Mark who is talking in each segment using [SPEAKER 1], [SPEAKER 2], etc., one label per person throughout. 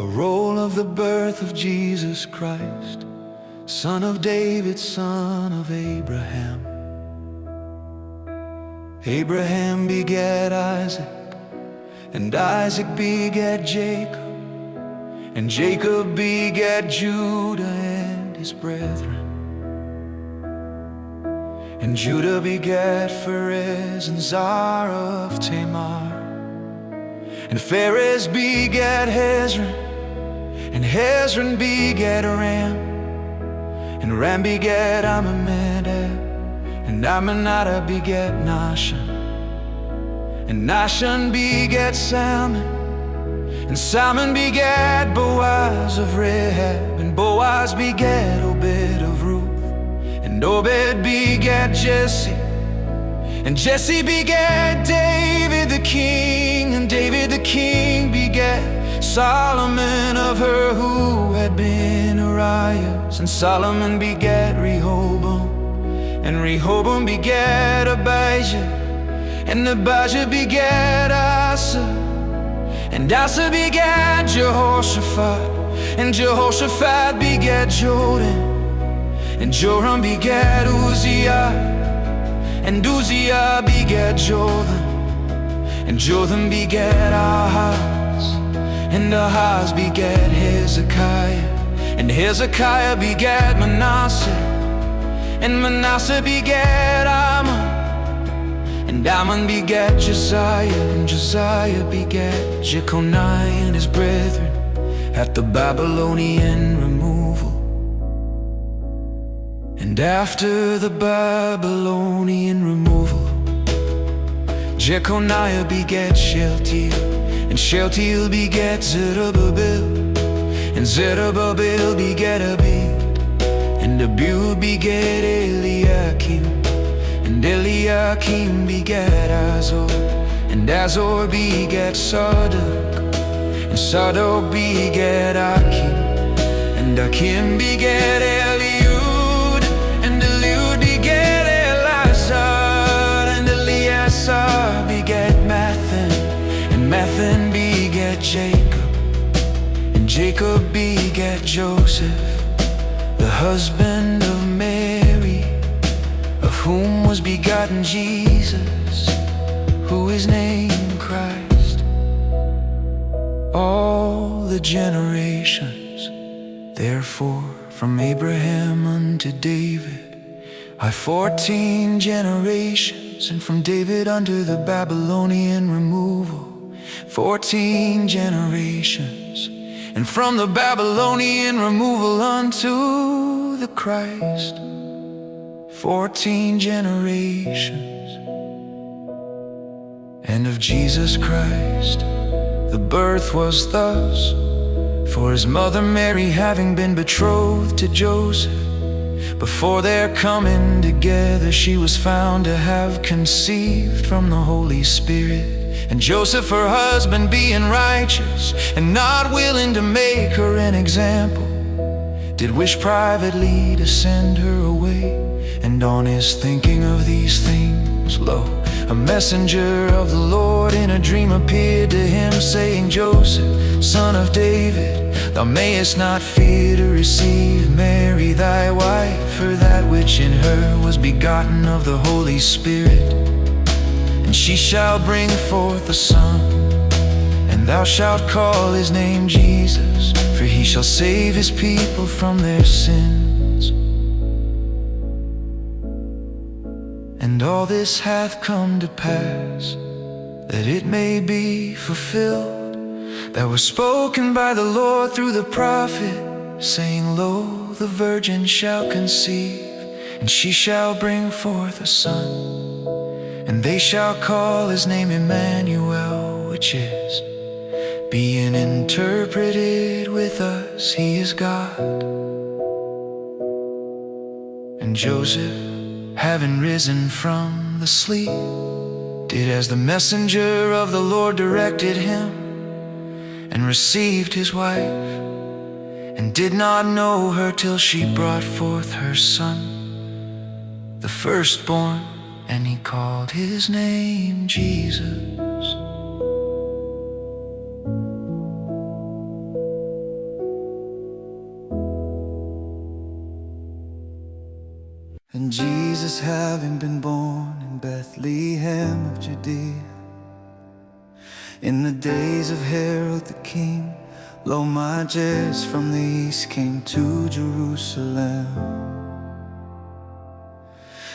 [SPEAKER 1] A roll of the birth of Jesus Christ, son of David, son of Abraham. Abraham begat Isaac, and Isaac begat Jacob, and Jacob begat Judah and his brethren. And Judah begat Pharez and Zara of Tamar. And Pharez begat Hezron, and Hezron begat Ram. And Ram begat Amminadab, and Amminadab begat Nahshon. And Nahshon begat Salmon, and Salmon begat Boaz of Rahab. And Boaz begat Obed of Ruth. And Obed begat Jesse, and Jesse begat David the king. And David the king begat Solomon of her who had been Uriah's. And Solomon begat Rehoboam, and Rehoboam begat Abijah. And Abijah begat Asa, and Asa begat Jehoshaphat. And Jehoshaphat begat Joram, and Joram begat Uzziah. And Uzziah begat Jotham, and Jotham begat Ahaz. And Ahaz begat Hezekiah, and Hezekiah begat Manasseh. And Manasseh begat Amon, and Amon begat Josiah. And Josiah begat Jeconiah and his brethren at the Babylonian removal. And after the Babylonian removal, Jeconiah begat Shealtiel, and Shealtiel begat Zerubbabel. And Zerubbabel begat Abid, and Abud begat Eliakim. And Eliakim begat Azor, and Azor begat Sadoc. And Sadoc begat Akim, and Akim begat Eliud. And Eliud begat Eleazar, and Eleazar begat Mathan. And Mathan begat Jacob, and Jacob begat Joseph, the husband of Mary, of whom was begotten Jesus, who is named Christ. All the generations, therefore, from Abraham unto David, are 14 generations. And from David unto the Babylonian removal, 14 generations. And from the Babylonian removal unto the Christ, 14 generations. And of Jesus Christ, the birth was thus: for his mother Mary, having been betrothed to Joseph, before their coming together, she was found to have conceived from the Holy Spirit. And Joseph her husband, being righteous, and not willing to make her an example, did wish privately to send her away. And on his thinking of these things, lo, a messenger of the Lord in a dream appeared to him, saying, Joseph, son of David, thou mayest not fear to receive Mary thy wife, for that which in her was begotten of the Holy Spirit. And she shall bring forth a son, and thou shalt call his name Jesus, for he shall save his people from their sins. And all this hath come to pass, that it may be fulfilled, that was spoken by the Lord through the prophet, saying, Lo, the virgin shall conceive, and she shall bring forth a son, and they shall call his name Emmanuel, which is, being interpreted with us, he is God. And Joseph, having risen from the sleep, did as the messenger of the Lord directed him, and received his wife, and did not know her till she brought forth her son, the firstborn, and he called his name Jesus. Jesus having been born in Bethlehem of Judea, in the days of Herod the king, lo, Magi from the east came to Jerusalem,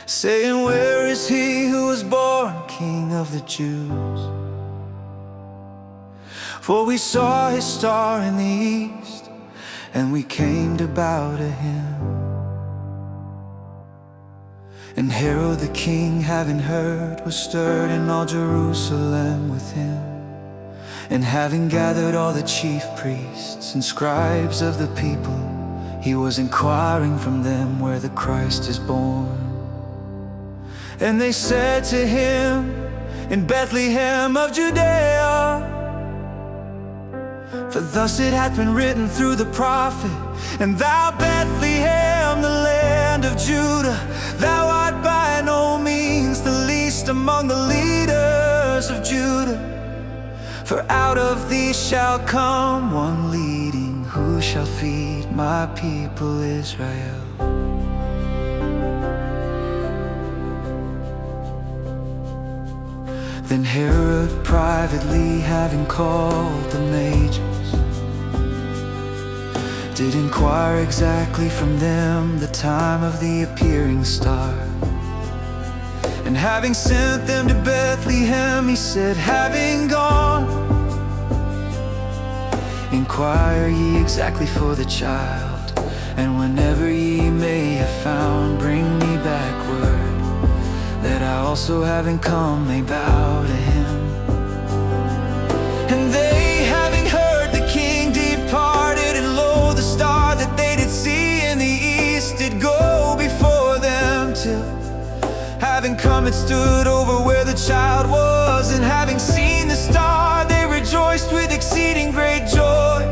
[SPEAKER 1] saying, where is he who was born King of the Jews? For we saw his star in the east, and we came to bow to him. And Herod the king, having heard, was stirred, and all Jerusalem with him. And having gathered all the chief priests and scribes of the people, he was inquiring from them where the Christ is born. And they said to him, in Bethlehem of Judea, for thus it hath been written through the prophet, and thou Bethlehem, the land of Judah, thou art by no means the least among the leaders of Judah. For out of thee shall come one leading, who shall feed my people Israel. Then Herod privately, having called the Magi, did inquire exactly from them the time of the appearing star. And having sent them to Bethlehem, he said, having gone, inquire ye exactly for the child, and whenever ye may have found, bring me back word, that I also having come may bow to him. And they, having heard the king, departed, and lo, the star that they did see in the east did go before them, till having come it stood over where the child was. And having seen the star, they rejoiced with exceeding great joy.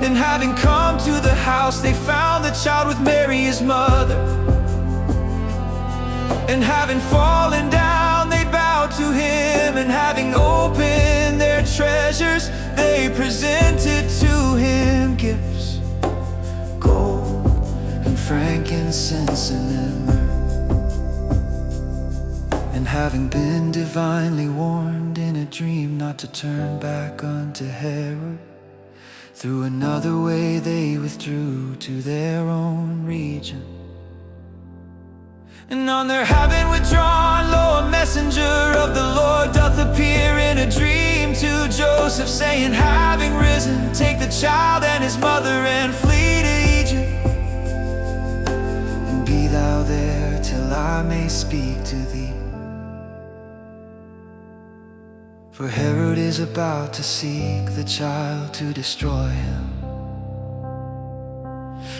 [SPEAKER 1] And having come to the house, they found the child with Mary his mother. And having fallen down, they bowed to him, and having opened their treasures, they presented to him gifts, gold and frankincense and myrrh. And having been divinely warned in a dream not to turn back unto Herod, through another way they withdrew to their own region. And on their having withdrawn, lo, a messenger of the Lord doth appear in a dream to Joseph, saying, having risen, take the child and his mother, and flee to Egypt, and be thou there till I may speak to thee. For Herod is about to seek the child to destroy him.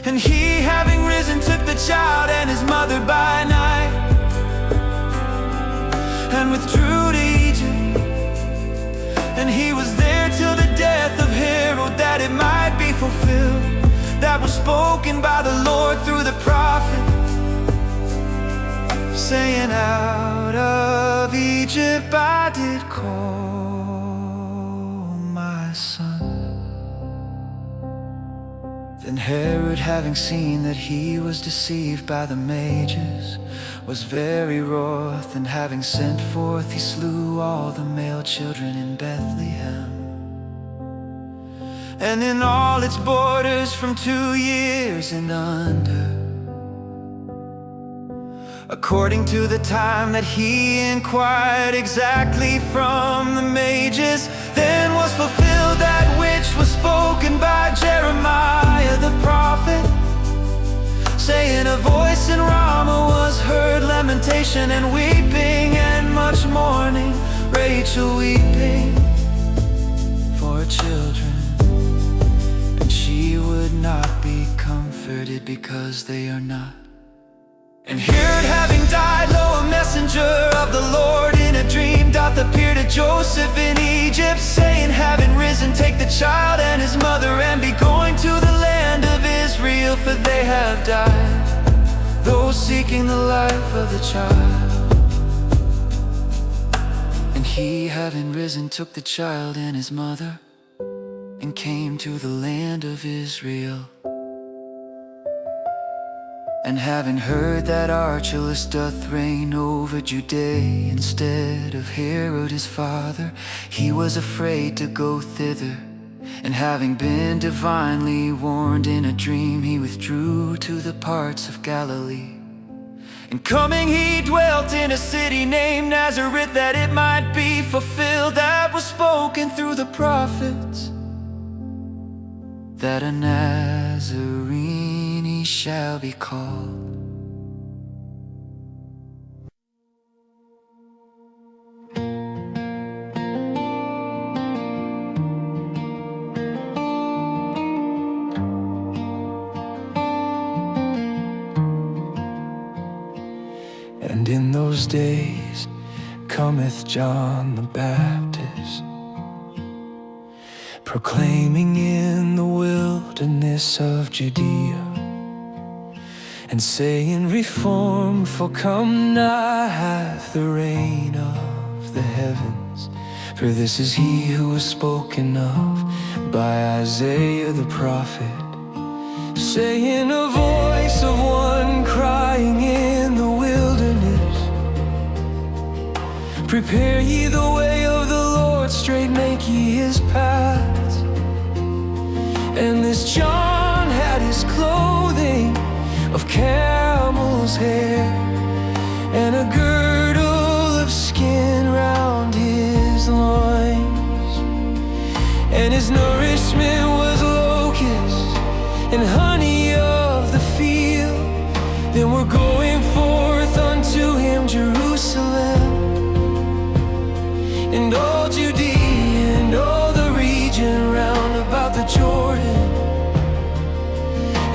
[SPEAKER 1] And he, having risen, took the child and his mother by night, and withdrew to Egypt. And he was there till the death of Herod, that it might be fulfilled that was spoken by the Lord through the prophet, saying, out of Egypt I did call my son. Then Herod, having seen that he was deceived by the Magi, was very wroth, and having sent forth, he slew all the male children in Bethlehem, and in all its borders from 2 years and under, according to the time that he inquired exactly from the Magi. Then was fulfilled that which was spoken by Jeremiah the prophet, saying, a voice in Ramah was heard, lamentation and weeping, and much mourning, Rachel weeping for her children, and she would not be comforted because they are not. And Herod having died, lo, a messenger of the Lord in a dream doth appear to Joseph in Egypt, saying, having risen, take the child and his mother, and be going to the land of Israel, for they have died, those seeking the life of the child. And he, having risen, took the child and his mother, and came to the land of Israel. And having heard that Archelaus doth reign over Judea instead of Herod his father, he was afraid to go thither. And having been divinely warned in a dream, he withdrew to the parts of Galilee. And coming he dwelt in a city named Nazareth, that it might be fulfilled that was spoken through the prophets, that a Nazarene he shall be called. And in those days cometh John the Baptist, proclaiming in the wilderness of Judea, and saying, Reform, for come nigh hath the reign of the heavens. For this is he who was spoken of by Isaiah the prophet, saying, a voice of one crying in the wilderness, prepare ye the way of the Lord, straight make ye his paths. And this John had his clothing of camel's hair, and a girdle of skin round his loins, and his nourishment was locusts and honey of the field. Then we're going forth unto him Jerusalem, and all Judea and all the region round about the Jordan.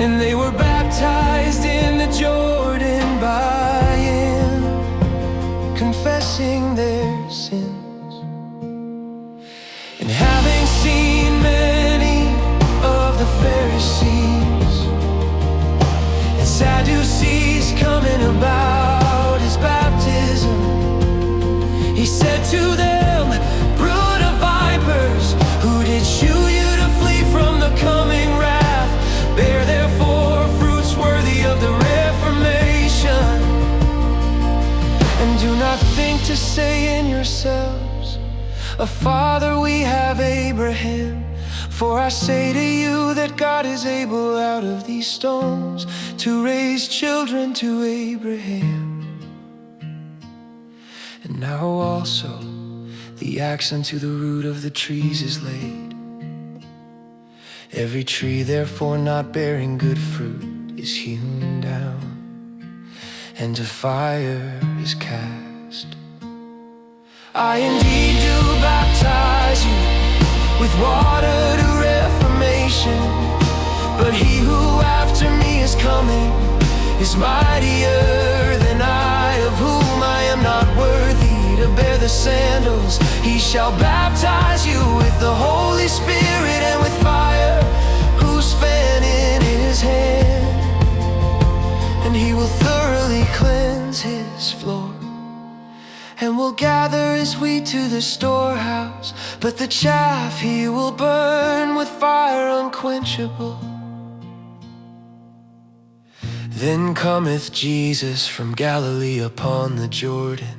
[SPEAKER 1] And they were baptized in the Jordan by him, confessing their sins. And having seen many of the Pharisees and Sadducees coming about his baptism, he said to them, brood of vipers, who did shew you to flee from the coming wrath? Bear therefore fruits worthy of the Reformation, and do not think to say in yourselves, a father we have Abraham. For I say to you that God is able out of these stones to raise children to Abraham. And now also the axe unto the root of the trees is laid. Every tree therefore not bearing good fruit is hewn down, and to fire is cast. I indeed do baptize you with water to reformation, but he who after me is coming is mightier than I, of whom I am not worthy to bear the sandals. He shall baptize you with the Holy Spirit and with fire, whose fan in his hand, and he will thoroughly cleanse his floor, and will gather his wheat to the storehouse, but the chaff he will burn with fire unquenchable. Then cometh Jesus from Galilee upon the Jordan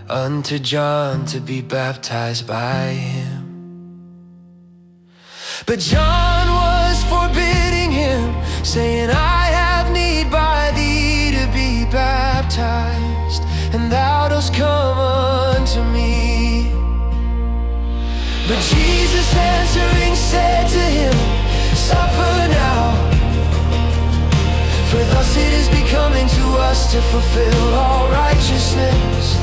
[SPEAKER 1] unto John to be baptized by him. But John was forbidding him, saying, I have need by thee to be baptized, and thou dost come unto me. But Jesus answering said to him, suffer now, for thus it is becoming to us to fulfill all righteousness.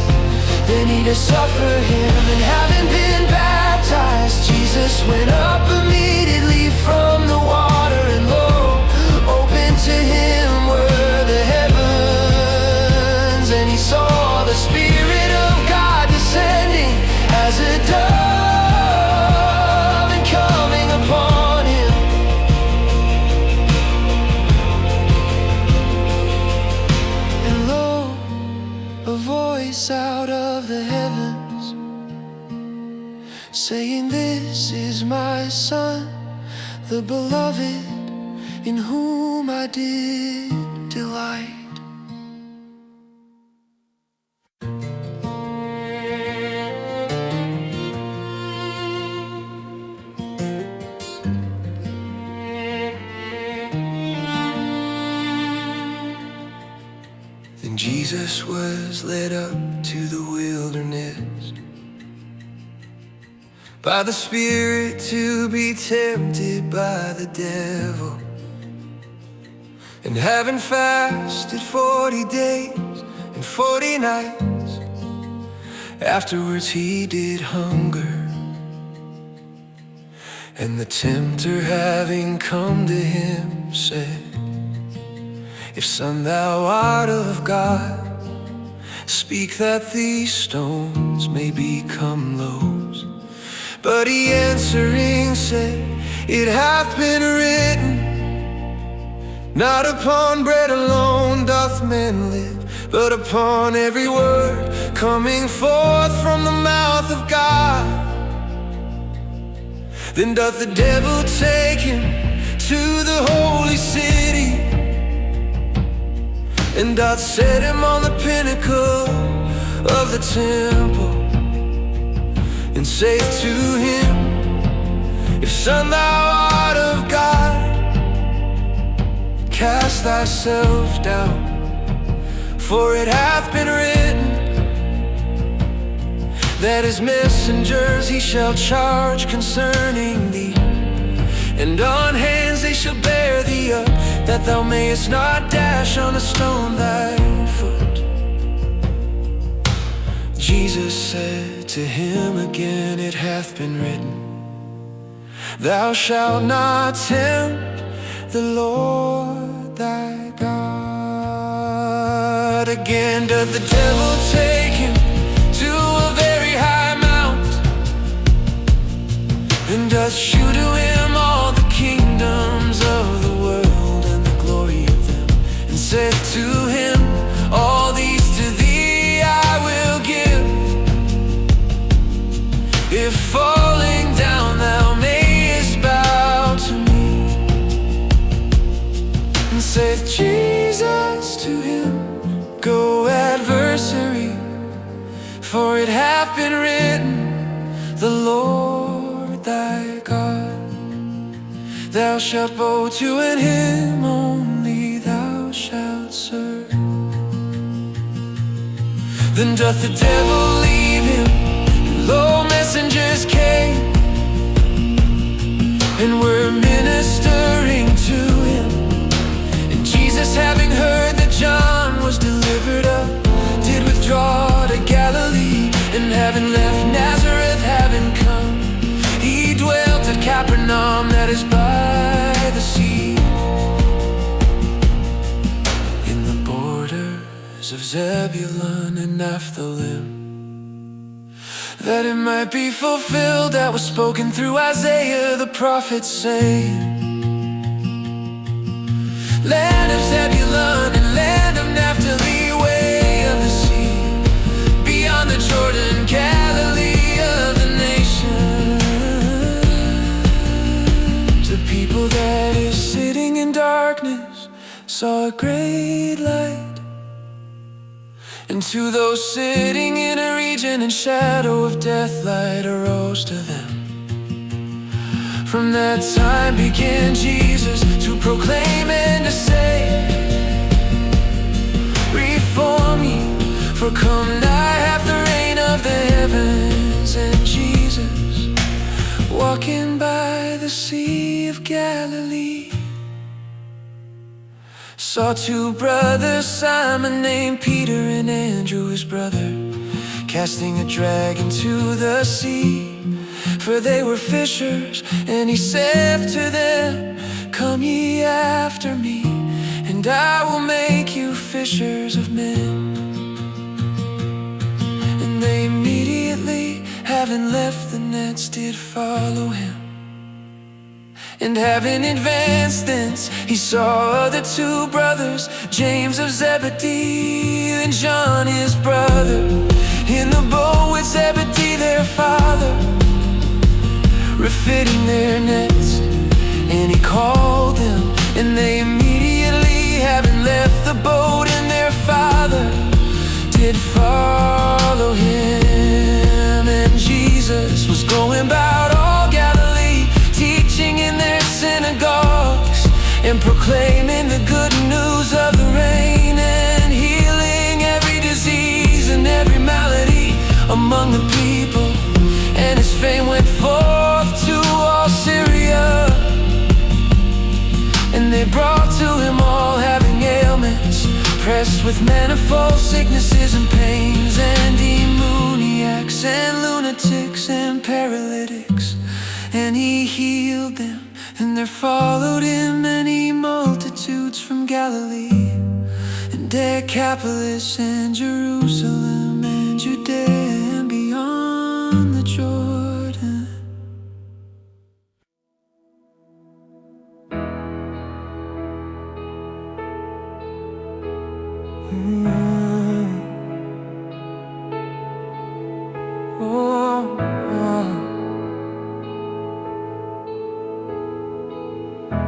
[SPEAKER 1] Then he did suffer him, and having been baptized, Jesus went up immediately from the water, and lo, opened to him were the heavens, and he saw the Spirit of God descending as a dove and coming upon him. And lo, a voice out of the heavens saying, this is my Son, the beloved, in whom I did delight. Then Jesus was led up to the wilderness by the Spirit to be tempted by the devil. And having fasted 40 days and 40 nights, afterwards he did hunger. And the tempter, having come to him, said, If Son thou art of God, speak that these stones may become loaves. But he answering said, It hath been written, not upon bread alone doth man live, but upon every word coming forth from the mouth of God. Then doth the devil take him to the holy city, and doth set him on the pinnacle of the temple, and saith to him, If Son thou art of God, cast thyself down, for it hath been written, that his messengers he shall charge concerning thee, and on hands they shall bear thee up, that thou mayest not dash on a stone thy foot. Jesus said to him again, It hath been written, Thou shalt not tempt the Lord thy God. Again doth the devil take him to a very high mount, and doth shew to him all the kingdoms of the world and the glory of them, and saith to him, All these to thee I will give, if falling down thou mayest bow to me. And saith Jesus to him, Go, adversary, for it hath been written, The Lord thy God thou shalt bow to, and him only thou shalt serve. Then doth the devil leave him, and lo, messengers came, and were ministering to him. And Jesus, having heard that John was delivered up, did withdraw to Galilee, and having left Nazareth, having come, he dwelt at Capernaum, that is by the sea, in the borders of Zebulun and Naphtali, that it might be fulfilled that was spoken through Isaiah the prophet, saying, Land of Zebulun and land of Naphtali, way of the sea, beyond the Jordan, Galilee of the nations. The people that is sitting in darkness saw a great light, and to those sitting in a region and shadow of death, light arose to them. From that time began Jesus to proclaim and to say, Reform ye, for come nigh hath the reign of the heavens. And Jesus, walking by the Sea of Galilee, saw two brothers, Simon named Peter and Andrew his brother, casting a dragon to the sea, for they were fishers. And he saith to them, Come ye after me, and I will make you fishers of men. And they immediately, having left the nets, did follow him. And having advanced thence, he saw other two brothers, James of Zebedee and John his brother, in the boat with Zebedee their father, refitting their nets. And he called them, and they left the boat, and their father did follow him. And Jesus was going about all Galilee, teaching in their synagogues and proclaiming the good news of the reign, and healing every disease and every malady among the people. And his fame went forth to all Syria, and they brought to him all having ailments, pressed with manifold sicknesses and pains, and demoniacs and lunatics and paralytics, and he healed them. And there followed him many multitudes from Galilee, and Decapolis, and Jerusalem, and Judea, and beyond the Jordan.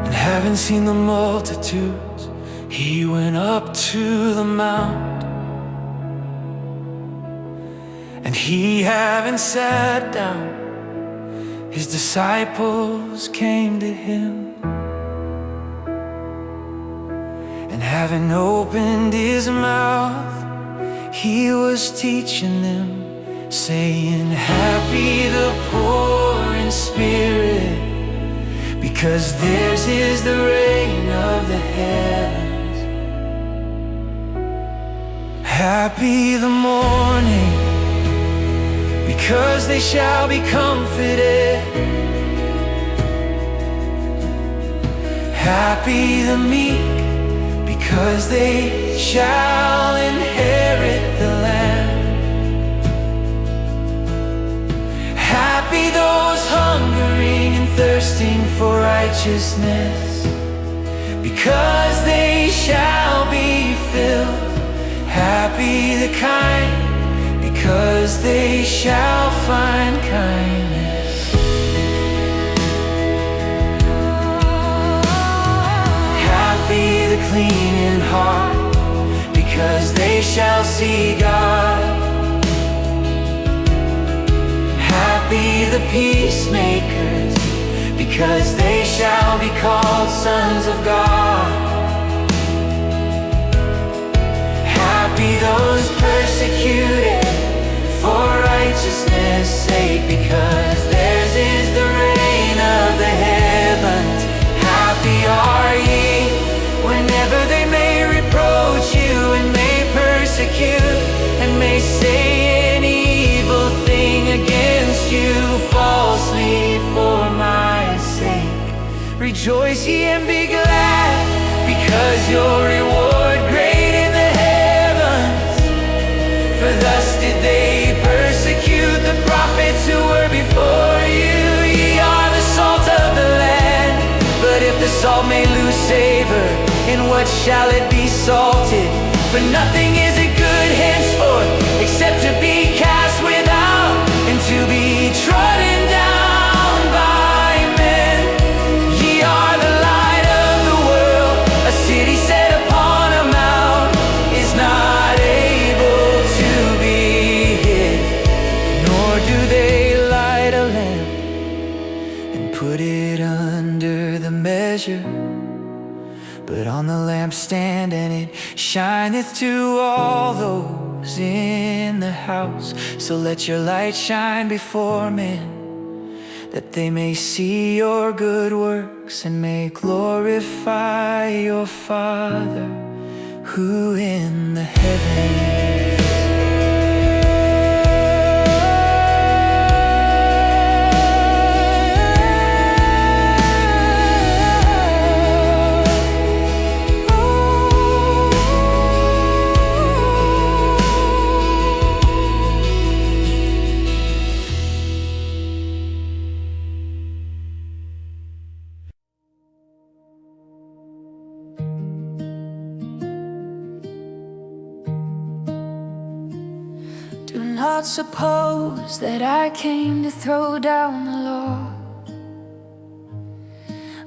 [SPEAKER 1] And having seen the multitudes, he went up to the mount. And he, having sat down, his disciples came to him. And having opened his mouth, he was teaching them, saying, Happy the poor in spirit, because theirs is the reign of the heavens. Happy the mourning, because they shall be comforted. Happy the meek, because they shall inherit the land. Happy those hungering and thirsting for righteousness, because they shall be filled. Happy the kind, because they shall find kindness. Happy the clean in heart, because they shall see God. Happy the peacemakers, because they shall be called sons of God. Happy those persecuted for righteousness' sake, because theirs is the reign of the heavens. Happy are ye whenever they may reproach you and may persecute and may say any evil thing against you falsely for my sake. Rejoice ye and be glad, because your reward great in the heavens. For thus did they persecute the prophets who were before you. Ye are the salt of the land, but if the salt may lose savor, in what shall it be salted? For nothing is it good henceforth, except to be cast without, and to be trodden down by men. Ye are the light of the world. A city set upon a mount is not able to be hid. Nor do they light a lamp and put it under the measure, but on the lampstand, and it shineth to all those in the house. So let your light shine before men, that they may see your good works and may glorify your Father who in the heavens. Do not suppose that I came to throw down the law.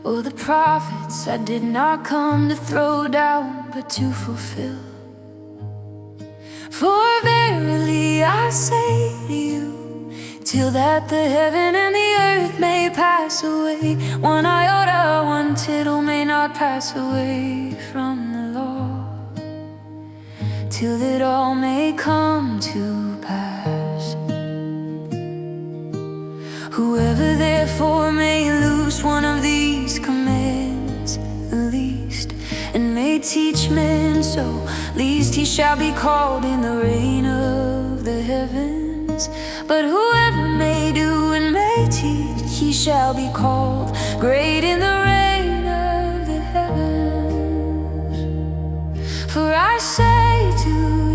[SPEAKER 2] Oh, the prophets I did not come to throw down, but to fulfill. For verily I say to you, till that the heaven and the earth may pass away, one iota, one tittle may not pass away from the law, till it all may come to pass. Whoever therefore may loose one of these commands, the least, and may teach men so, least he shall be called in the reign of the heavens. But whoever may do and may teach, he shall be called great in the reign of the heavens. For I say to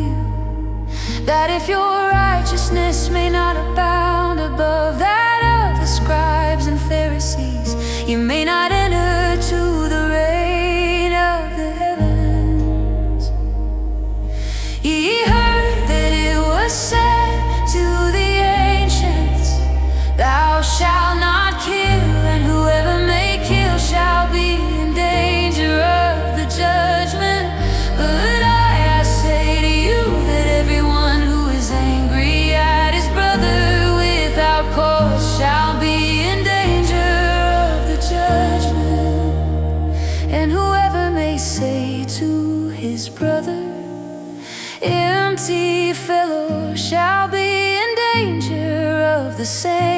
[SPEAKER 2] you, that if your righteousness may not abound above that of the scribes and Pharisees, you may not enter to the reign of the heavens. Ye heard that it was said to the ancients, thou shalt not kill, and whoever may kill shall be in danger of the judgment. But I say to you that everyone who is angry at his brother without cause shall be in danger of the judgment. And whoever may say to his brother, empty fellow, shall be in danger of the same.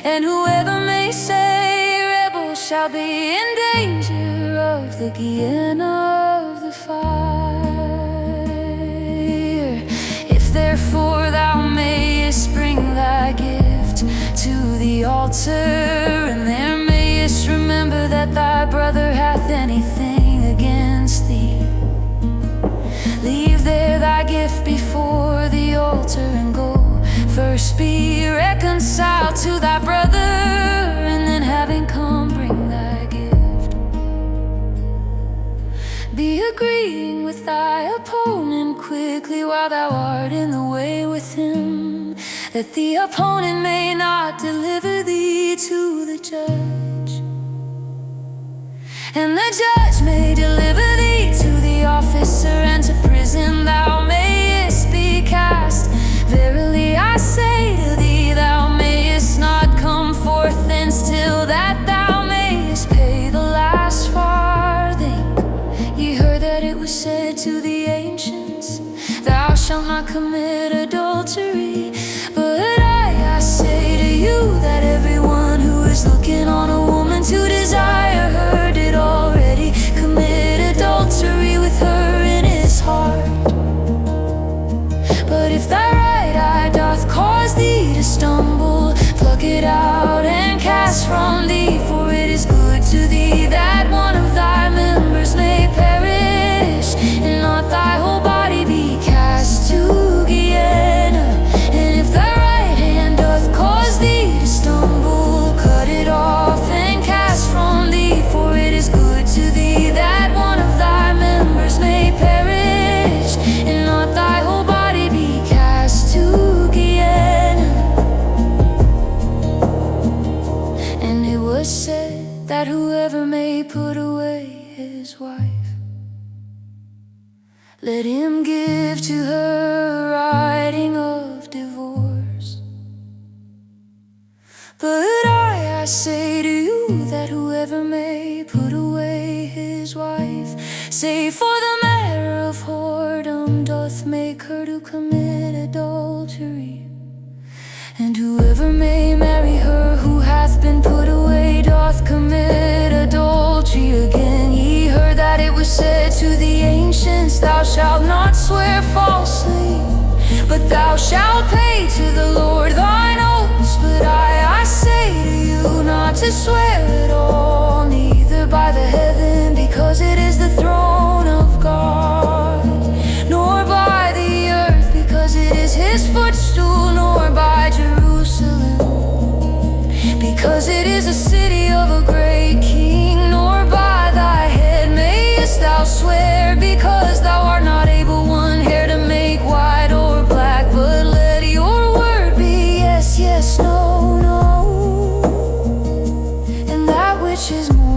[SPEAKER 2] And whoever may say rebel shall be in danger of the Gehenna of the fire. If therefore thou mayest bring thy gift to the altar, and there mayest remember that thy brother hath anything against thee, leave there thy gift before the altar, and go first be reconciled to thy brother, and then having come bring thy gift. Be agreeing with thy opponent quickly while thou art in the way with him, that the opponent may not deliver thee to the judge, and the judge may deliver thee to the officer, and to prison thou mayest be cast. Verily I say to thee, thou mayest not come forth thence till that thou mayest pay the last farthing. Ye heard that it was said to the ancients, thou shalt not commit adultery. But I say to you that everyone who is looking on a woman to desire her did already commit adultery with her in his heart. But if thy right eye doth cause thee to stumble, pluck it out and cast from thee, for it is good to thee that one of thy members may perish, and not thy whole body be cast to Gehenna. And if thy right hand doth cause thee to stumble, cut it off and cast from thee, for it is good to thee that one of thy members may perish, and not thy whole body be cast to Gehenna. And it was said that whoever may put away his wife, let him give to her writing of divorce. But I say to you that whoever may put away his wife, save for the matter of whoredom, doth make her to commit adultery. And whoever may marry her who hath been put away doth commit adultery. Again ye heard that it was said to the ancients, thou shalt not swear falsely, but thou shalt pay to the Lord thine oaths. But I say to you not to swear at all, neither by the heaven, because it is the throne of God, nor by the earth, because it is his footstool, nor by Jerusalem, because it is a city of a great king, nor by thy head mayest thou swear, because thou art not able one hair to make white or black. But let your word be yes, yes, no, no, and that which is more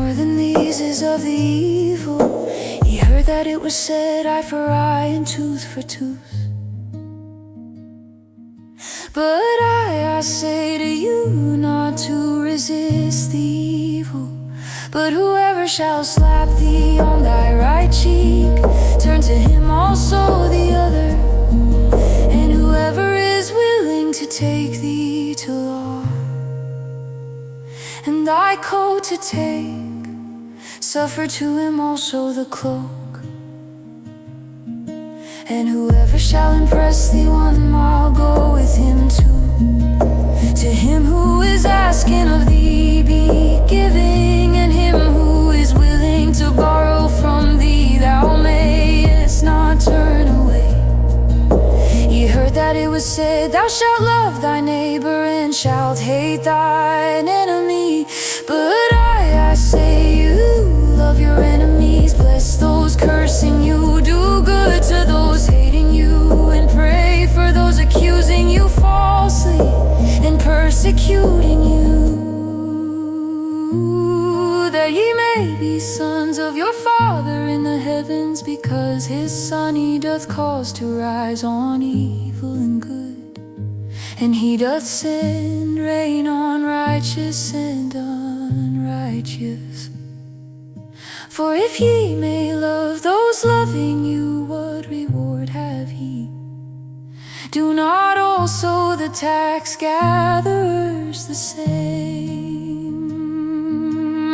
[SPEAKER 2] ways of the evil. He heard that it was said, eye for eye and tooth for tooth. But I say to you, not to resist the evil. But whoever shall slap thee on thy right cheek, turn to him also the other. And whoever is willing to take thee to law, and thy coat to take, suffer to him also the cloak. And whoever shall impress thee 1 mile, go with him too. To him who is asking of thee, be giving, and him who is willing to borrow from thee, thou mayest not turn away. Ye heard that it was said, thou shalt love thy neighbor and shalt hate thine enemy. But I say you, love your enemies, bless those cursing you, do good to those hating you, and pray for those accusing you falsely and persecuting you, that ye may be sons of your Father in the heavens, because his sun he doth cause to rise on evil and good, and he doth send rain on righteous and unrighteous. For if ye may love those loving you, what reward have ye? Do not also the tax gatherers the same?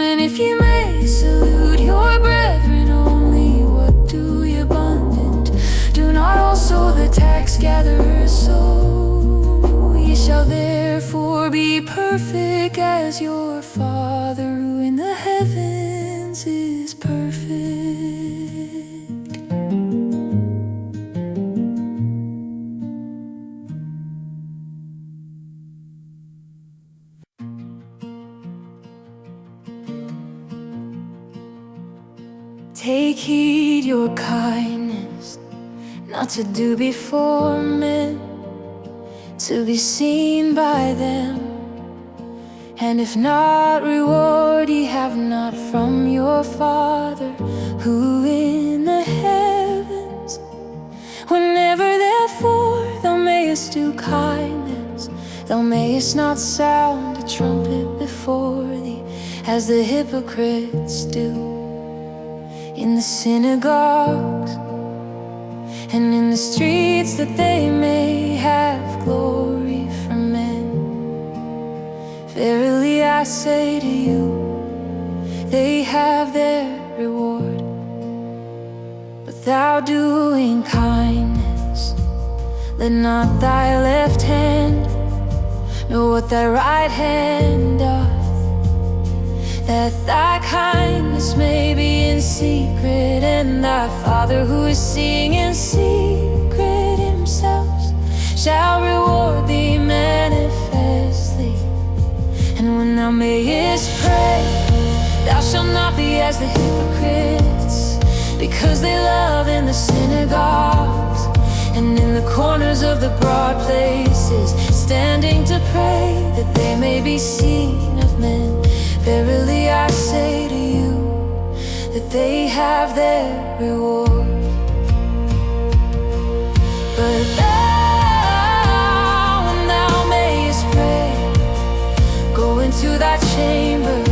[SPEAKER 2] And if ye may salute your brethren only, what do ye abundant? Do not also the tax gatherers so? Ye shall therefore be perfect as your Father who in the heavens is perfect. Take heed your kindness, not to do before men, to be seen by them. And if not, reward ye have not from your Father who in the heavens. Whenever therefore thou mayest do kindness, thou mayest not sound a trumpet before thee, as the hypocrites do in the synagogues and in the streets, that they may have glory from men. Verily I say to you, they have their reward. But thou doing kindness, let not thy left hand know what thy right hand doth, that thy kindness may be in secret, and thy Father who is seeing in secret himself shall reward thee manifestly. And when thou mayest pray, thou shalt not be as the hypocrites, because they love in the synagogues and in the corners of the broad places, standing to pray that they may be seen of men. Verily I say to you, that they have their reward. But thou, when thou mayest pray, go into thy chamber,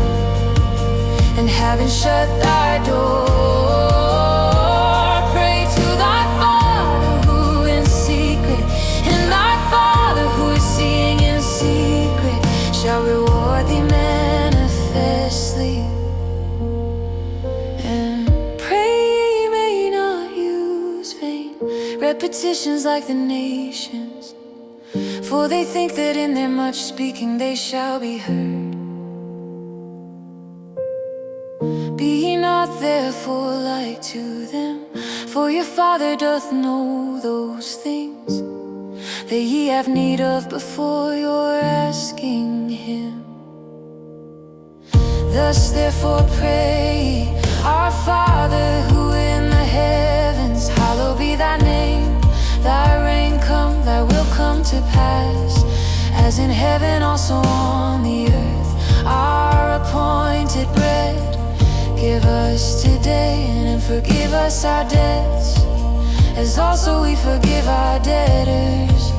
[SPEAKER 2] and having shut thy door, pray to thy Father who in secret, and thy Father who is seeing in secret shall reward thee manifestly. And pray ye may not use vain repetitions like the nations, for they think that in their much speaking they shall be heard. Be ye not therefore like to them, for your Father doth know those things that ye have need of before you're asking him. Thus therefore pray, our Father who in the heavens, hallowed be thy name. Thy reign come, thy will come to pass, as in heaven also on the earth. Our appointed bread give us and forgive us our debts, as also we forgive our debtors.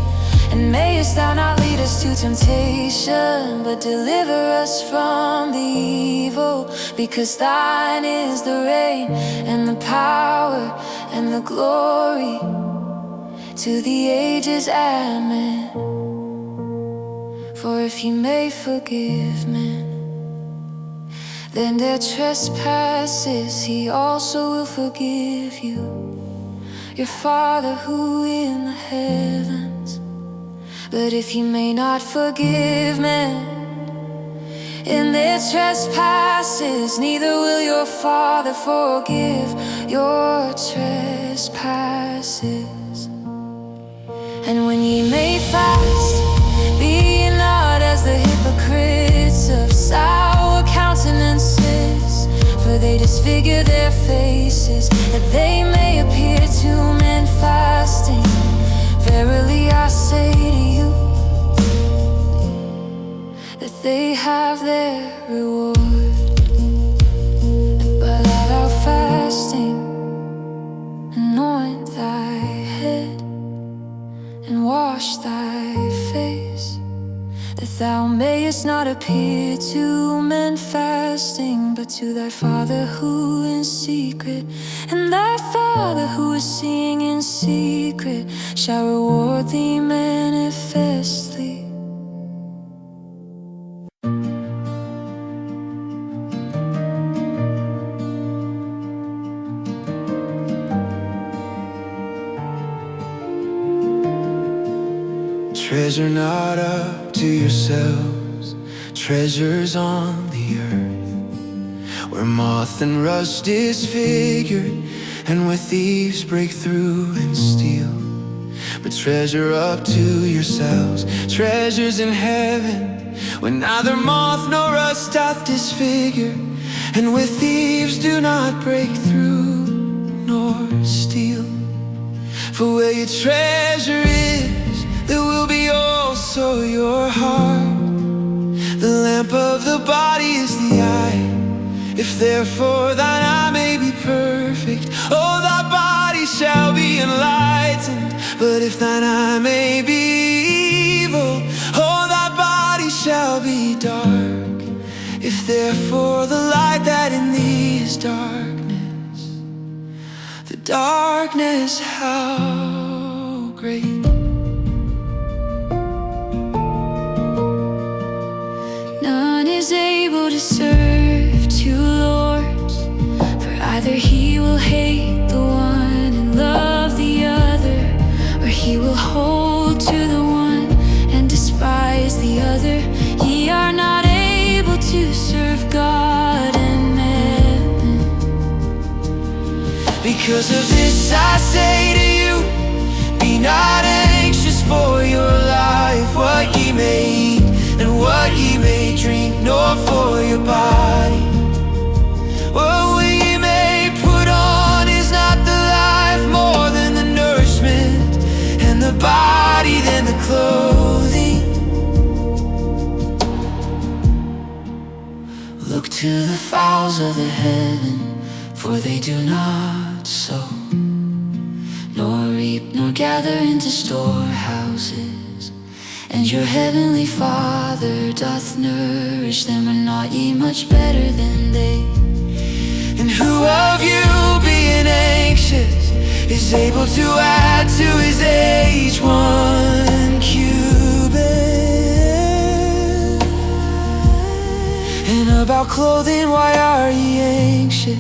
[SPEAKER 2] And mayest thou not lead us to temptation, but deliver us from the evil. Because thine is the reign, and the power, and the glory, to the ages, amen. For if ye may forgive men, then their trespasses he also will forgive you. Your Father who in the heavens. But if you may not forgive men in their trespasses, neither will your Father forgive your trespasses. And when ye may fast, be ye not as the hypocrites of sour countenances, for they disfigure their faces, that they may appear to men fasting. Verily I say to you, that they have their reward. But thou fasting, anoint thy head, and wash thy face, that thou mayest not appear to men fasting, but to thy Father who in secret. And thy Father who is seeing in secret shall reward thee manifestly.
[SPEAKER 1] Treasure not up to yourselves treasures on the earth, where moth and rust disfigured, and where thieves break through and steal. But treasure up to yourselves treasures in heaven, where neither moth nor rust doth disfigure, and where thieves do not break through nor steal. For where your treasure is, there will be also your heart. The lamp of the body is the eye. If therefore thine eye may be perfect, oh, thy body shall be enlightened. But if thine eye may be evil, oh, thy body shall be dark. If therefore the light that in thee is darkness, the darkness how great.
[SPEAKER 2] None is able to serve two lords, for either he will hate the one and love the other, or he will hold to the one and despise the other. Ye are not able to serve God and mammon.
[SPEAKER 1] Because of this I say to you, be not anxious for your life, what ye may eat and what ye may drink, nor for your body what ye may put on. Is not the life more than the nourishment, and the body than the clothing? Look to the fowls of the heaven, for they do not sow, nor reap, nor gather into storehouses, and your heavenly Father doth nourish them. Are not ye much better than they? And who of you, being anxious, is able to add to his age 1 cubit? And about clothing, why are ye anxious?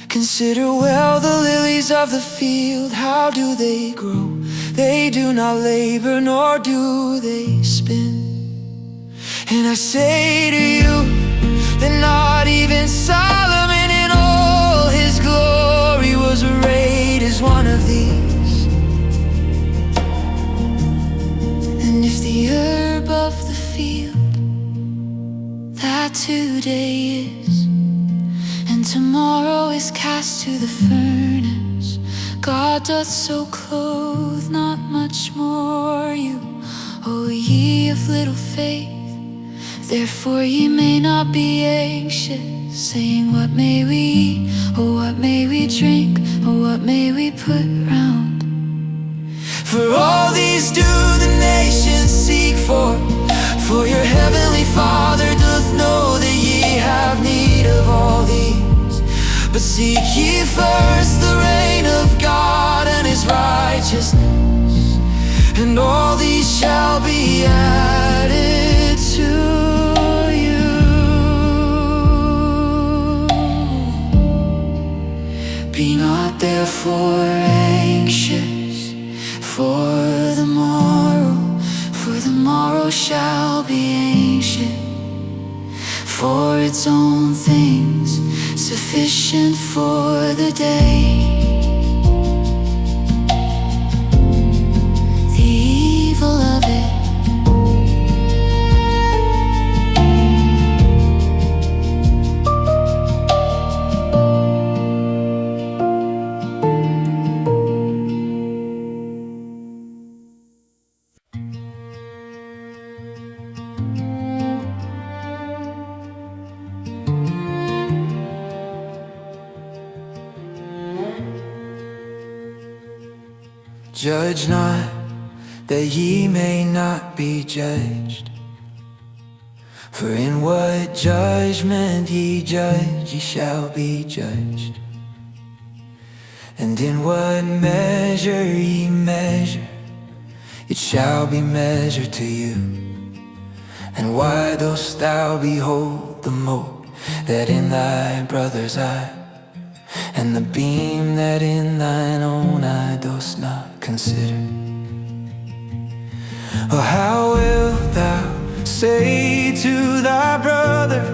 [SPEAKER 1] Consider well the lilies of the field, how do they grow? They do not labor, nor do they spin. And I say to you, that not even Solomon in all his glory was arrayed as one of these. And if the herb of the field, that today is, and tomorrow is cast to the furnace, God doth so clothe, not much more you, O ye of little faith.
[SPEAKER 2] Therefore ye may not be anxious, saying, what may we eat, or what may we drink, or what may we put round?
[SPEAKER 1] For all these do the nations seek for your heavenly Father doth know that ye have need of all these. But seek ye first the reign of God and His righteousness, and all these shall be added to you. Be not therefore anxious for the morrow shall be anxious for its own things. Sufficient for the day the evil of it. Judge not, that ye may not be judged. For in what judgment ye judge, ye shall be judged. And in what measure ye measure, it shall be measured to you. And why dost thou behold the mote that in thy brother's eye, and the beam that in thine own eye dost not consider? Or how wilt thou say to thy brother,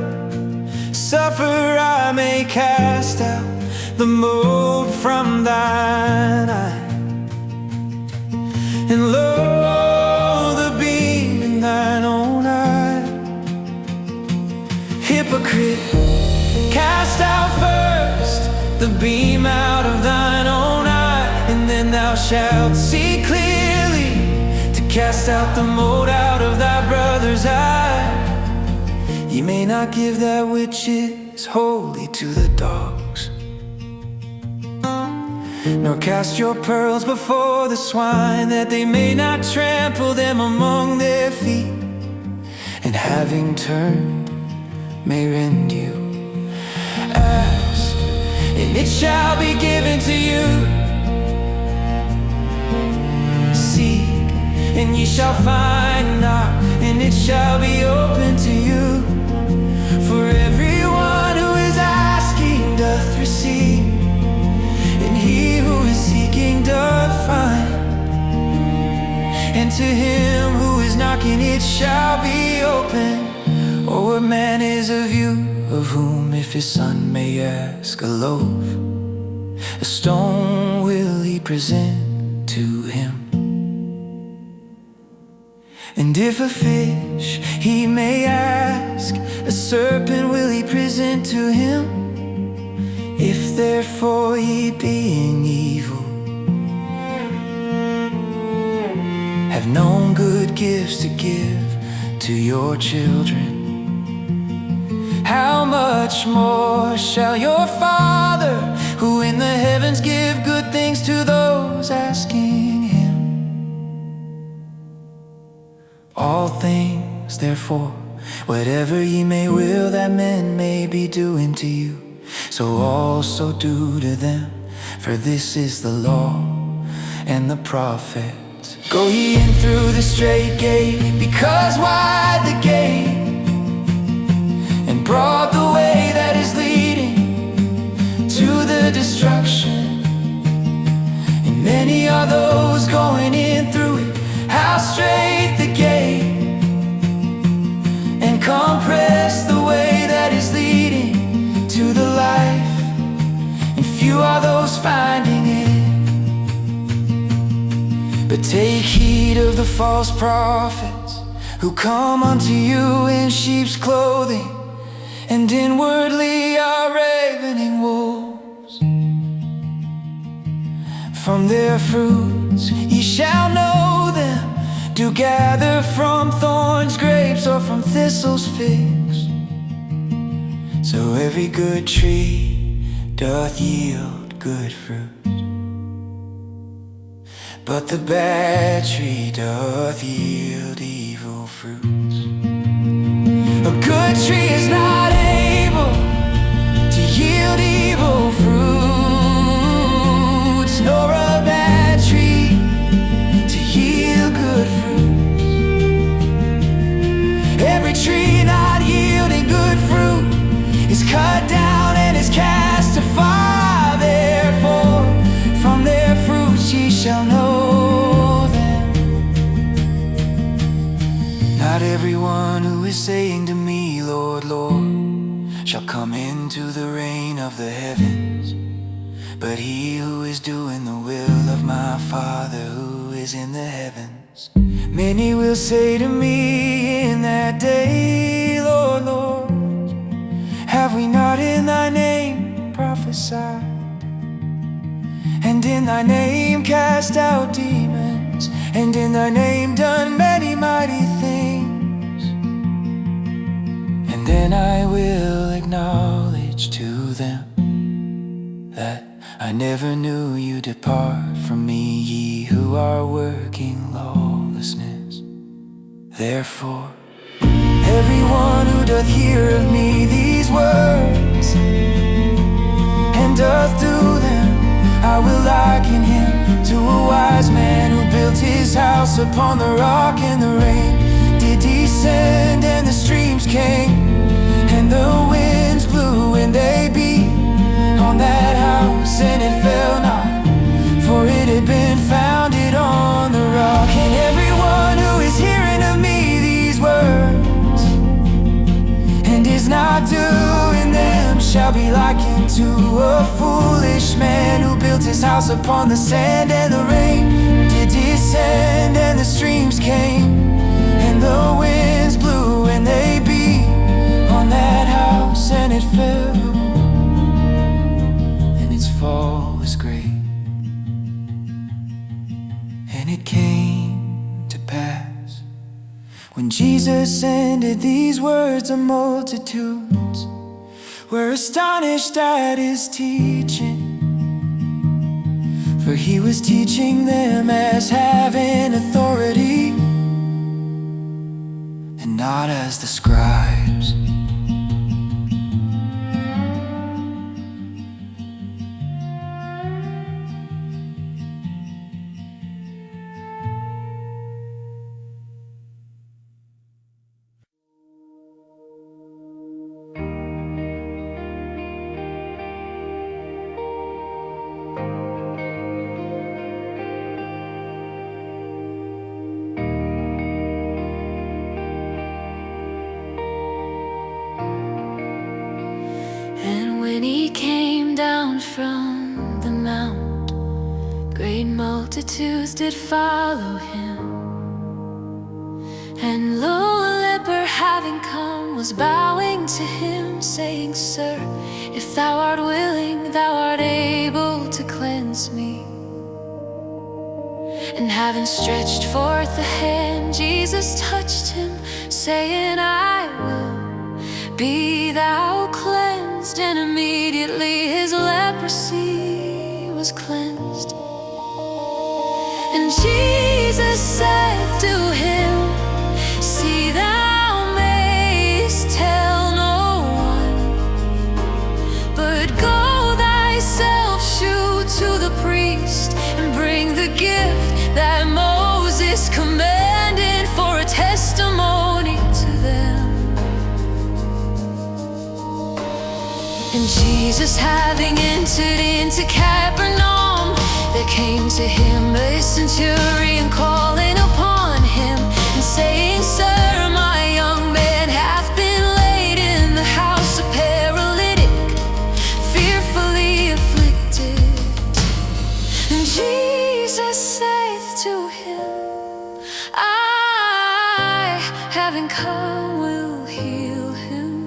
[SPEAKER 1] suffer, I may cast out the mote from thine eye, and lo, the beam in thine own eye? Hypocrite, cast out first the beam out of thine own eye, and then thou shalt see clearly to cast out the mote out of thy brother's eye. Ye may not give that which is holy to the dogs, nor cast your pearls before the swine, that they may not trample them among their feet, and having turned may rend you. Ask, and it shall be given to you. Seek, and ye shall find. Knock, and it shall be open to you. For everyone who is asking doth receive, and he who is seeking doth find. And to him who is knocking it shall be open. Or what man is of you, of whom if his son may ask a loaf, a stone will he present to him? And if a fish he may ask, a serpent will he present to him? If therefore ye being evil have known good gifts to give to your children, how much more shall your Father who in the heavens give good things to those asking him? All things therefore, whatever ye may will that men may be doing to you, so also do to them. For this is the law and the prophets. Go ye in through the straight gate, because wide the gate and broad the way that is leading to the destruction, and many are those going in through it. How strait the gate, and compress the way that is leading to the life, and few are those finding it. But take heed of the false prophets, who come unto you in sheep's clothing, and inwardly are ravening wolves. From their fruits ye shall know them. Do gather from thorns grapes, or from thistles figs. So every good tree doth yield good fruit, but the bad tree doth yield evil fruits. A good tree is not able to yield evil fruits, nor a bad tree to yield good fruits. Every tree not yielding good fruit is cut down and is cast to fire. Therefore, from their fruits ye shall know them. Not everyone who is saying to me, Lord, Lord, shall come into the reign of the heavens, but he who is doing the will of my Father who is in the heavens. Many will say to me in that day, Lord, Lord, have we not in thy name prophesied, and in thy name cast out demons, and in thy name done many mighty things? And then I will acknowledge to them that I never knew you. Depart from me, ye who are working lawlessness. Therefore, everyone who doth hear of me these words and doth do them, I will liken him to a wise man who built his house upon the rock. And the rain did descend and the streams came, and the winds blew and they beat on that house, and it fell not, for it had been founded on the rock. And everyone who is hearing of me these words and is not doing them shall be likened to a foolish man who built his house upon the sand. And the rain did descend and the streams came, and the winds blew and they beat on that house, and it fell, and its fall was great. And it came to pass, when Jesus ended these words, the multitudes were astonished at his teaching, for he was teaching them as having authority, and not as the scribes.
[SPEAKER 2] When he came down from the mount, great multitudes did follow him. And lo, a leper having come was bowing to him, saying, Sir, if thou art willing, thou art able to cleanse me. And having stretched forth a hand, Jesus touched him, saying, I will, be thou cleansed. And immediately his leprosy was cleansed. And Jesus said to him, See thou mayest tell no one, but go thyself, shew to the priest, and bring the gift that Moses commanded for a testimony to them. And Jesus, having entered into Capernaum, there came to him a centurion, calling upon him and saying, Sir, my young man hath been laid in the house a paralytic, fearfully afflicted. And Jesus saith to him, I, having come, will heal him.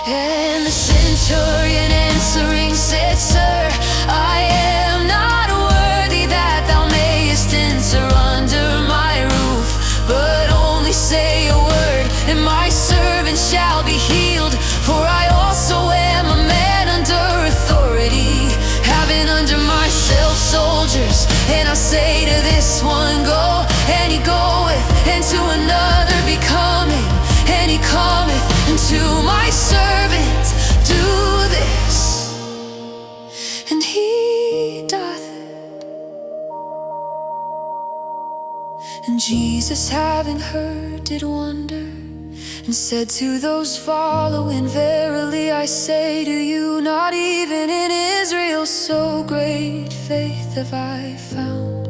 [SPEAKER 2] And the centurion answering said, Sir, I am not worthy that thou mayest enter under my roof, but Jesus, having heard, did wonder, and said to those following, verily I say to you, not even in Israel so great faith have I found.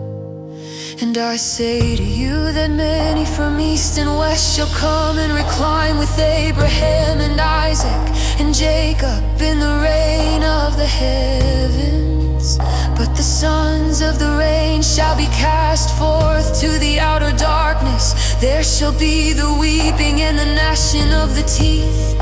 [SPEAKER 2] And I say to you that many from east and west shall come and recline with Abraham and Isaac and Jacob in the reign of the heavens. But the sons of the rain shall be cast forth to the outer darkness. There shall be the weeping and the gnashing of the teeth.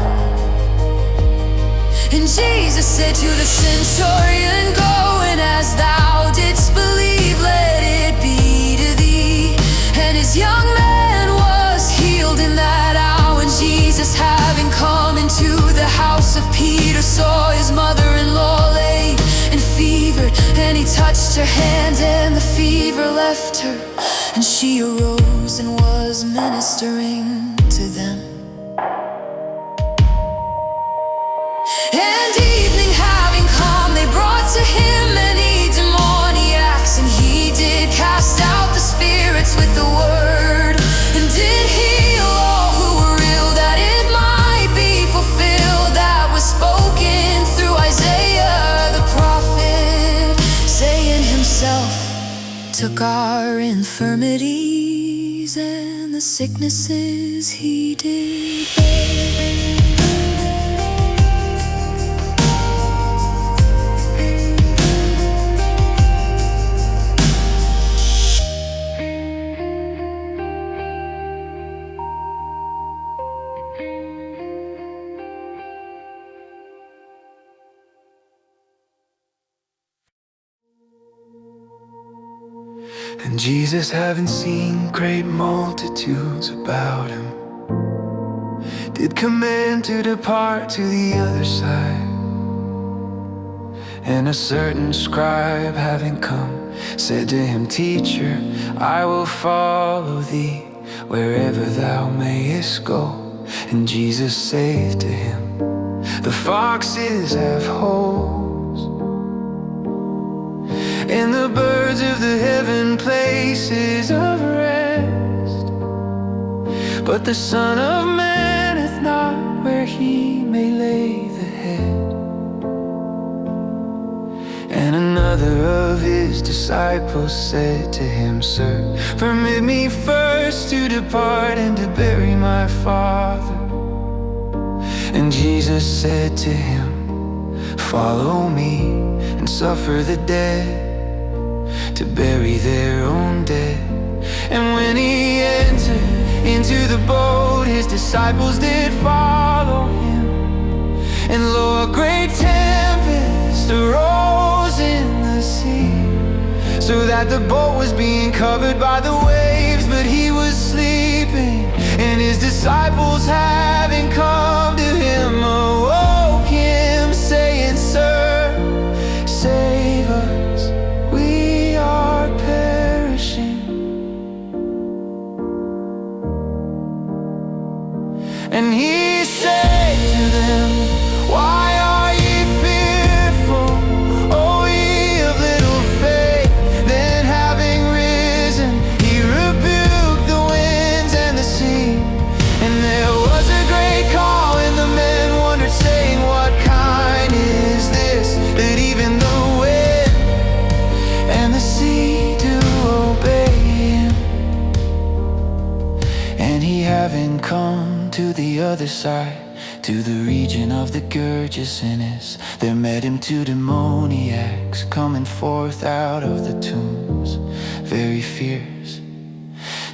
[SPEAKER 2] And Jesus said to the centurion, go, and as thou didst believe, let it be to thee. And his young man was healed in that hour. And Jesus, having come into the house of Peter, saw his mother-in-law laid and fevered. And he touched her hand, and the fever left her, and she arose and was ministering to them. And evening having come, they brought to him many demoniacs, and he did cast out the spirits with the word, and did heal all who were ill, that it might be fulfilled that was spoken through Isaiah the prophet, saying himself took our infirmities and the sicknesses he did bear.
[SPEAKER 1] And Jesus, having seen great multitudes about him, did command to depart to the other side. And a certain scribe, having come, said to him, Teacher, I will follow thee wherever thou mayest go. And Jesus saith to him, the foxes have holes, and the birds of the heaven places of rest, but the Son of Man hath not where he may lay the head. And another of his disciples said to him, Sir, permit me first to depart and to bury my Father. And Jesus said to him, Follow me, and suffer the dead to bury their own dead. And when he entered into the boat, his disciples did follow him. And lo, a great tempest arose in the sea, so that the boat was being covered by the waves. But he was sleeping, and his disciples, having come to him, awoke him, saying, Sir, save us, we are perishing. And he said to them, Why are ye fearful, O ye of little faith? Then having risen, he rebuked the winds and the sea. And there was a great call, and the men wondered, saying, What kind is this, that even the wind and the sea do obey him? And he, having come to the other side, to the region of the Gergesenes, there met him two demoniacs, coming forth out of the tombs, very fierce,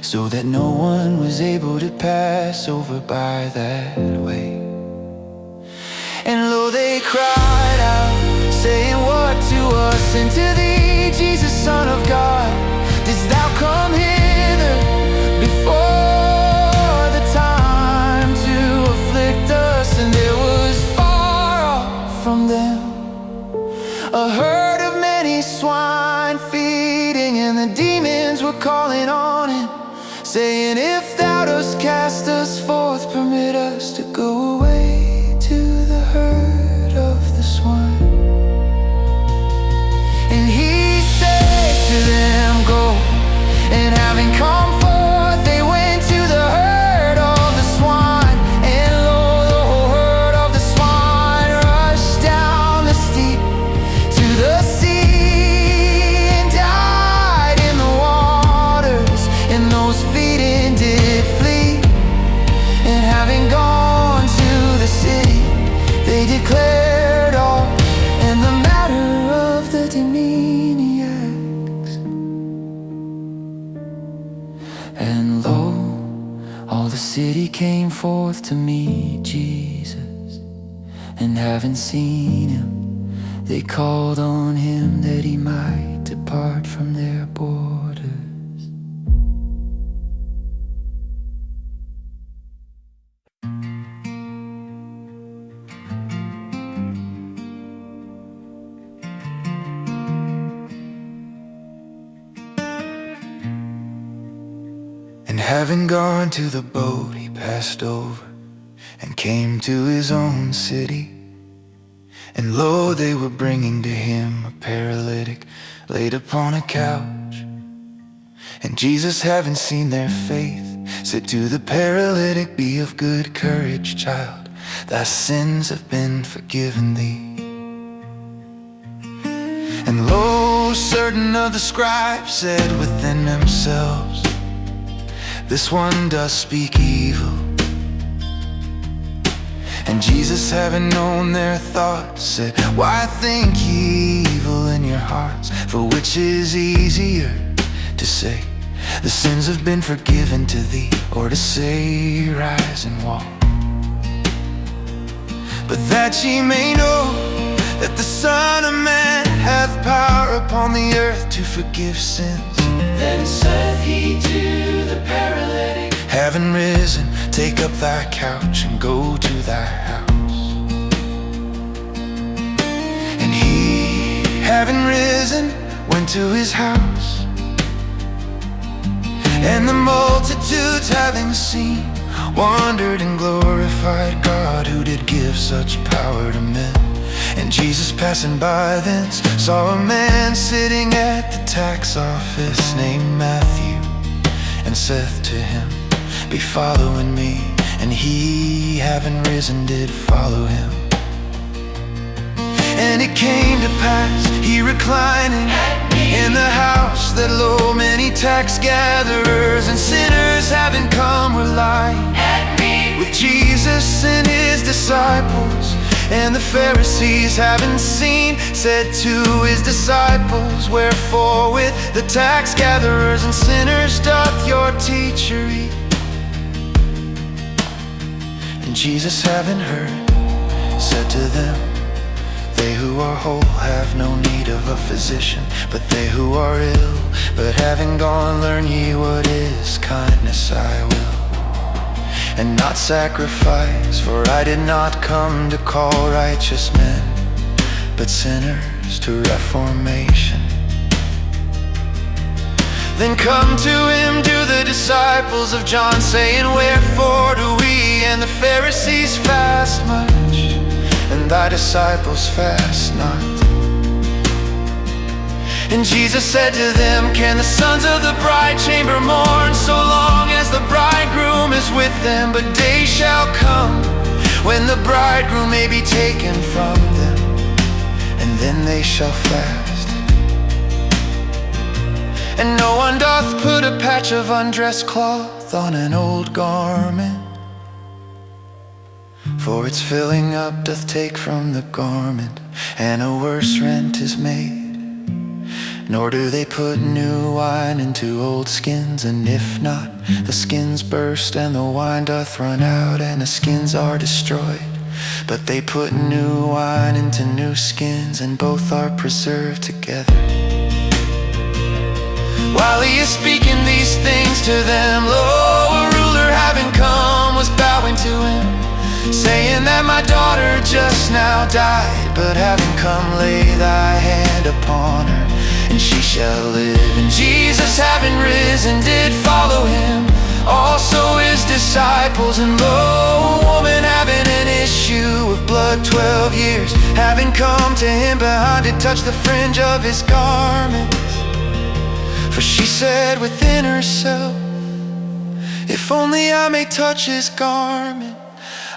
[SPEAKER 1] so that no one was able to pass over by that way. And lo, they cried out, saying, What to us and to thee, Jesus, Son of God? Didst thou come hither before the time to afflict us? And there was far off from them a herd of many swine feeding, and the demons were calling on him, saying, If thou dost cast us forth, permit us to go away to the herd of the swine. And he said to them, Go, and having come forth all the city came forth to meet Jesus, and having seen him, they called on him that he might depart from their borders. And having gone to the boat, he passed over and came to his own city. And lo, they were bringing to him a paralytic laid upon a couch. And Jesus, having seen their faith, said to the paralytic, "Be of good courage, child, thy sins have been forgiven thee." And lo, certain of the scribes said within themselves, "This one does speak evil." And Jesus, having known their thoughts, said, "Why think ye evil in your hearts? For which is easier, to say, the sins have been forgiven to thee, or to say, rise and walk? But that ye may know that the Son of Man hath power upon the earth to forgive sins." Then saith he to the paralytic, "Having risen, take up thy couch and go to thy house." And he, having risen, went to his house. And the multitudes, having seen, wondered and glorified God, who did give such power to men. And Jesus, passing by thence, saw a man sitting at the tax office named Matthew, and saith to him, "Be following me." And he, having risen, did follow him. And it came to pass, he reclining in the house, that lo, many tax gatherers and sinners, having come, were lying with Jesus and his disciples. And the Pharisees, having seen, said to his disciples, "Wherefore with the tax gatherers and sinners doth your teacher eat?" And Jesus, having heard, said to them, "They who are whole have no need of a physician, but they who are ill. But having gone, learn ye what is kindness, I will, and not sacrifice. For I did not come to call righteous men, but sinners to reformation." Then come to him to the disciples of John, saying, "Wherefore do we and the Pharisees fast much, and thy disciples fast not?" And Jesus said to them, "Can the sons of the bride chamber mourn so long as the bridegroom is with them? But days shall come when the bridegroom may be taken from them, and then they shall fast. And no one doth put a patch of undressed cloth on an old garment, for its filling up doth take from the garment, and a worse rent is made. Nor do they put new wine into old skins, and if not, the skins burst, and the wine doth run out, and the skins are destroyed. But they put new wine into new skins, and both are preserved together." While he is speaking these things to them, lo, a ruler having come was bowing to him, saying that "My daughter just now died, but having come, lay thy hand upon her, and she shall live." And Jesus, having risen, did follow him, also his disciples. And lo, a woman having an issue of blood 12 years, having come to him behind to touch the fringe of his garments. For she said within herself, "If only I may touch his garment,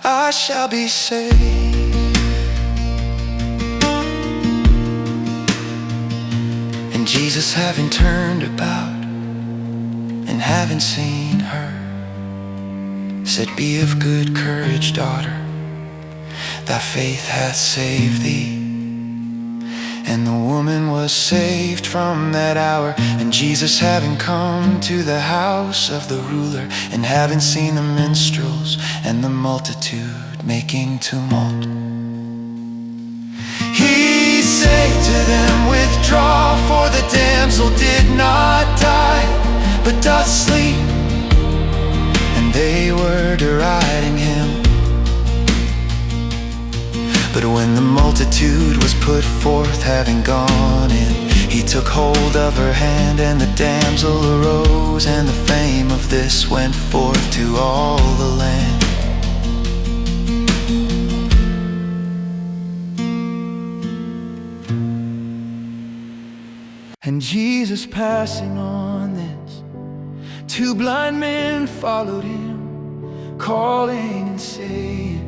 [SPEAKER 1] I shall be saved." And Jesus, having turned about and having seen her, said, "Be of good courage, daughter, thy faith hath saved thee." And the woman was saved from that hour. And Jesus, having come to the house of the ruler, and having seen the minstrels and the multitude making tumult, he said to them, "Withdraw, for the damsel did not die, but doth sleep." And they were deriding him. But when the multitude was put forth, having gone in, he took hold of her hand, and the damsel arose. And the fame of this went forth to all the land. And Jesus, passing on this, 2 blind men followed him, calling and saying,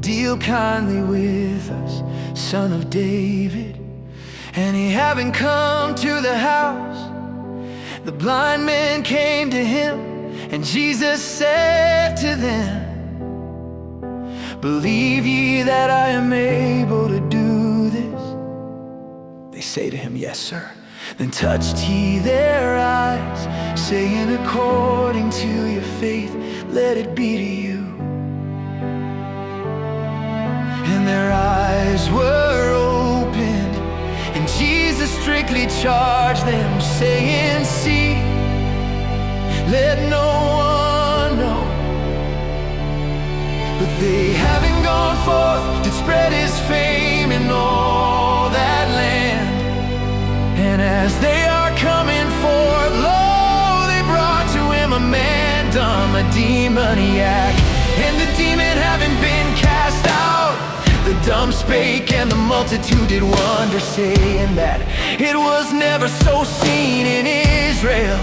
[SPEAKER 1] "Deal kindly with us, Son of David." And he, having come to the house, the blind men came to him. And Jesus said to them, "Believe ye that I am able to do this?" They say to him, "Yes, sir." Then touched he their eyes, saying, "According to your faith, let it be to you." And their eyes were opened, and Jesus strictly charged them, saying, "See, let no one know." But they, having gone forth, did spread his fame in all that land. And as they are coming forth, lo, they brought to him a man dumb, a demoniac. And the demon, having been cast out, the dumb spake, and the multitude did wonder, saying that it was never so seen in Israel.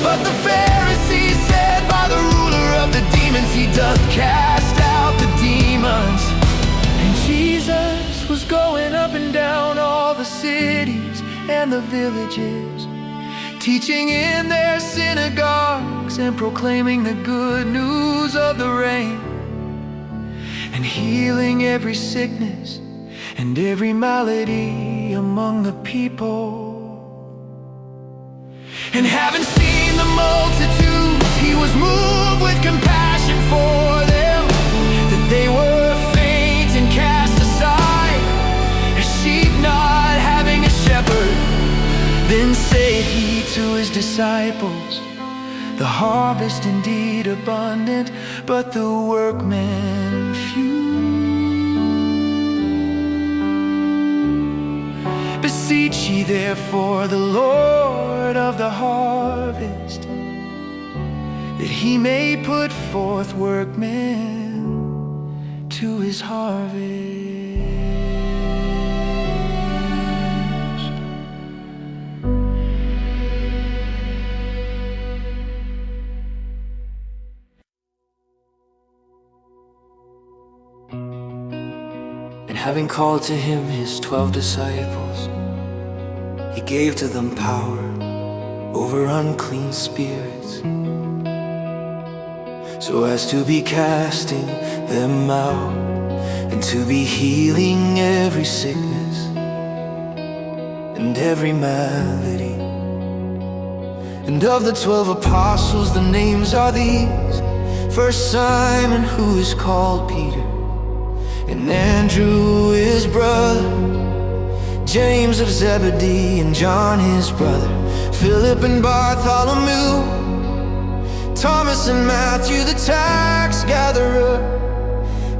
[SPEAKER 1] But the Pharisees said, "By the ruler of the demons he doth cast out the demons." And Jesus was going up and down all the cities and the villages, teaching in their synagogues and proclaiming the good news of the reign, and healing every sickness and every malady among the people. And having seen the multitudes, he was moved with compassion for them, that they were faint and cast aside, as sheep not having a shepherd. Then said he to his disciples, "The harvest indeed abundant, but the workmen few. Beseech ye therefore the Lord of the harvest, that he may put forth workmen to his harvest." And having called to him his 12 disciples, he gave to them power over unclean spirits, so as to be casting them out, and to be healing every sickness and every malady. And of the 12 apostles the names are these: first Simon, who is called Peter, and Andrew his brother, James of Zebedee, and John his brother, Philip and Bartholomew, Thomas and Matthew the tax gatherer,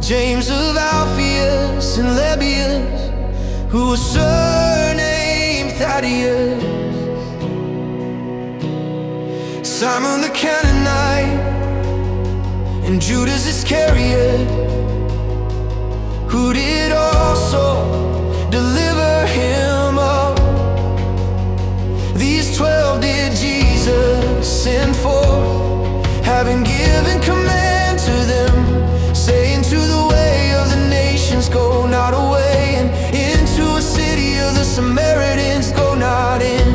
[SPEAKER 1] James of Alphaeus and Lebbaeus, who was surnamed Thaddeus, Simon the Canaanite, and Judas Iscariot, who did also deliver him up. These 12 did Jesus send forth, having given command to them, saying, "To the way of the nations go not away, and into a city of the Samaritans go not in,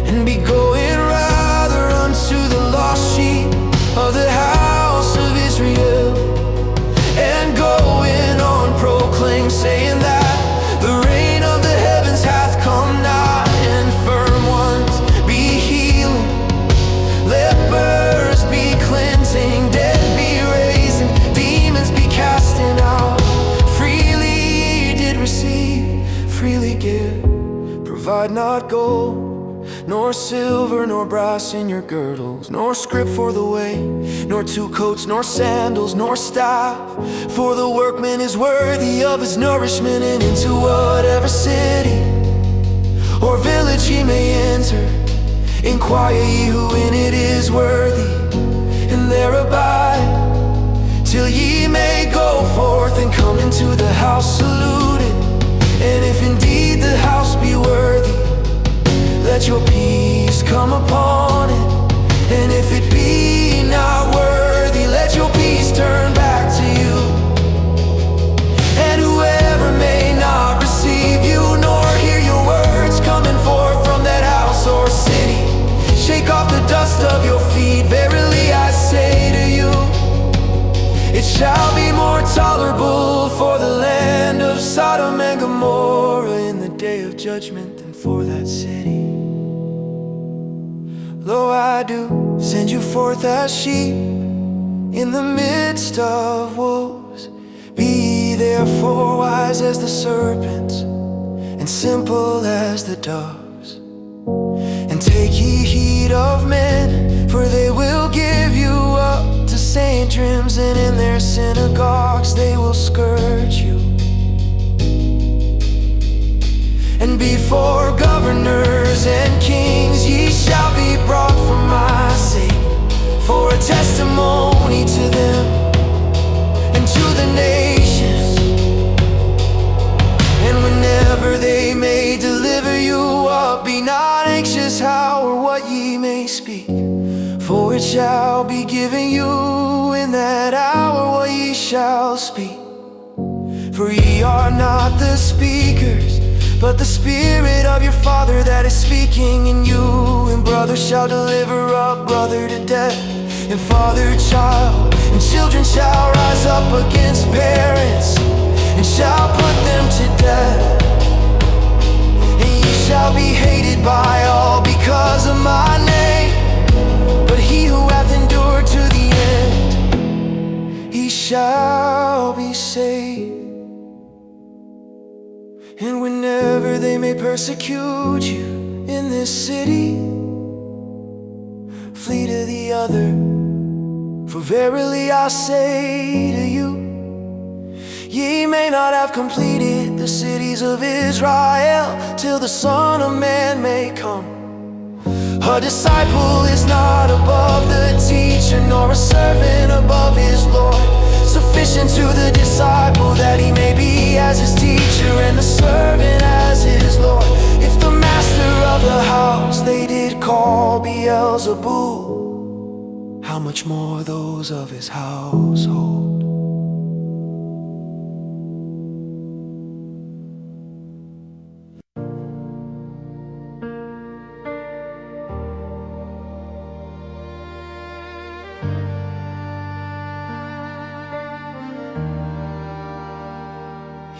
[SPEAKER 1] and be going rather unto the lost sheep of the house of Israel." And going on proclaim, say, provide not gold, nor silver, nor brass in your girdles, nor scrip for the way, nor two coats, nor sandals, nor staff. For the workman is worthy of his nourishment, and into whatever city or village ye may enter, inquire ye who in it is worthy, and there abide, till ye may go forth and come into the house saluted. And if indeed the house be worthy, let your peace come upon it. And if it be not worthy, let your peace turn back to you. And whoever may not receive you, nor hear your words coming forth from that house or city, shake off the dust of your feet. Verily I say to you, it shall be more tolerable for the land of Sodom and Gomorrah in the day of judgment than for that city. Lo, I do send you forth as sheep in the midst of wolves. Be ye therefore wise as the serpents, and simple as the doves. And take ye heed of men, for they will give you up to saintrams, and in their synagogues they will scourge you. And before governors and kings ye shall be brought for my sake, for a testimony to them and to the nations. And whenever they may deliver you up, be not anxious how or what ye may speak, for it shall be given you in that hour what ye shall speak. For ye are not the speakers, but the Spirit of your Father that is speaking in you. And brother shall deliver up brother to death, and father child, and children shall rise up against parents, and shall put them to death. And ye shall be hated by all because of my name, but he who hath endured to the end, he shall be saved. And whenever they may persecute you in this city, flee to the other. For verily I say to you, ye may not have completed the cities of Israel till the Son of Man may come. A disciple is not above the teacher, nor a servant above his Lord. Sufficient to the disciple that he may be as his teacher, and the servant as his Lord. If the master of the house they did call Beelzebul, how much more those of his household?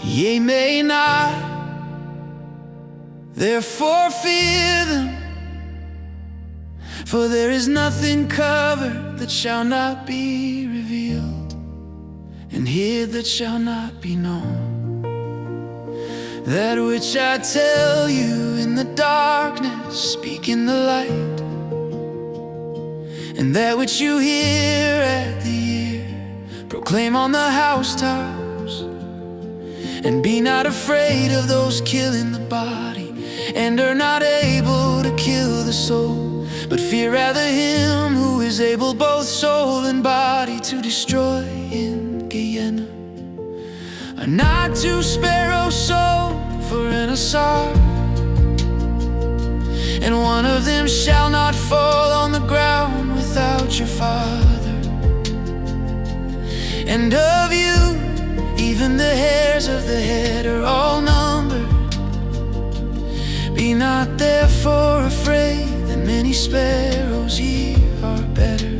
[SPEAKER 1] Ye may not therefore fear them, for there is nothing covered that shall not be revealed, and hid that shall not be known. That which I tell you in the darkness, speak in the light, and that which you hear at the ear, proclaim on the housetops. And be not afraid of those killing the body, and are not able to kill the soul, but fear rather him who is able both soul and body to destroy in Gehenna. Are not two sparrows sold for an assar, and one of them shall not fall on the ground without your Father? And of you even the hairs of the head are all numbered. Be not therefore afraid that many sparrows, ye are better.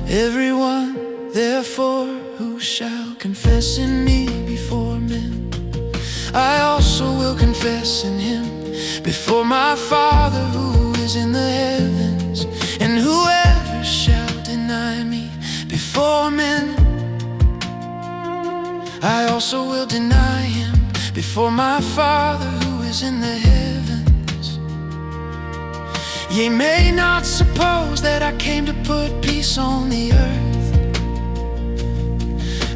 [SPEAKER 1] Everyone therefore who shall confess in me before men, I also will confess in him before my Father who is in the heavens. And whoever shall deny me before men, I also will deny him before my Father who is in the heavens. Ye may not suppose that I came to put peace on the earth.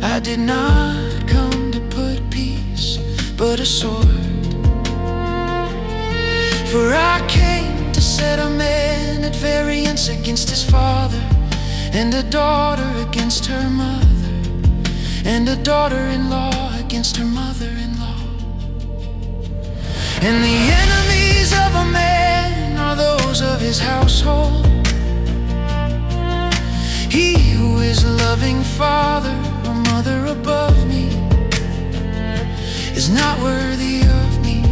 [SPEAKER 1] I did not come to put peace, but a sword. For I came to set a man at variance against his father, and a daughter against her mother, and a daughter-in-law against her mother-in-law. And the enemies of a man are those of his household. He who is a loving father or mother above me is not worthy of me.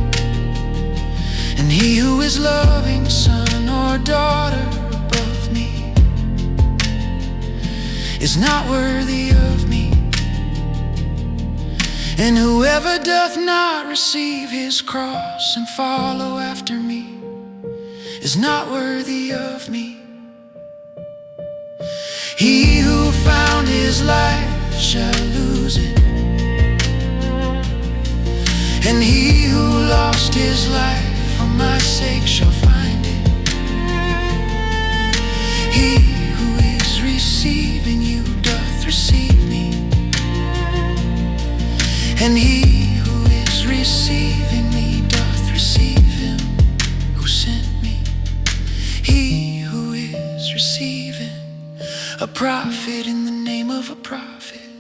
[SPEAKER 1] And he who is loving son or daughter above me is not worthy of me. And whoever doth not receive his cross and follow after me is not worthy of me. He who found his life shall lose it, and he who lost his life for my sake shall find it. He who is receiving you doth receive me, and he who is receiving me doth receive him who sent me. He who is receiving a prophet in the name of a prophet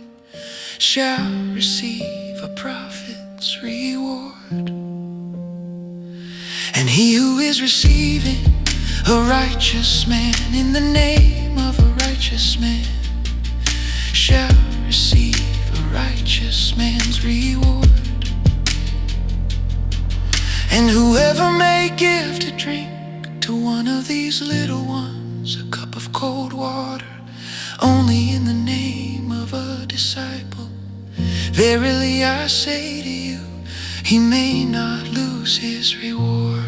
[SPEAKER 1] shall receive a prophet's reward. And he who is receiving a righteous man in the name of a righteous man shall receive a righteous man's reward. And whoever may give to drink to one of these little ones a cup of cold water, only in the name of a disciple, verily I say to you, he may not lose his reward.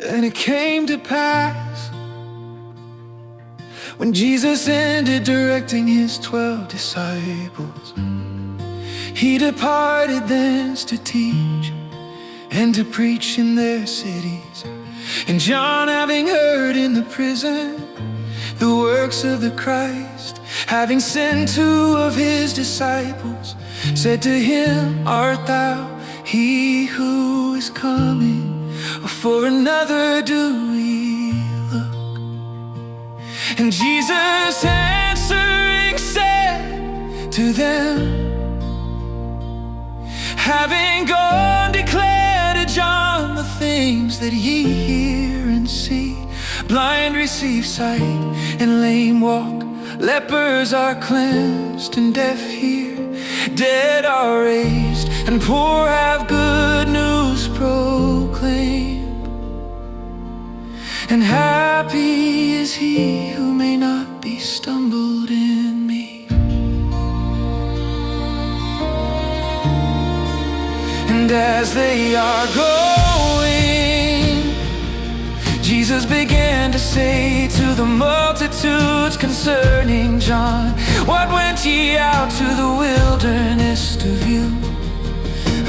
[SPEAKER 1] And it came to pass, when Jesus ended directing his 12 disciples, he departed thence to teach and to preach in their cities. And John, having heard in the prison the works of the Christ, having sent 2 of his disciples, said to him, Art thou he who is coming, or for another do we look? And Jesus answering said to them, Having gone declare to John the things that ye hear and see. Blind receive sight, and lame walk, lepers are cleansed, and deaf hear, dead are raised, and poor have good news proclaimed. And happy is he who may not be stumbled in me. And as they are going, Jesus began to say to the multitudes concerning John, What went ye out to the wilderness to view?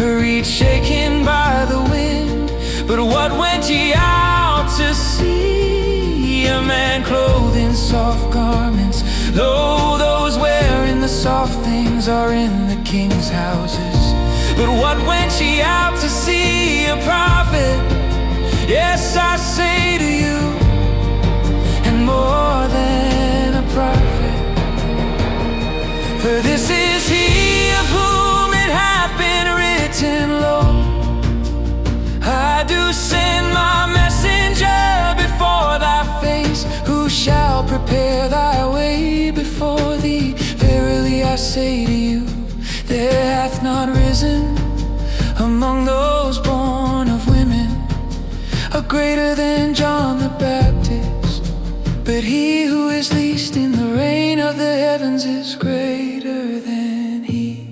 [SPEAKER 1] A reed shaken by the wind. But what went ye out to see? A man clothed in soft garments. Lo, those wearing the soft things are in the king's houses. But what went ye out to see? A prophet, yes, I say to you, and more than a prophet. For this is he of whom it hath been written, Lo, I do send my messenger before thy face, who shall prepare thy way before thee. Verily I say to you, there hath not risen among those born of women a greater than John the Baptist. But he who is least in the reign of the heavens is greater than he.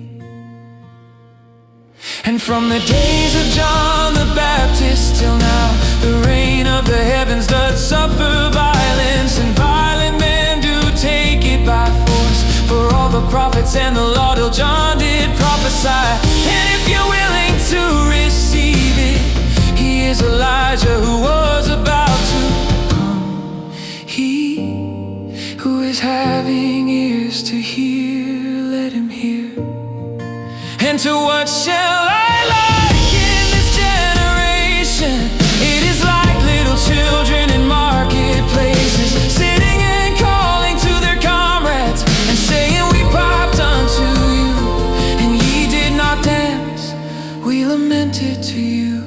[SPEAKER 1] And from the days of John the Baptist till now, the reign of the heavens doth suffer violence, and violent men do take it prophets and the law till John did prophesy. And if you're willing to receive it, he is Elijah who was about to come. He who is having ears to hear, let him hear. And to what shall I liken this generation? It is like little children in marketplaces, sitting and calling to their comrades and saying, we piped unto you, and ye did not dance. We lamented to you,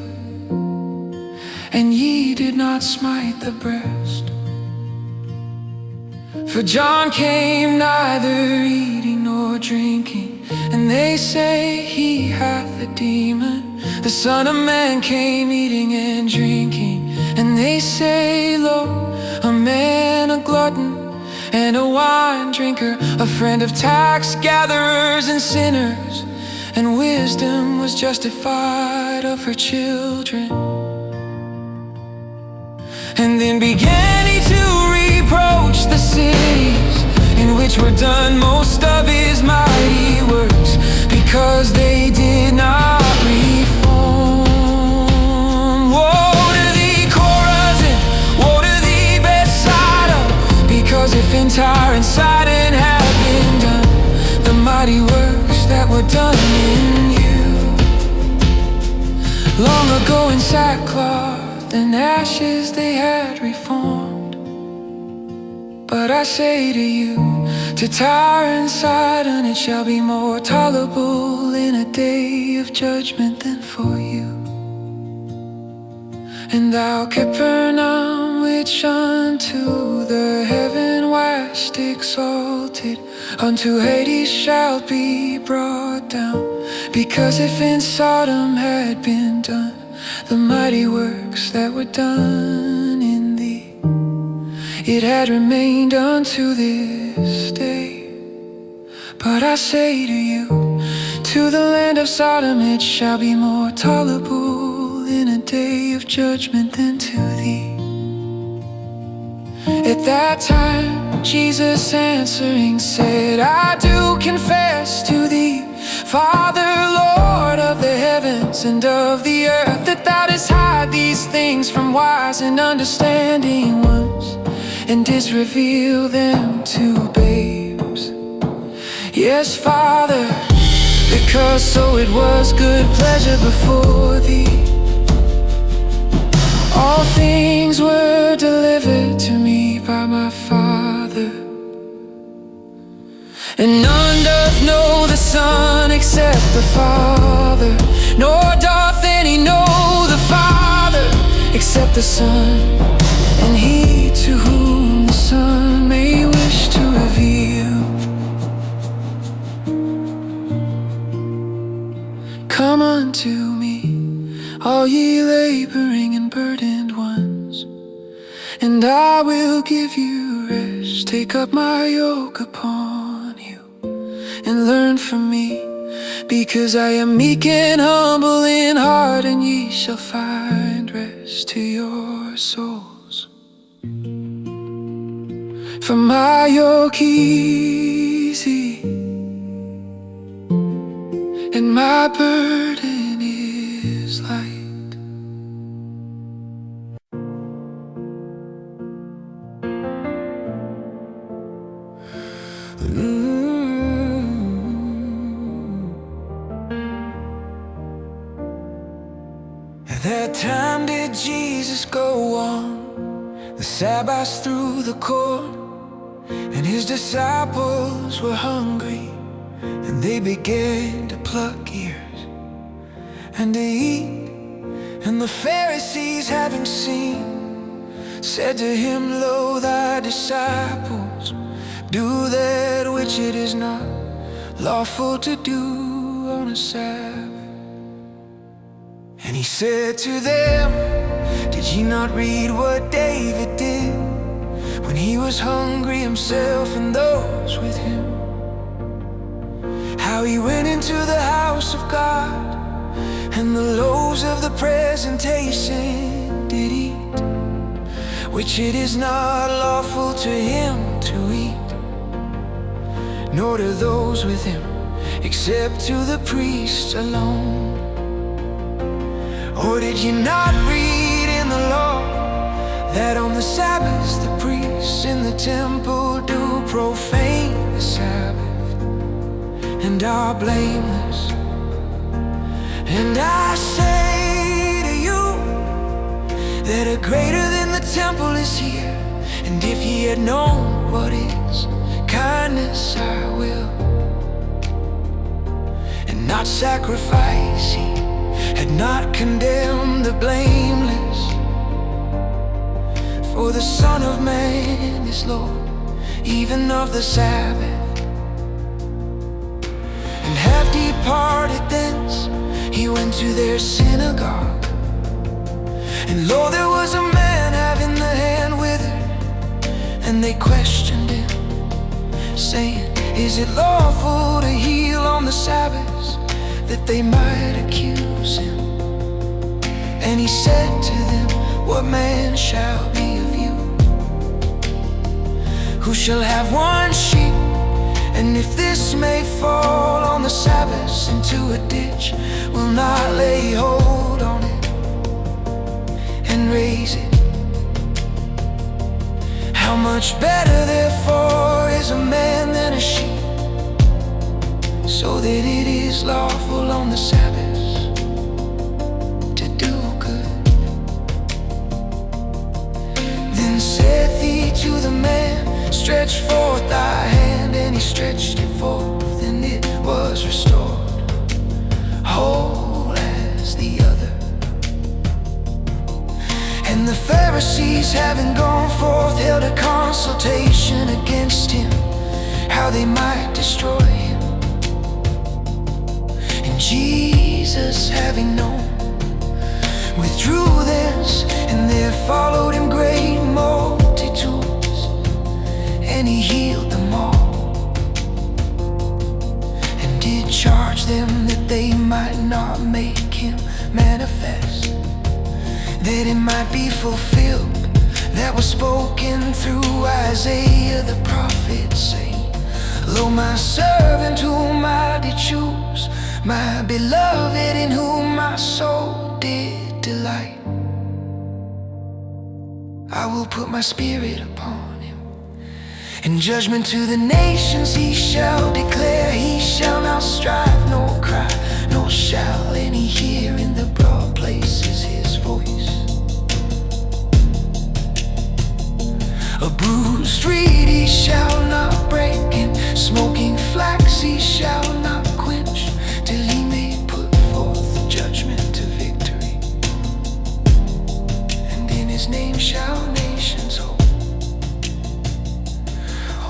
[SPEAKER 1] and ye did not smite the breast. For John came neither eating nor drinking, and they say he hath a demon. The Son of Man came eating and drinking, and they say, lo, a man a glutton and a wine drinker, a friend of tax gatherers and sinners. And wisdom was justified of her children. And then began he to reproach the cities in which were done most of his mighty works, because they did not reform. Woe to thee, Chorazin! Woe to thee, Bethsaida! Because if in Tyre and Sidon had been done the mighty works that were done in you, long ago in sackcloth and ashes they had reformed. But I say to you, to Tyre and Sidon it shall be more tolerable in a day of judgment than for you. And thou, Capernaum, which unto the heaven wast exalted, unto Hades shalt be brought down. Because if in Sodom had been done the mighty works that were done in thee, it had remained unto this day. But I say to you, to the land of Sodom it shall be more tolerable in a day of judgment than to thee. At that time Jesus answering said, I do confess to thee, Father, Lord of the heavens and of the earth, that thou didst hide these things from wise and understanding ones, and didst reveal them to babes. Yes, Father, because so it was good pleasure before thee. All things were delivered to me by my Father, and none doth know the Son except the Father, nor doth any know the Father except the Son, and he to whom the Son may wish to reveal. Come unto me, all ye laboring and burdened ones, and I will give you rest. Take up my yoke upon you and learn from me, because I am meek and humble in heart, and ye shall find rest to your souls. For my yoke easy and my burden is light. At that time did Jesus go on the Sabbath through the court, and his disciples were hungry, and they began to pluck ears and to eat. And the Pharisees, having seen, said to him, Lo, thy disciples do that which it is not lawful to do on a Sabbath. And he said to them, Did ye not read what David did when he was hungry himself and those with him? How he went into the house of God, and the loaves of the presentation did eat, which it is not lawful to him to eat, nor to those with him, except to the priests alone. Or did you not read in the law that on the Sabbath the priests in the temple do profane the Sabbath and are blameless? And I say to you that a greater than the temple is here. And if ye had known what is kindness, I will, and not sacrifice, he had not condemned the blameless. For the Son of Man is Lord, even of the Sabbath. And have departed thence, he went to their synagogue. And lo, there was a man having the hand withered. And they questioned him, saying, is it lawful to heal on the Sabbath? That they might accuse him. And he said to them, what man shall be of you who shall have one sheep, and if this may fall on the Sabbath into a ditch, will not lay hold on it and raise it? How much better therefore is a man than a sheep? So that it is lawful on the Sabbath to do good. Then saith he to the man, stretch forth thy hand. And he stretched it forth, and it was restored, whole as the other. And the Pharisees, having gone forth, held a consultation against him, how they might destroy him. And Jesus, having known, withdrew thence, and there followed him great multitudes, and he healed them all, and did charge them that they might not make him manifest, that it might be fulfilled that was spoken through Isaiah the prophet, saying, lo, my servant whom I did choose, my beloved in whom my soul did delight. I will put my spirit upon him. In judgment to the nations he shall declare. He shall not strive nor cry, nor shall any hear in the broad places his voice. A bruised reed he shall not break, and smoking flax he shall not quench, till he may put forth judgment to victory. And in his name shall nations hope.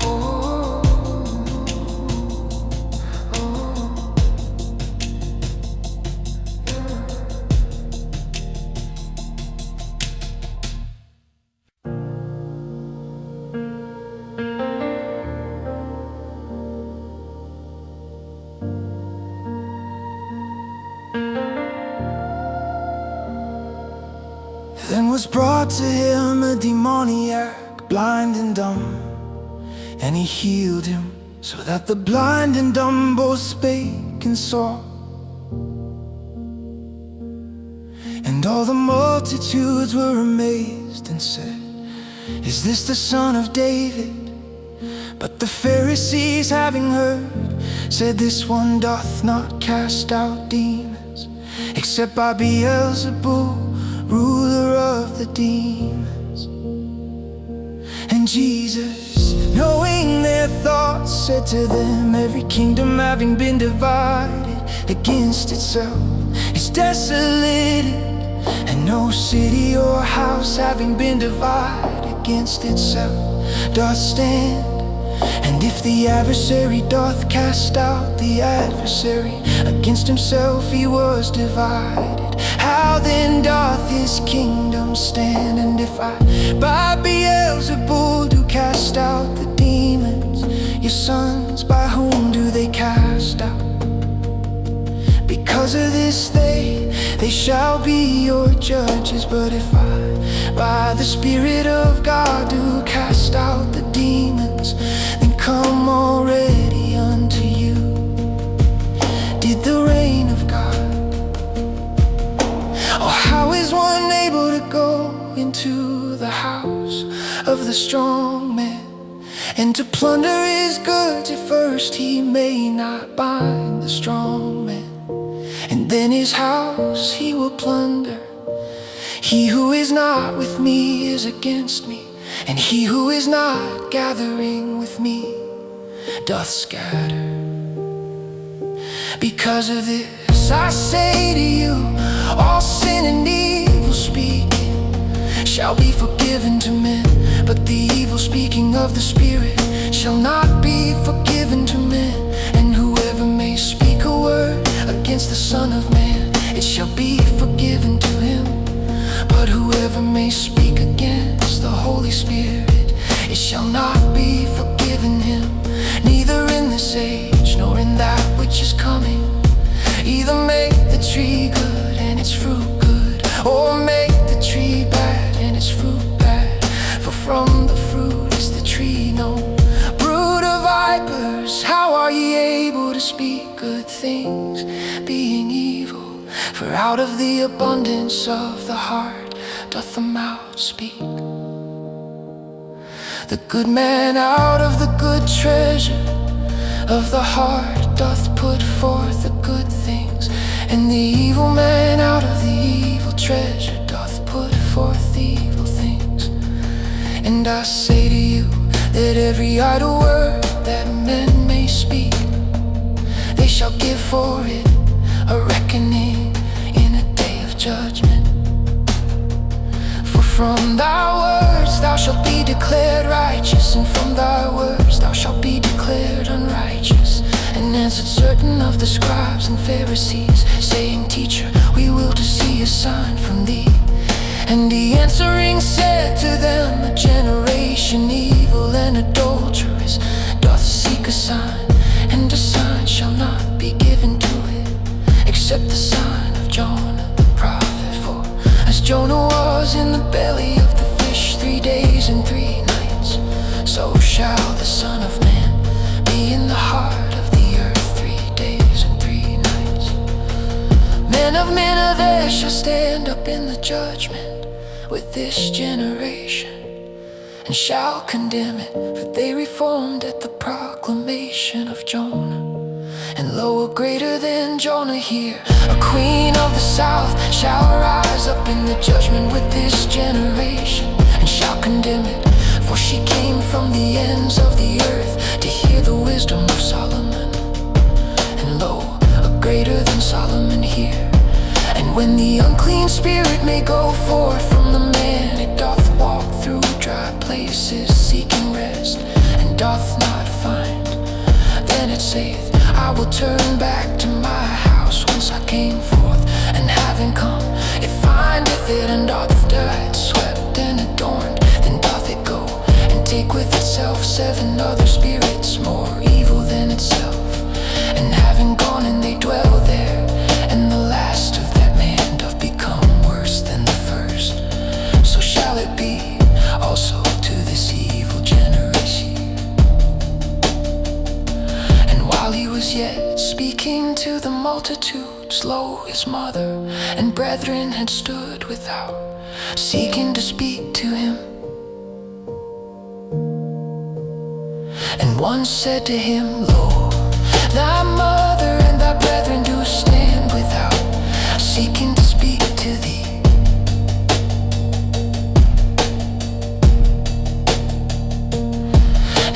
[SPEAKER 1] Oh, oh, Then was brought to him a demoniac, blind and dumb, and he healed him, so that the blind and dumb both spake and saw. And all the multitudes were amazed and said, is this the Son of David? But the Pharisees, having heard, said, this one doth not cast out demons, except by Beelzebul, ruler of the demons. And Jesus, knowing their thoughts, said to them, every kingdom having been divided against itself is desolated, and no city or house having been divided against itself doth stand. And if the adversary doth cast out the adversary, against himself he was divided. How then doth his kingdom stand? And if I by Beelzebul do cast out the demons, your sons by whom do they cast out? Because of this they shall be your judges. But if I by the Spirit of God do cast out the demons, then come already the strong man, and to plunder his goods at first he may not bind the strong man, and then his house he will plunder. He who is not with me is against me, and he who is not gathering with me doth scatter. Because of this I say to you, all sin and evil speaking shall be forgiven to men, but the evil speaking of the Spirit shall not be forgiven to men. And whoever may speak a word against the Son of Man, it shall be forgiven to him. But whoever may speak against the Holy Spirit, it shall not be forgiven him, neither in this age nor in that which is coming. Either make the tree good and its fruit good, or make the tree bad and its fruit bad. For from the fruit is the tree known. Brood of vipers, how are ye able to speak good things, being evil? For out of the abundance of the heart doth the mouth speak. The good man out of the good treasure of the heart doth put forth the good things, and the evil man out of the evil treasure doth put forth the evil things. And I say to you that every idle word that men may speak, they shall give for it a reckoning in a day of judgment. For from thy words thou shalt be declared righteous, and from thy words thou shalt be declared unrighteous. And answered certain of the scribes and Pharisees, saying, Teacher, we will to see a sign from thee. And he answering said to them, a generation evil and adulterous doth seek a sign, and a sign shall not be given to it, except the sign of Jonah the prophet. For as Jonah was in the belly of the fish 3 days and 3 nights, so shall the Son of Man be in the heart of the earth 3 days and 3 nights. Men of Nineveh shall stand up in the judgment with this generation, and shall condemn it, for they reformed at the proclamation of Jonah. And lo, a greater than Jonah here, a queen of the south, shall rise up in the judgment with this generation, and shall condemn it, for she came from the ends of the earth to hear the wisdom of Solomon. And lo, a greater than Solomon here. And when the unclean spirit may go forth from the man, it doth walk through dry places seeking rest, and doth not find. Then it saith, I will turn back to my house whence I came forth, and having come, it findeth it, and doth dirt swept and adorned. Then doth it go and take with itself 7 other spirits more evil than itself, and having gone and they dwell there, and the last of that man doth become worse than the first. So shall it be also to this evil generation. And while he was yet speaking to the multitudes, lo, his mother and brethren had stood without, seeking to speak to him. And one said to him, Lo, thy mother and thy brethren do stand without, seeking to speak to thee.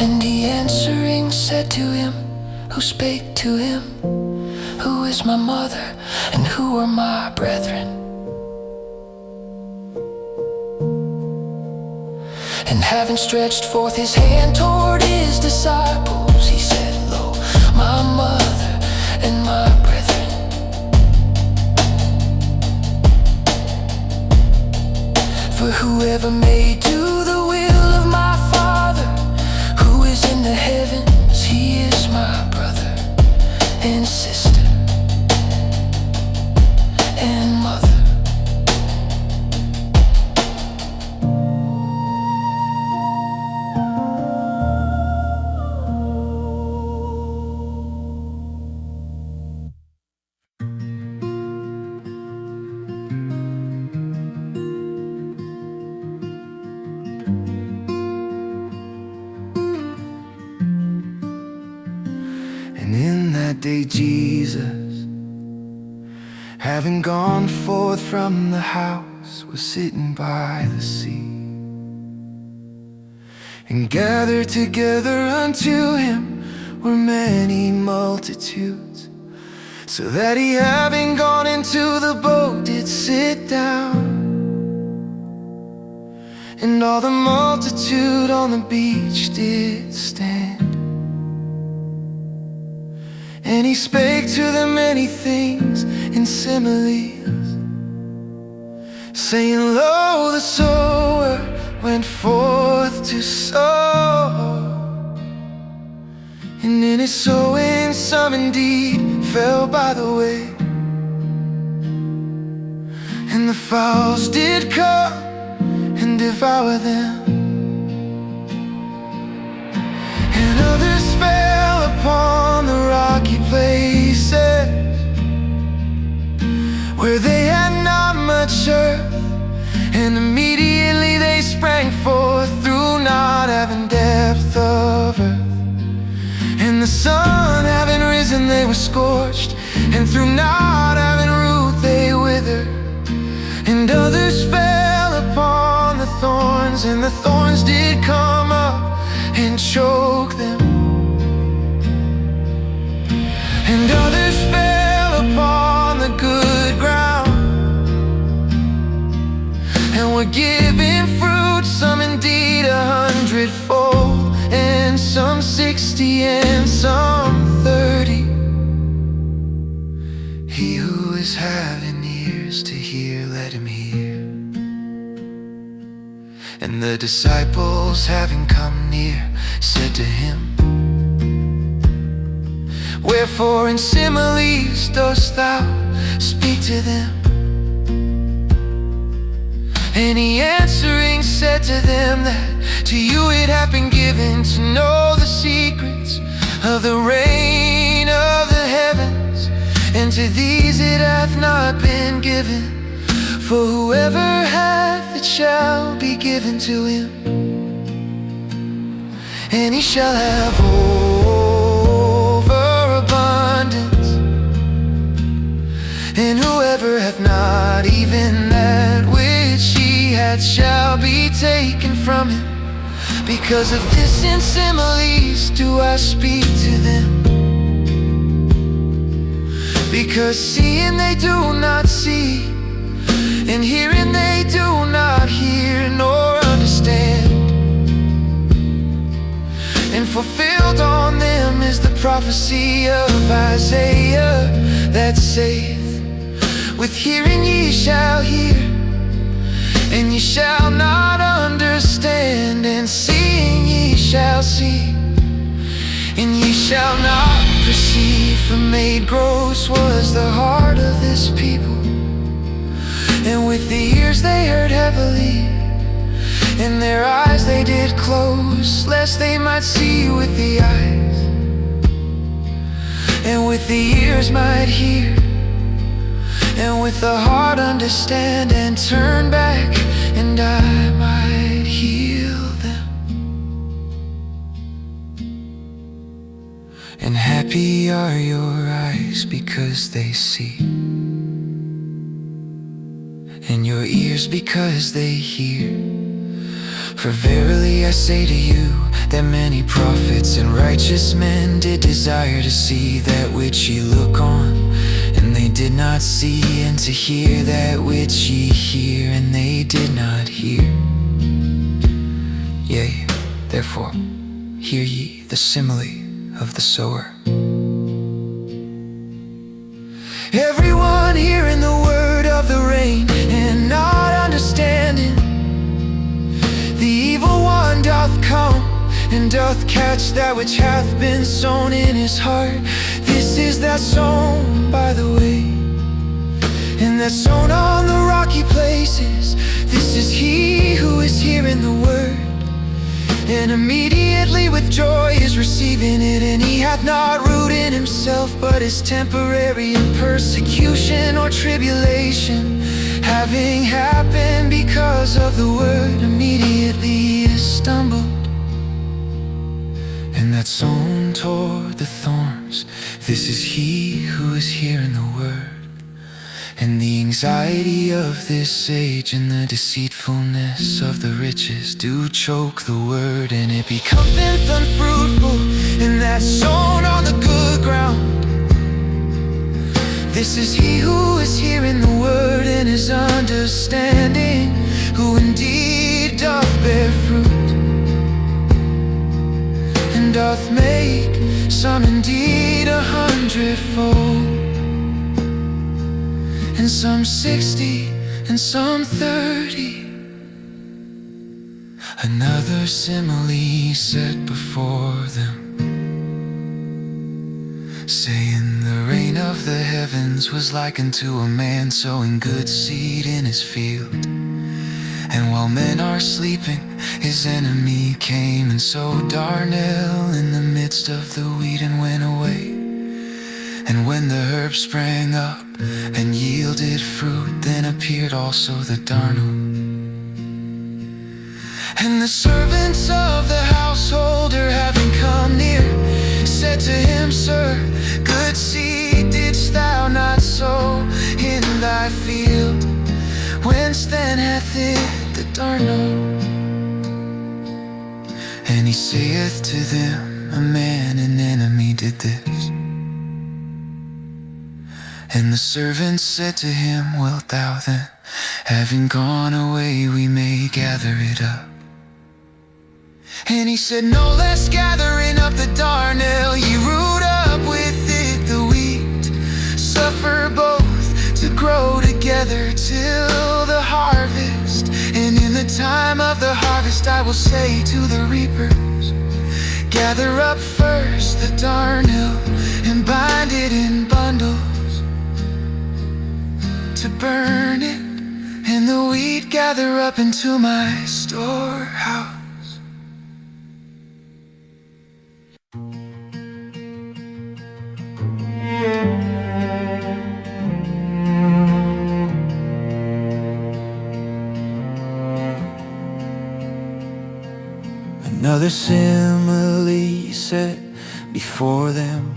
[SPEAKER 1] And he answering said to him, who spake to him, Who is my mother, and who are my brethren? And having stretched forth his hand toward his disciples, he said, Lo, my mother and my brethren. For whoever may do the will of my Father, who is in the heavens, he is my brother and sister and mother. day Jesus, having gone forth from the house, was sitting by the sea. And gathered together unto him were many multitudes, so that he, having gone into the boat, did sit down. And all the multitude on the beach did stand. And he spake to them many things in similes, saying, Lo, the sower went forth to sow. And in his sowing some indeed fell by the way, and the fowls did come and devour them. And others fell upon the rocky places, where they had not much earth, and immediately they sprang forth through not having depth of earth. And the sun having risen, they were scorched, and through not having root they withered. And others fell upon the thorns, and the thorns did come up and choke them. And others fell upon the good ground, and were giving fruit, some indeed 100-fold, and some 60, and some 30. He who is having ears to hear, let him hear. And the disciples, having come near, said to him, Wherefore in similes dost thou speak to them? And he answering said to them, that to you it hath been given to know the secrets of the reign of the heavens, and to these it hath not been given. For whoever hath, it shall be given to him, and he shall have overabundance. And whoever hath not, even that which he hath shall be taken from him. Because of this in similes do I speak to them, because seeing they do not see, and hearing they do not hear nor understand. And fulfilled on them is the prophecy of Isaiah, that saith, With hearing ye shall hear, and ye shall not understand, and seeing ye shall see, and ye shall not perceive. For made gross was the heart of this people, and with the ears they heard heavily, and their eyes they did close, lest they might see with the eyes, and with the ears might hear, and with the heart understand, and turn back, and I might heal them. And happy are your eyes because they see, and your ears because they hear. For verily I say to you, that many prophets and righteous men did desire to see that which ye look on, and they did not see, and to hear that which ye hear, and they did not hear. Yea, therefore, hear ye the simile of the sower. Everyone hearing the word of the reign, and not understanding, the evil one doth come, and doth catch that which hath been sown in his heart. This is that sown by the way, and that sown on the rocky places. This is he who is hearing the word, and immediately with joy is receiving it. And he hath not root in himself, but is temporary in persecution or tribulation, having happened because of the word. Immediately he is stumbled, and that sown toward the thorn knows. This is he who is hearing the word. And the anxiety of this age and the deceitfulness of the riches do choke the word, and it becometh unfruitful, and that's sown on the good ground. This is he who is hearing the word and is understanding, who indeed doth bear fruit, and doth make some indeed 100-fold, and some 60, and some 30. Another simile set before them, saying, the rain of the heavens was like unto a man sowing good seed in his field. And while men are sleeping, his enemy came and sowed darnel in the midst of the wheat and went away. And when the herb sprang up and yielded fruit, then appeared also the darnel. And the servants of the householder, having come near, said to him, Sir, good seed didst thou not sow in thy field? Whence then hath it the darnel? And he saith to them, a man, an enemy, did this. And the servants said to him, Wilt thou then, having gone away, we may gather it up? And he said, No less gathering up the darnel, ye root up with it the wheat. Suffer both to grow together till the harvest. And in the time of the harvest I will say to the reapers, gather up first the darnel and bind it in bundles to burn it, and the wheat gather up into my storehouse. Another simile set before them,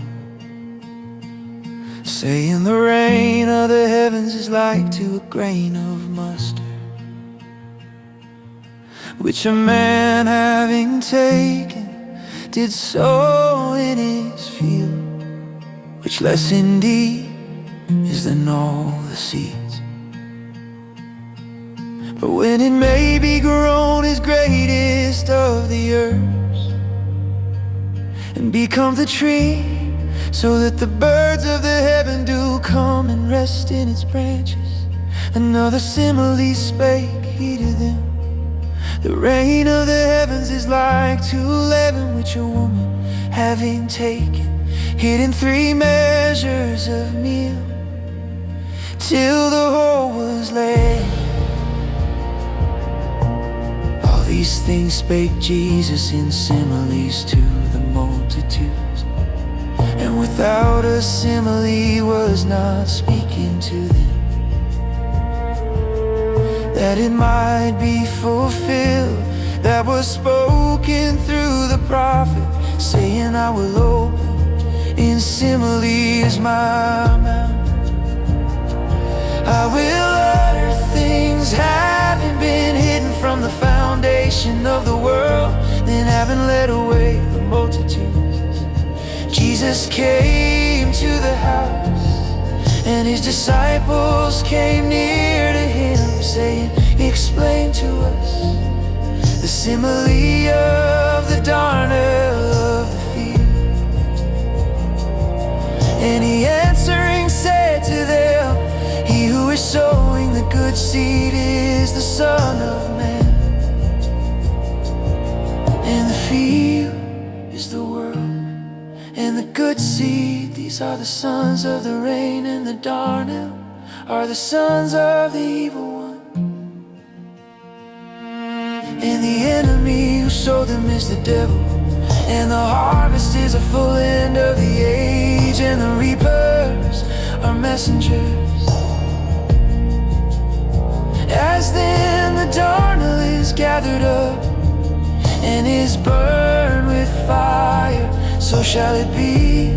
[SPEAKER 1] saying, the rain of the heavens is like to a grain of mustard, which a man having taken did sow in his field, which less indeed is than all the seeds. But when it may be grown is greatest of the herbs, and become the tree, so that the birds of the heaven do come and rest in its branches. Another simile spake he to them, the rain of the heavens is like to leaven, which a woman having taken hid in 3 measures of meal, till the whole was laid. All these things spake Jesus in similes to the multitudes, and without a simile was not speaking to them, that it might be fulfilled that was spoken through the prophet, saying, I will open in similes my mouth. I will utter things having been hidden from the foundation of the world, then having led away the multitudes, Jesus came to the house, and his disciples came near to him, saying, Explain to us the simile of the darnel of the field. And he answering said to them, He who is sowing the good seed is the Son of Man, and the field is the world, and the good seed, these are the sons of the rain, and the darnel are the sons of the evil one. And the enemy who sowed them is the devil, and the harvest is a full end of the age, and the reapers are messengers. As then the darnel is gathered up and is burned with fire, so shall it be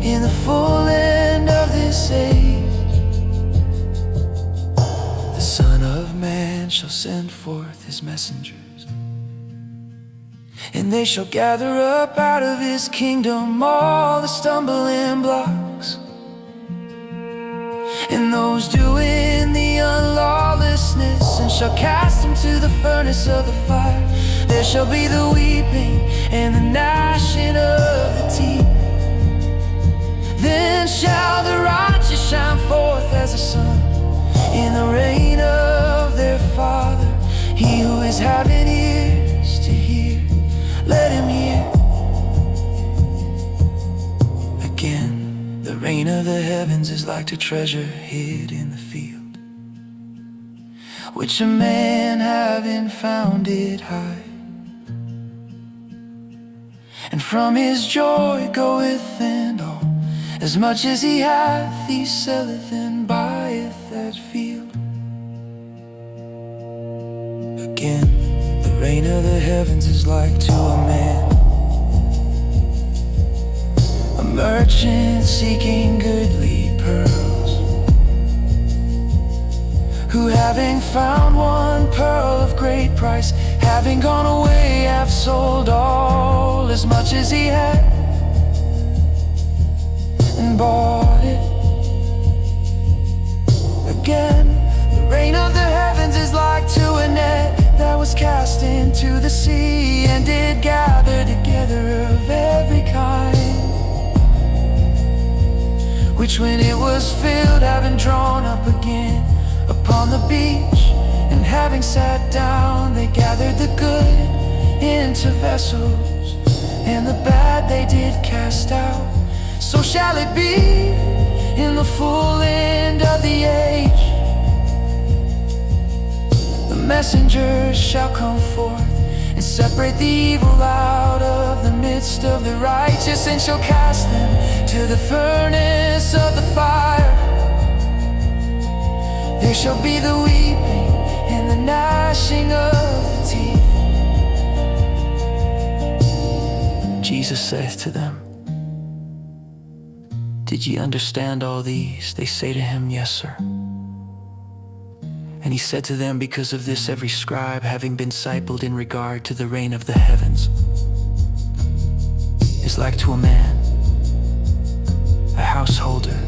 [SPEAKER 1] in the full end of this age. The Son of Man shall send forth his messengers, and they shall gather up out of his kingdom all the stumbling blocks, and those doing the unlawlessness, and shall cast them to the furnace of the fire. There shall be the weeping and the gnashing of the teeth. Then shall the righteous shine forth as the sun in the reign of their Father. He who is having ears to hear, let him hear. Again, the reign of the heavens is like a treasure hid in the field, which a man having found did hide. And from his joy goeth and all, as much as he hath, he selleth and buyeth that field. Again, the reign of the heavens is like to a man, a merchant seeking goodly pearls, who having found one pearl of great price, having gone away, hath sold all, as much as he had, and bought it. Again, the reign of the heavens is like to a net that was cast into the sea, and did gather together of every kind, which when it was filled, having drawn up again upon the beach, and having sat down, they gathered the good into vessels, and the bad they did cast out. So shall it be in the full end of the age. The messengers shall come forth, and separate the evil out of the midst of the righteous, and shall cast them to the furnace of the fire. There shall be the weeping and the gnashing of the teeth. Jesus saith to them, Did ye understand all these? They say to him, Yes, sir. And he said to them, Because of this every scribe, having been discipled in regard to the reign of the heavens, is like to a man, a householder,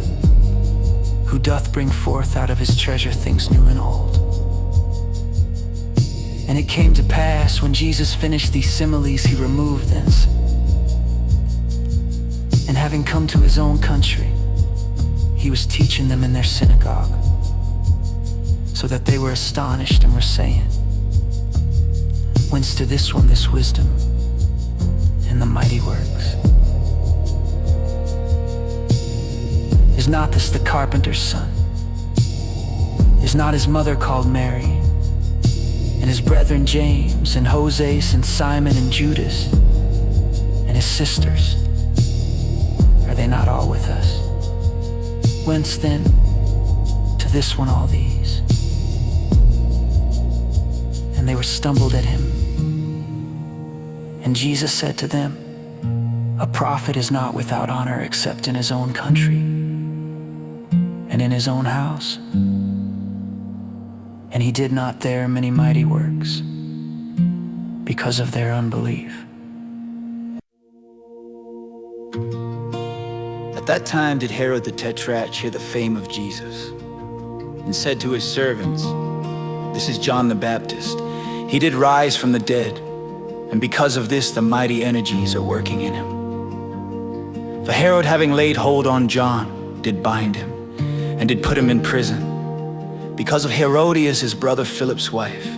[SPEAKER 1] who doth bring forth out of his treasure things new and old. And it came to pass, when Jesus finished these similes, he removed thence. And having come to his own country, he was teaching them in their synagogue, so that they were astonished and were saying, Whence to this one this wisdom and the mighty works? Is not this the carpenter's son? Is not his mother called Mary, and his brethren James and Joses and Simon and Judas, and his sisters? Are they not all with us? Whence then to this one all these? And they were stumbled at him. And Jesus said to them, A prophet is not without honor except in his own country and in his own house. And he did not there many mighty works because of their unbelief. At that time did Herod the Tetrarch hear the fame of Jesus, and said to his servants, This is John the Baptist. He did rise from the dead, and because of this the mighty energies are working in him. For Herod, having laid hold on John, did bind him, and did put him in prison, because of Herodias his brother Philip's wife.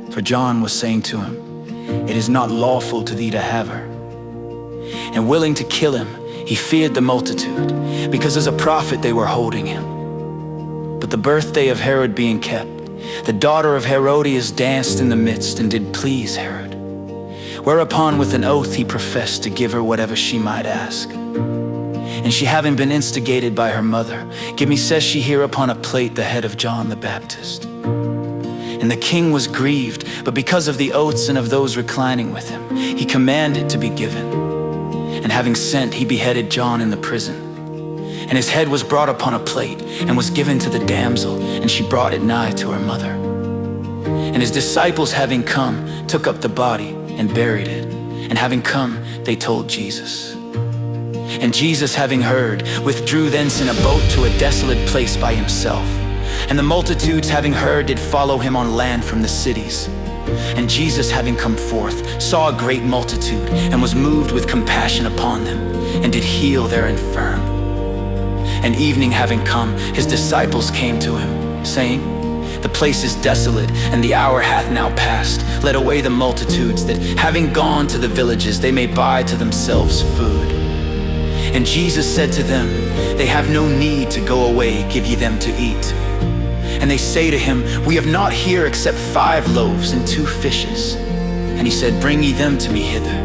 [SPEAKER 1] For John was saying to him, It is not lawful to thee to have her. And willing to kill him, he feared the multitude, because as a prophet they were holding him. But the birthday of Herod being kept, the daughter of Herodias danced in the midst, and did please Herod. Whereupon with an oath he professed to give her whatever she might ask. And she, having been instigated by her mother, says she here upon a plate the head of John the Baptist. And the king was grieved, but because of the oaths and of those reclining with him, he commanded to be given. And having sent, he beheaded John in the prison.
[SPEAKER 3] And his head was brought upon a plate, and was given to the damsel, and she brought it nigh to her mother. And his disciples having come, took up the body, and buried it. And having come, they told Jesus. And Jesus, having heard, withdrew thence in a boat to a desolate place by himself. And the multitudes, having heard, did follow him on land from the cities. And Jesus, having come forth, saw a great multitude, and was moved with compassion upon them, and did heal their infirm. And evening having come, his disciples came to him, saying, The place is desolate, and the hour hath now passed. Let away the multitudes, that having gone to the villages, they may buy to themselves food. And Jesus said to them, They have no need to go away, give ye them to eat. And they say to him, We have not here except 5 loaves and 2 fishes. And he said, Bring ye them to me hither.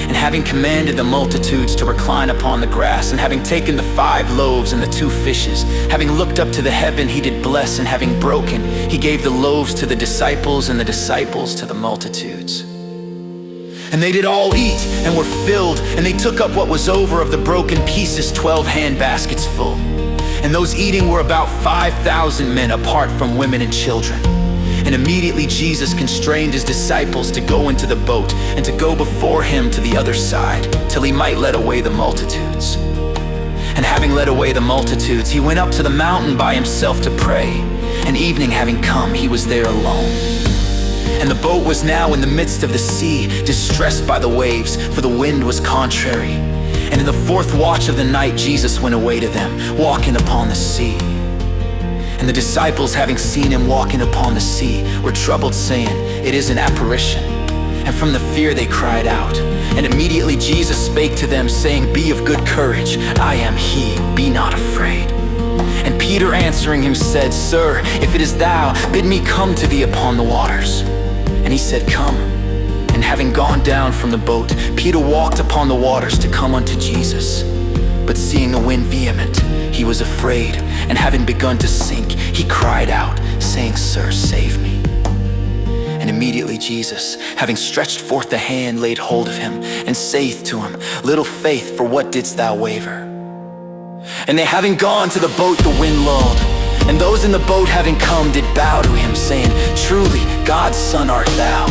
[SPEAKER 3] And having commanded the multitudes to recline upon the grass, and having taken the 5 loaves and the 2 fishes, having looked up to the heaven, he did bless, and having broken, he gave the loaves to the disciples, and the disciples to the multitudes. And they did all eat, and were filled, and they took up what was over of the broken pieces, 12 hand baskets full. And those eating were about 5,000 men, apart from women and children. And immediately Jesus constrained his disciples to go into the boat, and to go before him to the other side, till he might let away the multitudes. And having led away the multitudes, he went up to the mountain by himself to pray. And evening having come, he was there alone. And the boat was now in the midst of the sea, distressed by the waves, for the wind was contrary. And in the 4th watch of the night, Jesus went away to them, walking upon the sea. And the disciples, having seen him walking upon the sea, were troubled, saying, It is an apparition. And from the fear they cried out. And immediately Jesus spake to them, saying, Be of good courage, I am he, be not afraid. And Peter answering him said, Sir, if it is thou, bid me come to thee upon the waters. And he said, Come. And having gone down from the boat, Peter walked upon the waters to come unto Jesus. But seeing the wind vehement, he was afraid, and having begun to sink, he cried out, saying, Sir, save me. And immediately Jesus, having stretched forth the hand, laid hold of him, and saith to him, Little faith, for what didst thou waver? And they having gone to the boat, the wind lulled. And those in the boat having come did bow to him, saying, Truly, God's Son art thou.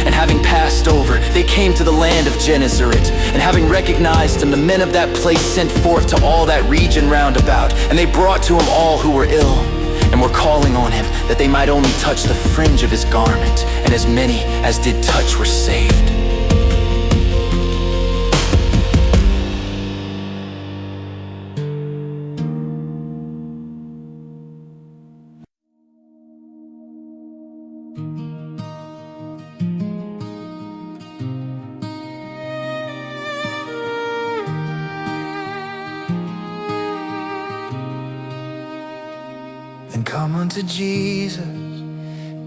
[SPEAKER 3] And having passed over, they came to the land of Gennesaret. And having recognized him, the men of that place sent forth to all that region round about. And they brought to him all who were ill, and were calling on him, that they might only touch the fringe of his garment. And as many as did touch were saved.
[SPEAKER 1] And come unto Jesus,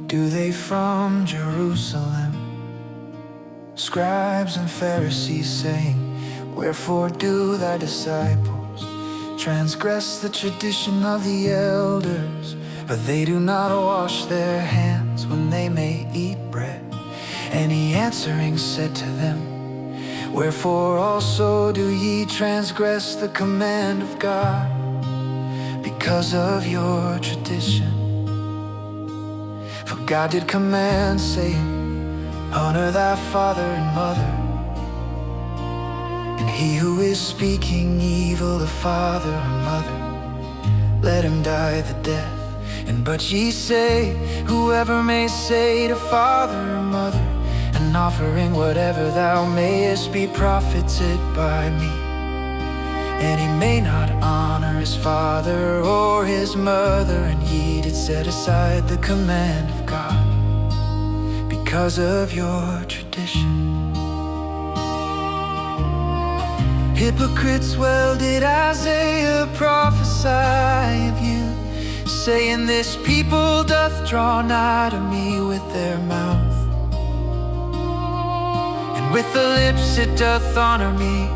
[SPEAKER 1] do they from Jerusalem, scribes and Pharisees, saying, Wherefore do thy disciples transgress the tradition of the elders? For they do not wash their hands when they may eat bread. And he answering said to them, Wherefore also do ye transgress the command of God, because of your tradition? For God did command, saying, Honor thy father and mother. And he who is speaking evil of father or mother, let him die the death. And but ye say, Whoever may say to father or mother, an offering whatever thou mayest be profited by me, and he may not honor his father or his mother. And ye did set aside the command of God, because of your tradition. Hypocrites, well did Isaiah prophesy of you, saying, This people doth draw nigh to me with their mouth, and with the lips it doth honor me,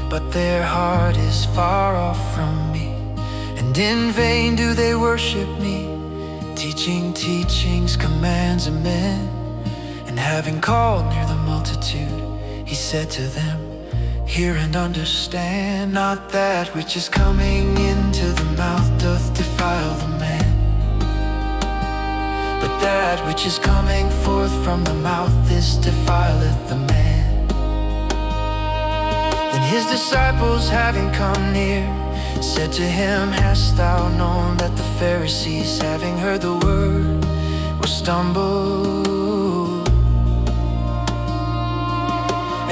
[SPEAKER 1] but their heart is far off from me. And in vain do they worship me, teaching teachings, commands of men. And having called near the multitude, he said to them, Hear and understand, not that which is coming into the mouth doth defile the man, but that which is coming forth from the mouth, this defileth the man. Then his disciples, having come near, said to him, Hast thou known that the Pharisees, having heard the word, were stumbled?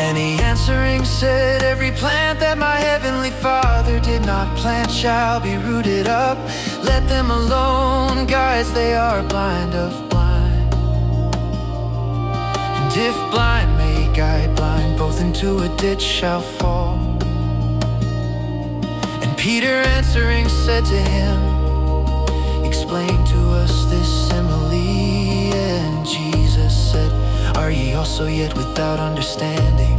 [SPEAKER 1] And he answering said, Every plant that my heavenly Father did not plant shall be rooted up. Let them alone, guys, they are blind of blind. And if blind may guide blind, both into a ditch shall fall. And Peter answering said to him, Explain to us this simile. And Jesus said, Are ye also yet without understanding?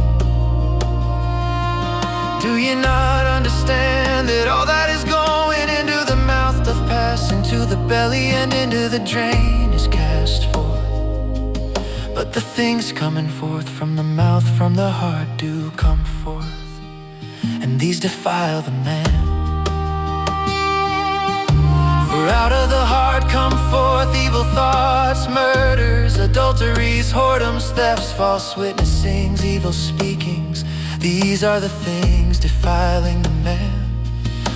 [SPEAKER 1] Do ye not understand that all that is going into the mouth doth pass into the belly, and into the drain is cast forth? But the things coming forth from the mouth, from the heart, do come forth, and these defile the man. For out of the heart come forth evil thoughts, murders, adulteries, whoredoms, thefts, false witnessings, evil speakings. These are the things defiling the man.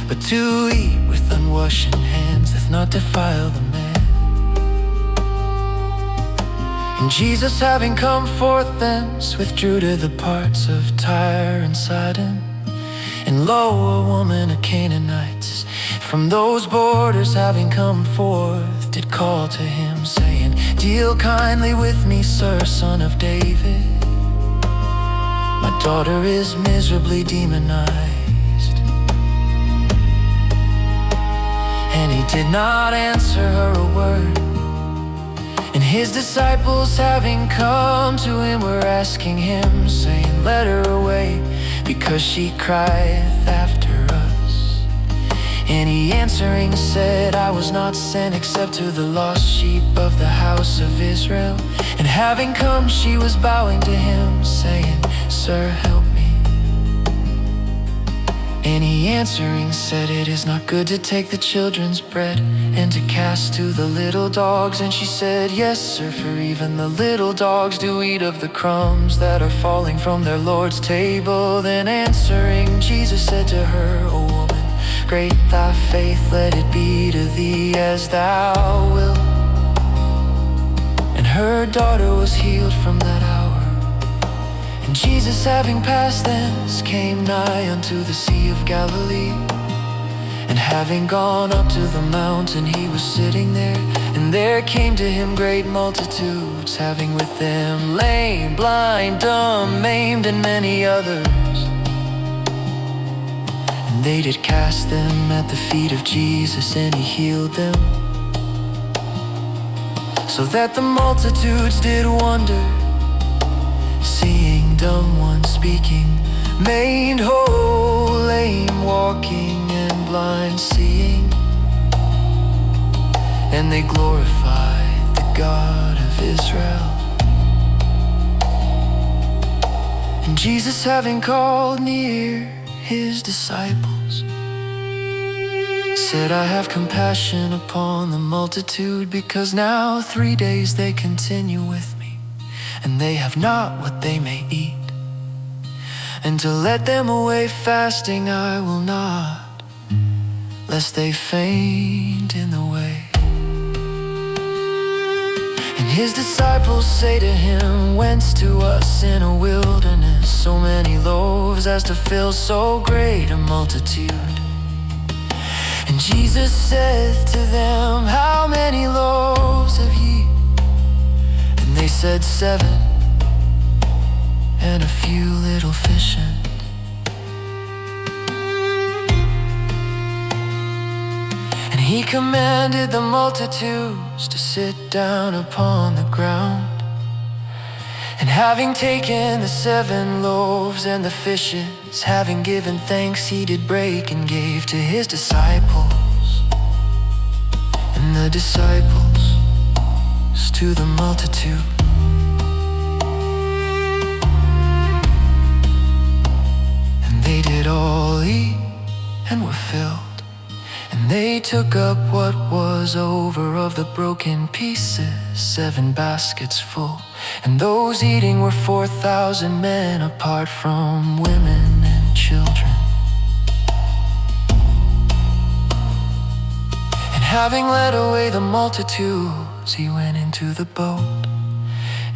[SPEAKER 1] But to eat with unwashen hands doth not defile the man. And Jesus, having come forth thence, withdrew to the parts of Tyre and Sidon. And lo, a woman, a Canaanite, from those borders having come forth, did call to him, saying, Deal kindly with me, sir, son of David. My daughter is miserably demonized. And he did not answer her a word. And his disciples, having come to him, were asking him, saying, Let her away, because she crieth after us. And he answering said, I was not sent except to the lost sheep of the house of Israel. And having come, she was bowing to him, saying, Sir, help me. And he answering said, It is not good to take the children's bread and to cast to the little dogs. And she said, Yes, sir, for even the little dogs do eat of the crumbs that are falling from their Lord's table. Then answering, Jesus said to her, O woman, great thy faith, let it be to thee as thou wilt. And her daughter was healed from that hour. And Jesus, having passed thence, came nigh unto the Sea of Galilee. And having gone up to the mountain, he was sitting there. And there came to him great multitudes, having with them lame, blind, dumb, maimed, and many others. And they did cast them at the feet of Jesus, and he healed them. So that the multitudes did wonder, seeing dumb ones speaking, made whole, lame walking, and blind seeing. And they glorified the God of Israel. And Jesus, having called near his disciples, said, I have compassion upon the multitude, because now 3 days they continue with me, and they have not what they may eat. And to let them away fasting I will not, lest they faint in the way. And his disciples say to him, Whence to us in a wilderness so many loaves, as to fill so great a multitude? And Jesus saith to them, How many loaves have ye? And they said, 7, and a few little fishes. And he commanded the multitudes to sit down upon the ground. And having taken the 7 loaves and the fishes, having given thanks, he did break and gave to his disciples, and the disciples to the multitude. they did all eat and were filled, and they took up what was over of the broken pieces, 7 baskets full. And those eating were 4,000 men, apart from women and children. And having led away the multitudes, he went into the boat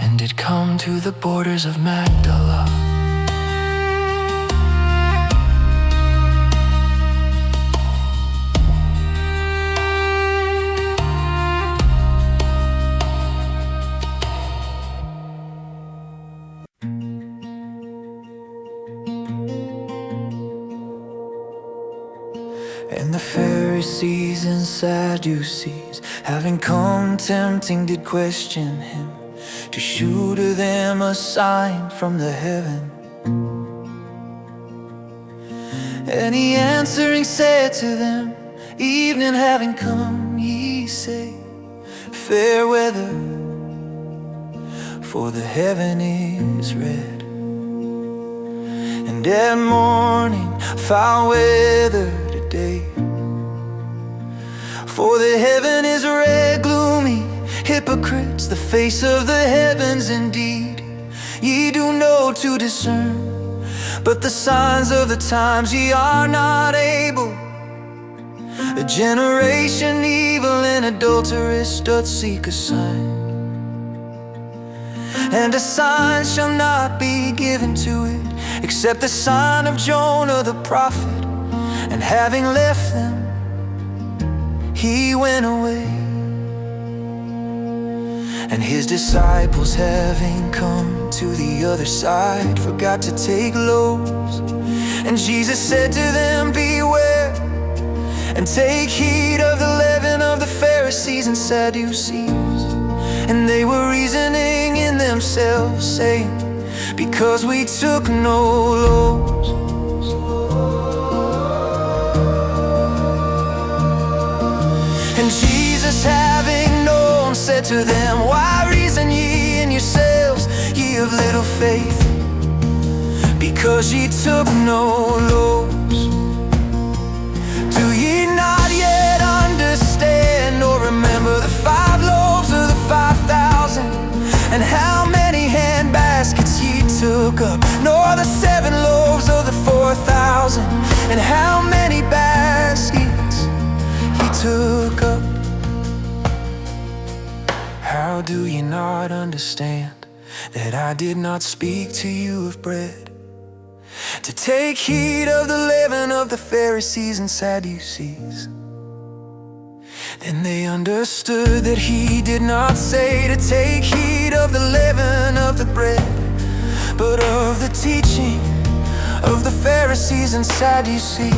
[SPEAKER 1] and did come to the borders of Magdala. And the Pharisees and Sadducees, having come tempting, did question him, to shew to them a sign from the heaven. And he answering said to them, evening having come, ye say, fair weather, for the heaven is red. And at morning, foul weather today, for the heaven is red, gloomy, hypocrites, the face of the heavens indeed ye do know to discern, but the signs of the times ye are not able. A generation evil and adulterous doth seek a sign, and a sign shall not be given to it, except the sign of Jonah the prophet. And having left them, he went away. And his disciples, having come to the other side, forgot to take loaves. And Jesus said to them, beware, and take heed of the leaven of the Pharisees and Sadducees. And they were reasoning in themselves, saying, because we took no loaves. And Jesus, having known, said to them, why reason ye in yourselves, ye of little faith? Because ye took no loaves. Do ye not yet understand, or remember the 5 loaves of the 5,000, and how many hand baskets ye took up? Nor the 7 loaves of the 4,000, and how many baskets ye took up? How do ye not understand that I did not speak to you of bread, to take heed of the leaven of the Pharisees and Sadducees? Then they understood that he did not say to take heed of the leaven of the bread, but of the teaching of the Pharisees and Sadducees.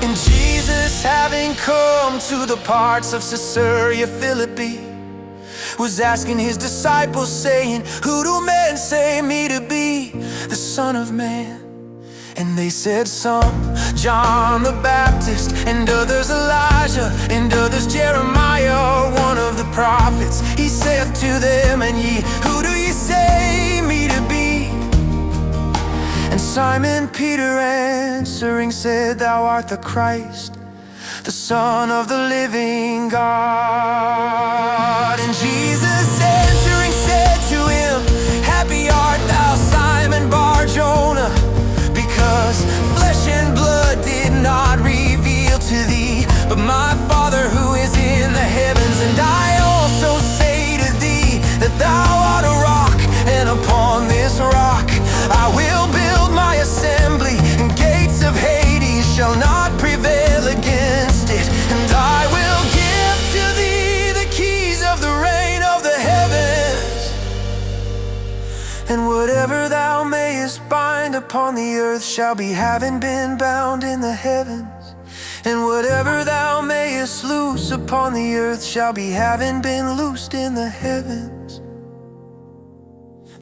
[SPEAKER 1] And Jesus, having come to the parts of Caesarea Philippi, was asking his disciples, saying, who do men say me to be the Son of Man? And they said, some John the Baptist, and others Elijah, and others Jeremiah, one of the prophets. He saith to them, and ye, who do ye say me to be? And Simon Peter answering said, thou art the Christ, the Son of the living God. And Jesus answering said to him, happy art thou, Simon Bar-Jonah, because flesh and blood did not reveal to thee, but my Father who is in the heavens. And I also say to thee, that thou art a rock, and upon this rock I will build my assembly, and gates of Hades shall not prevail against it. And I will give to thee the keys of the reign of the heavens. And whatever thou mayest bind upon the earth shall be having been bound in the heavens, and whatever thou mayest loose upon the earth shall be having been loosed in the heavens.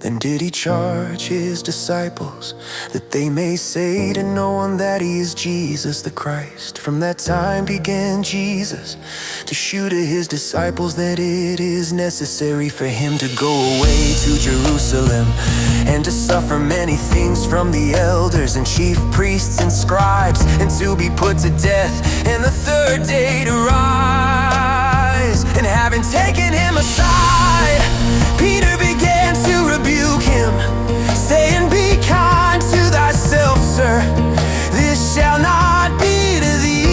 [SPEAKER 1] Then did he charge his disciples that they may say to no one that he is Jesus the Christ. From that time began Jesus to shew to his disciples that it is necessary for him to go away to Jerusalem and to suffer many things from the elders and chief priests and scribes, and to be put to death, and the third day to rise. And having taken him aside, Peter began to rebuke him, saying, Be kind to thyself, sir, this shall not be to thee.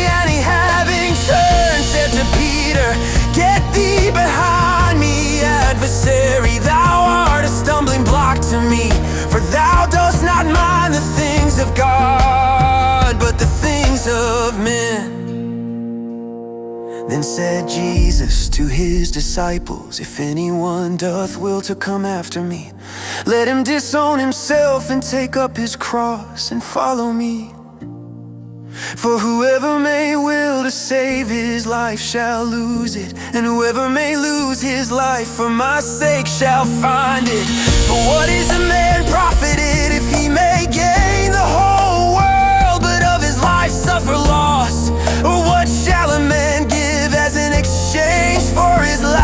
[SPEAKER 1] And he, having turned, said to Peter, Get thee behind me, adversary, thou art a stumbling block to me, for thou dost not mind the things of God, but the things of men. Then said Jesus to his disciples, If anyone doth will to come after me, let him disown himself and take up his cross and follow me. For whoever may will to save his life shall lose it, and whoever may lose his life for my sake shall find it. For what is a man profited if he may gain the whole world, but of his life suffer loss? Or what shall a man give as an exchange for his life?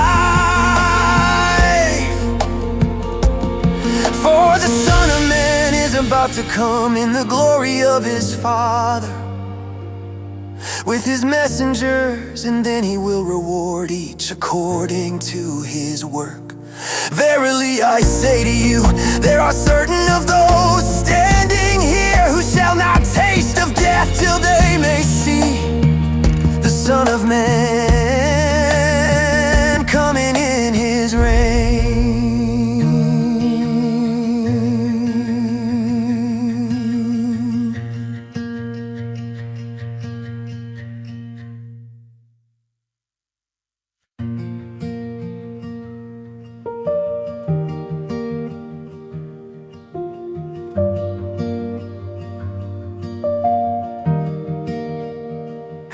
[SPEAKER 1] For the Son of Man is about to come in the glory of his Father with his messengers, and then he will reward each according to his work. Verily I say to you, there are certain of those standing here who shall not taste of death till they may see the Son of Man coming in his reign.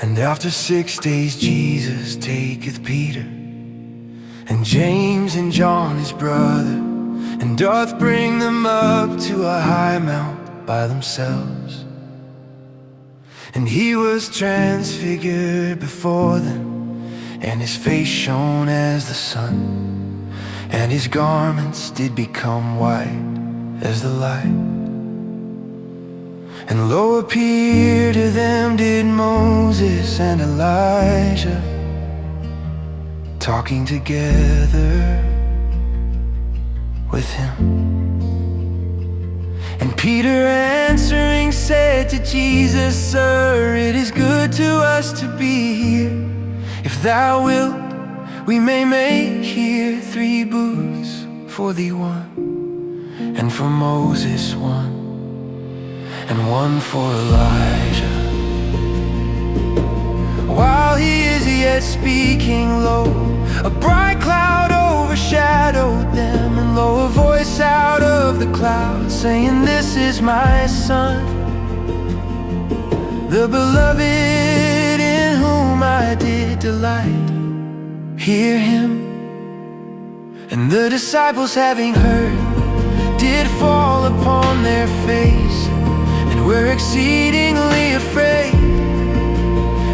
[SPEAKER 1] And after 6 days Jesus taketh Peter and James and John his brother, and doth bring them up to a high mount by themselves. And he was transfigured before them, and his face shone as the sun, and his garments did become white as the light. And lo, appear to them did Moses and Elijah, talking together with him. And Peter answering said to Jesus, Sir, it is good to us to be here. If thou wilt, we may make here 3 booths, for thee one, and for Moses one, and one for Elijah. While he is yet speaking low, a bright cloud overshadowed them, and lo, a voice out of the cloud saying, This is my Son, the beloved, in whom I did delight. Hear him. And the disciples, having heard, did fall upon their face, and were exceedingly afraid.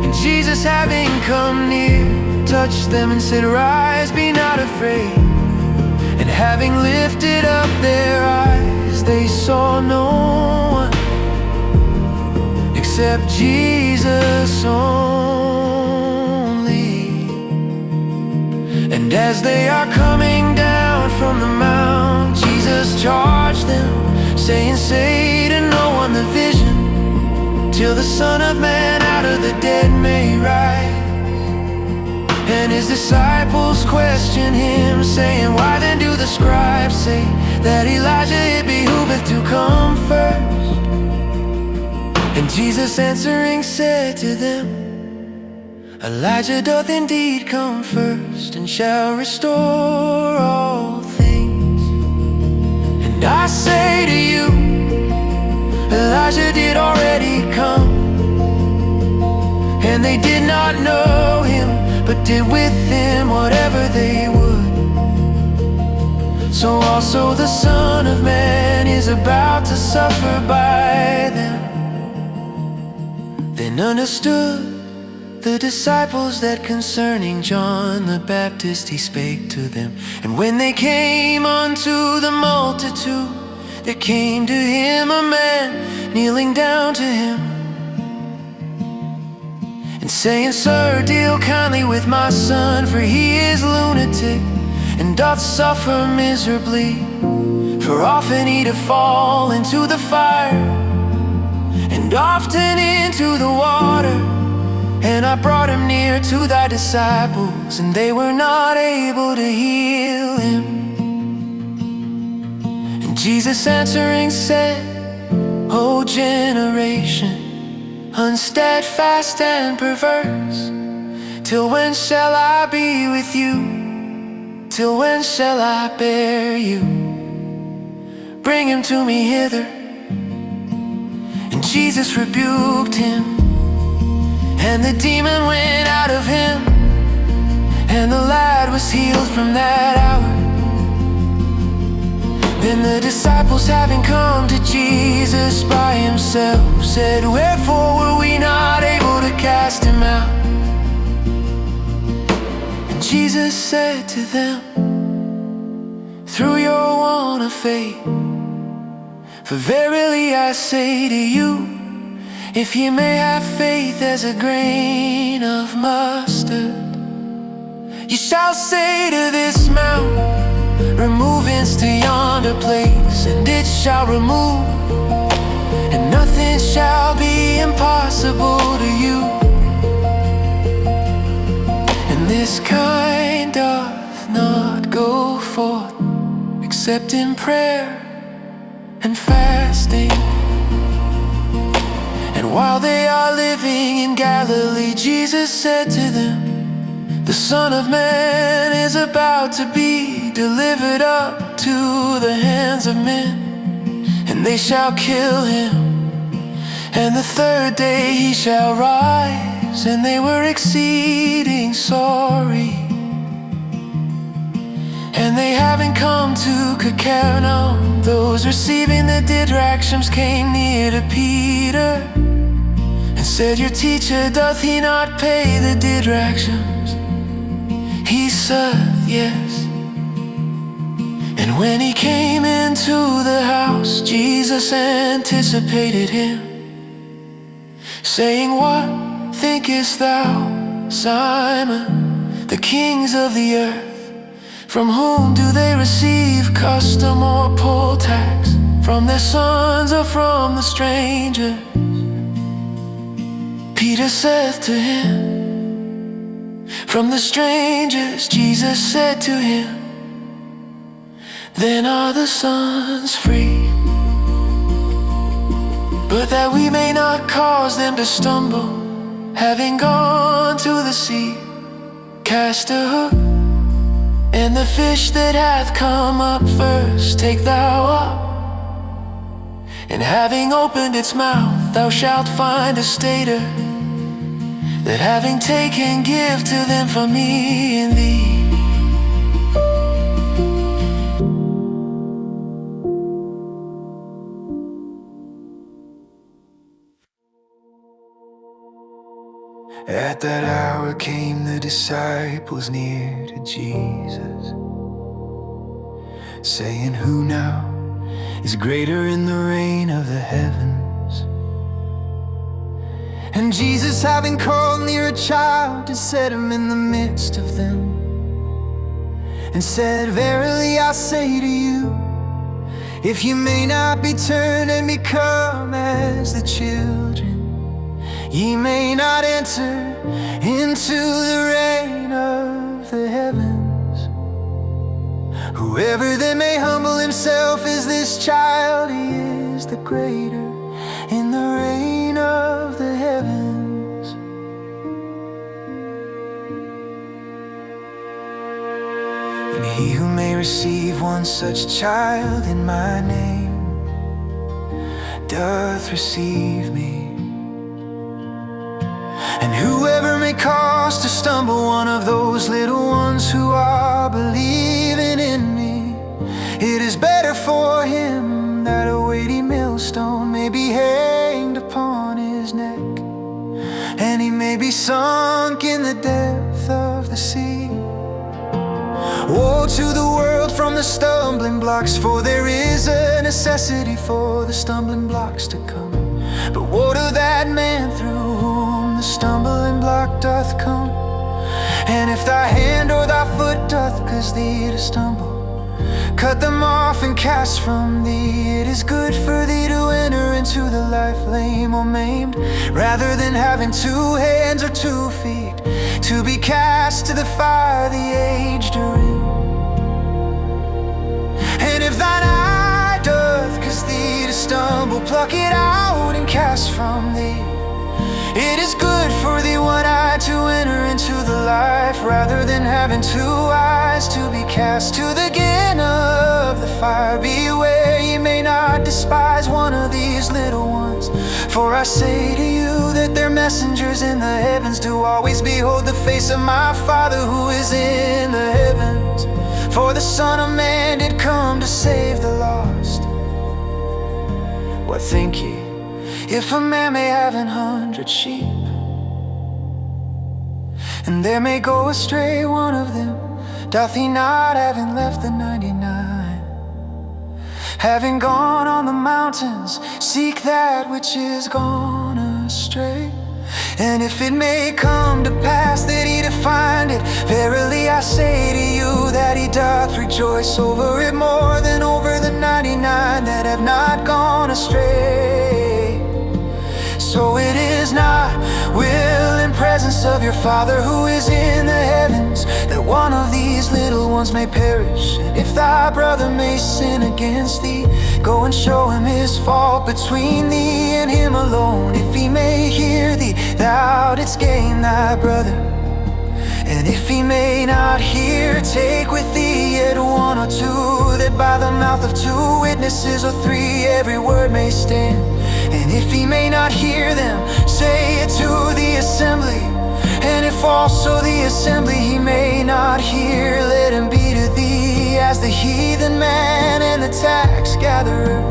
[SPEAKER 1] And Jesus, having come near, touched them and said, Rise, be not afraid. And having lifted up their eyes, they saw no one except Jesus only. And as they are coming down from the mount, Jesus charged them, saying, Say to no one the vision, till the Son of Man out of the dead may rise. And his disciples question him, saying, Why then do the scribes say that Elijah it behooveth to come first? And Jesus answering said to them, Elijah doth indeed come first, and shall restore all things. And I say to you, Elijah did already come, and they did not know him, but did with him whatever they would. so also the Son of Man is about to suffer by them. Then understood the disciples that concerning John the Baptist he spake to them. And when they came unto the multitude, there came to him a man kneeling down to him, and saying, Sir, deal kindly with my son, for he is lunatic, and doth suffer miserably. For often he doth fall into the fire, and often into the water. And I brought him near to thy disciples, and they were not able to heal him. And Jesus answering said, O generation, unsteadfast and perverse, till when shall I be with you? Till when shall I bear you? Bring him to me hither. And Jesus rebuked him, and the demon went out of him, and the lad was healed from that hour. Then the disciples, having come to Jesus by himself, said, Wherefore were we not able to cast him out? And Jesus said to them, Through your want of faith, for verily I say to you, if ye may have faith as a grain of mustard, ye shall say to this mountain, Remove hence to yonder place, and it shall remove, and nothing shall be impossible to you. And this kind doth not go forth except in prayer and fasting. And while they are living in Galilee, Jesus said to them, The Son of Man is about to be delivered up to the hands of men, and they shall kill him, and the third day he shall rise. And they were exceeding sorry. And they, having come to Capernaum, those receiving the didrachms came near to Peter, and said, Your teacher, doth he not pay the didrachms? He saith, Yes. And when he came into the house, Jesus anticipated him, saying, What thinkest thou, Simon? The kings of the earth, from whom do they receive custom or poll tax? From their sons or from the strangers? Peter saith to him, From the strangers. Jesus said to him, Then are the sons free. But that we may not cause them to stumble, having gone to the sea, cast a hook, and the fish that hath come up first take thou up. And having opened its mouth, thou shalt find a stater, that having taken, give to them for me and thee. At that hour came the disciples near to Jesus, saying, Who now is greater in the reign of the heavens? And Jesus, having called near a child, did set him in the midst of them, and said, Verily I say to you, if you may not be turned and become as the children, ye may not enter into the reign of the heavens. Whoever then may humble himself as this child, he is the greater in the reign of the heavens. And he who may receive one such child in my name doth receive me. And whoever may cause to stumble one of those little ones who are believing in me, may be sunk in the depth of the sea. Woe to the world from the stumbling blocks, for there is a necessity for the stumbling blocks to come. But woe to that man through whom the stumbling block doth come. And if thy hand or thy foot doth cause thee to stumble, cut them off and cast from thee. It is good for thee to enter into the life lame or maimed, rather than having 2 hands or 2 feet, to be cast to the fire the aged are in. And if thine eye doth cause thee to stumble, pluck it out and cast from thee. It is good for thee one eye to enter into the life, rather than having 2 eyes to be cast to the den of the fire. Beware ye may not despise one of these little ones, for I say to you that their messengers in the heavens do always behold the face of my Father who is in the heavens. For the Son of Man did come to save the lost. What think ye? If a man may have 100 sheep, and there may go astray one of them, doth he not, having left the 99, having gone on the mountains, seek that which is gone astray? And if it may come to pass that he to find it, verily I say to you that he doth rejoice over it more than over the 99 that have not gone astray. So it is not will and presence of your Father who is in the heavens, that one of these little ones may perish. And if thy brother may sin against thee, go and show him his fault between thee and him alone. If he may hear thee, thou didst gain thy brother. And if he may not hear, take with thee yet 1 or 2, that by the mouth of 2 witnesses or 3 every word may stand. And if he may not hear them, say it to the assembly. And if also the assembly he may not hear, let him be to thee as the heathen man and the tax gatherer.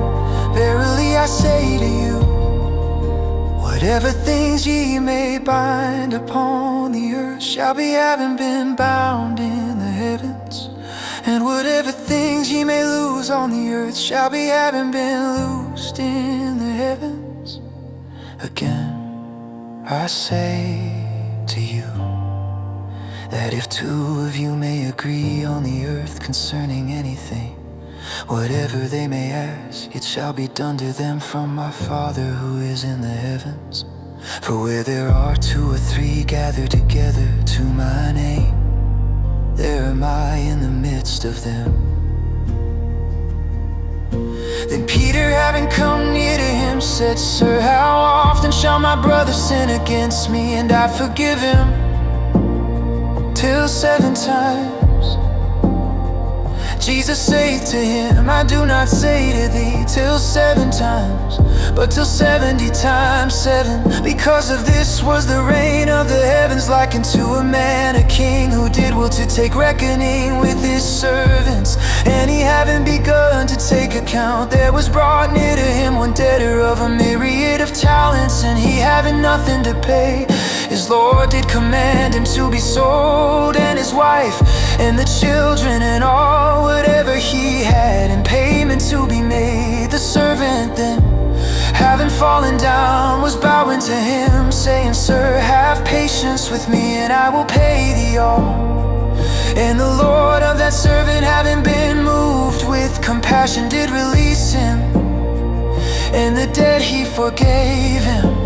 [SPEAKER 1] Verily I say to you, whatever things ye may bind upon the earth shall be having been bound in the heavens, and whatever things ye may lose on the earth shall be having been loosed in the heavens. Again I say to you, that if 2 of you may agree on the earth concerning anything, whatever they may ask, it shall be done to them from my Father who is in the heavens. For where there are 2 or 3 gathered together to my name, there am I in the midst of them. Then Peter, having come near to him, said, Sir, how often shall my brother sin against me, and I forgive him? Till 7 times. Jesus saith to him, I do not say to thee till 7 times, but till 70 times 7. Because of this was the reign of the heavens likened to a man, a king, who did will to take reckoning with his servants. And he having begun to take account, there was brought near to him one debtor of a myriad of talents. And he having nothing to pay, his Lord did command him to be sold, and his wife, and the children, and all whatever he had, in payment to be made. The servant then, having fallen down, was bowing to him, saying, Sir, have patience with me, and I will pay thee all. And the Lord of that servant, having been moved with compassion, did release him, and the debt he forgave him.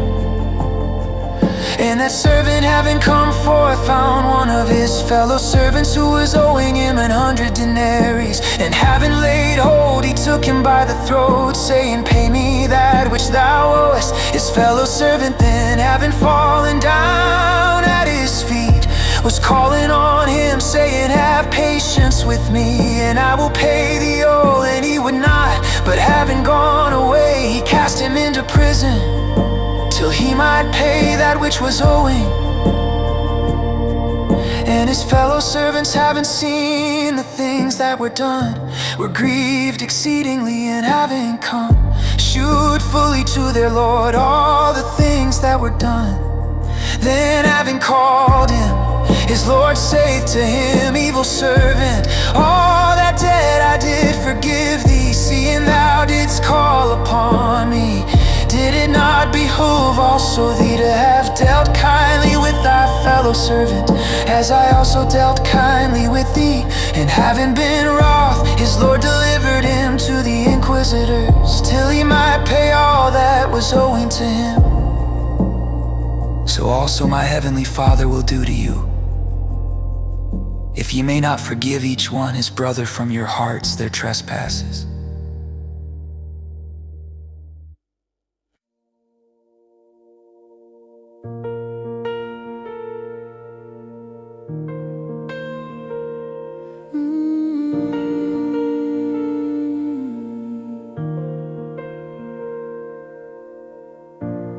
[SPEAKER 1] And that servant, having come forth, found one of his fellow servants who was owing him 100 denaries. And having laid hold, he took him by the throat, saying, Pay me that which thou owest. His fellow servant then, having fallen down at his feet, was calling on him, saying, Have patience with me, and I will pay thee all. And he would not, but having gone away, he cast him into prison, till he might pay that which was owing. And his fellow servants, having seen the things that were done, were grieved exceedingly, and having come, shewed fully to their Lord all the things that were done. Then having called him, his Lord saith to him, evil servant, all that debt I did forgive thee, seeing thou didst call upon me. Did it not behoove also thee to have dealt kindly with thy fellow servant, as I also dealt kindly with thee? And having been wroth, his Lord delivered him to the inquisitors, till he might pay all that was owing to him. So also my heavenly Father will do to you, if ye may not forgive each one his brother from your hearts their trespasses.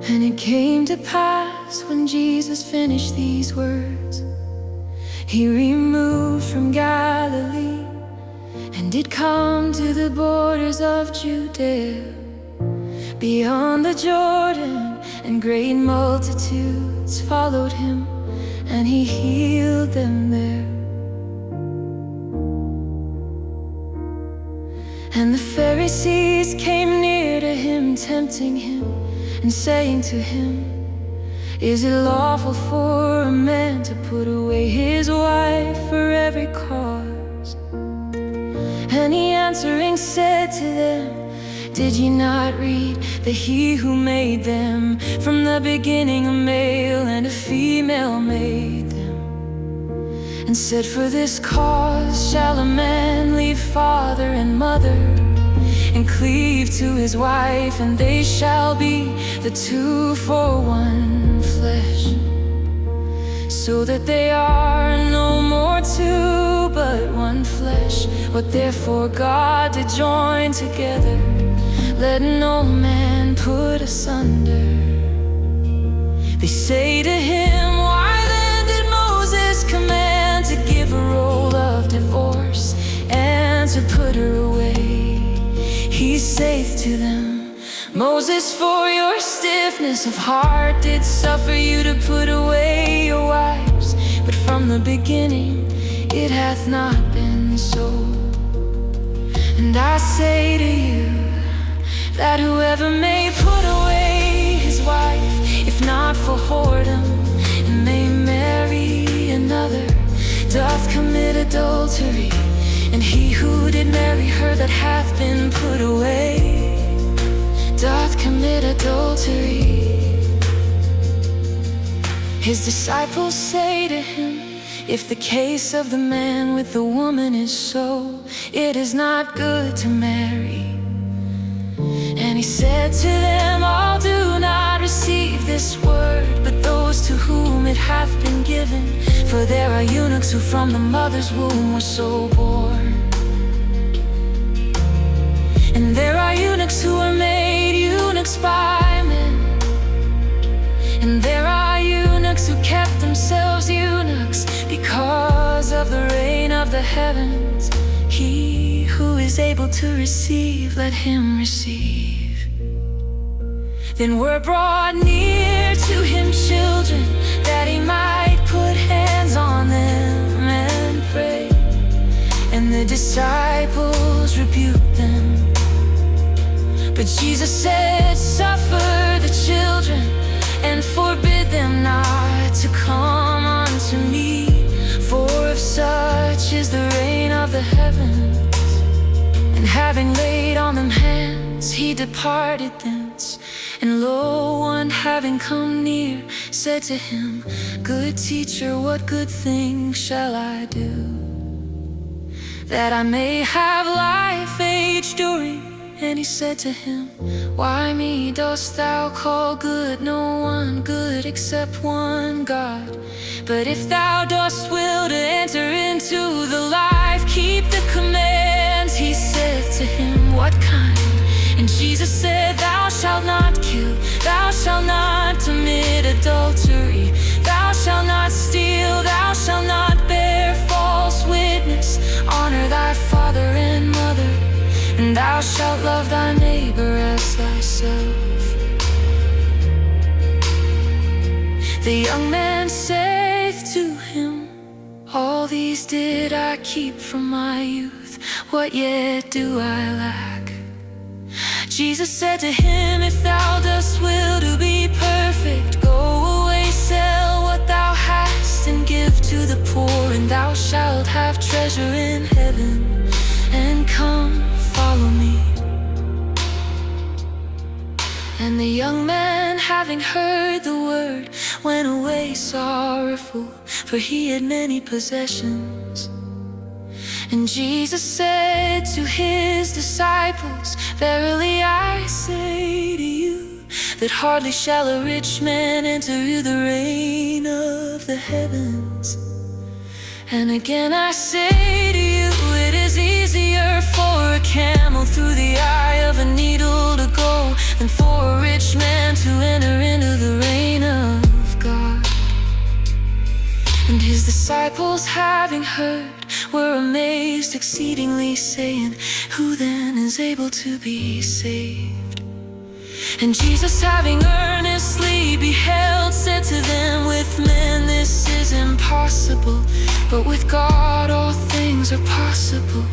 [SPEAKER 2] And it came to pass when Jesus finished these words, he removed from Galilee and did come to the borders of Judea, beyond the Jordan, and great multitudes followed him, and he healed them there. And the Pharisees came near to him, tempting him and saying to him, is it lawful for a man to put away his wife for every cause? And he answering said to them, did ye not read that he who made them from the beginning a male and a female made them? And said, for this cause shall a man leave father and mother, and cleave to his wife, and they shall be the two for one flesh. So that they are no more two, but one flesh. What therefore God did join together, let no man put asunder. They say to him, why then did Moses command to give a roll of divorce and to put her away? He saith to them, Moses, for your stiffness of heart did suffer you to put away your wives, but from the beginning it hath not been so. And I say to you, that whoever may put away his wife, if not for whoredom, and may marry another, doth commit adultery. And he who did marry her that hath been put away, doth commit adultery. His disciples say to him, if the case of the man with the woman is so, it is not good to marry. And he said to them, all do not receive this word, but those to whom it hath been given. For there are eunuchs who from the mother's womb were so born. And there are eunuchs who are made eunuchs by men. And there are eunuchs who kept themselves eunuchs because of the reign of the heavens. He who is able to receive, let him receive. Then were brought near to him children, that he might put hands on them and pray. And the disciples rebuked them. But Jesus said, suffer the children, and forbid them not to come unto me, for of such is the reign of the heavens. And having laid on them hands, he departed thence. And lo, one having come near said to him, good teacher, what good thing shall I do, that I may have life age-during? And he said to him, why me dost thou call good? No one good except one God. But if thou dost will to enter into the life, keep the commands. He said to him, what kind? And Jesus said, thou shalt not kill, thou shalt not commit adultery, thou shalt not steal, thou shalt not bear false witness, honor thy father and mother, and thou shalt love thy neighbor as thyself. The young man saith to him, all these did I keep from my youth, what yet do I lack? Jesus said to him, if thou dost will to be perfect, go away, sell what thou hast, and give to the poor, and thou shalt have treasure in heaven. And come, follow me. And the young man, having heard the word, went away sorrowful, for he had many possessions. And Jesus said to his disciples, verily I say to you, that hardly shall a rich man enter the reign of the heavens. And again I say to you, it is easier for a camel through the eye of a needle to go, than for a rich man to enter into the reign of God. And his disciples, having heard, were amazed exceedingly, saying, who then is able to be saved? And Jesus, having earnestly beheld, said to them, with men this is impossible, but with God all things are possible.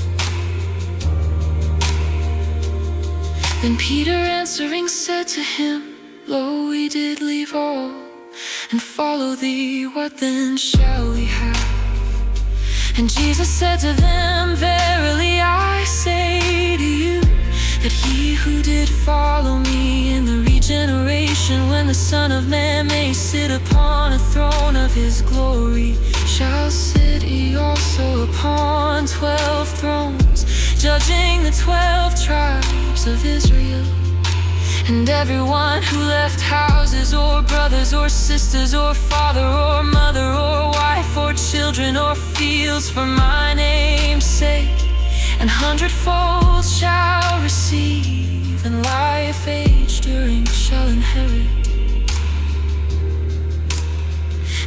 [SPEAKER 2] Then Peter answering said to him, lo, we did leave all, and follow thee, what then shall we have? And Jesus said to them, verily I say to you, that he who did follow me in the regeneration, when the Son of Man may sit upon a throne of his glory, shall sit he also upon 12 thrones, judging the 12 tribes of Israel. And everyone who left houses or brothers or sisters or father or mother or wife or children or fields for my name's sake, an hundredfold shall receive, and life age during shall inherit.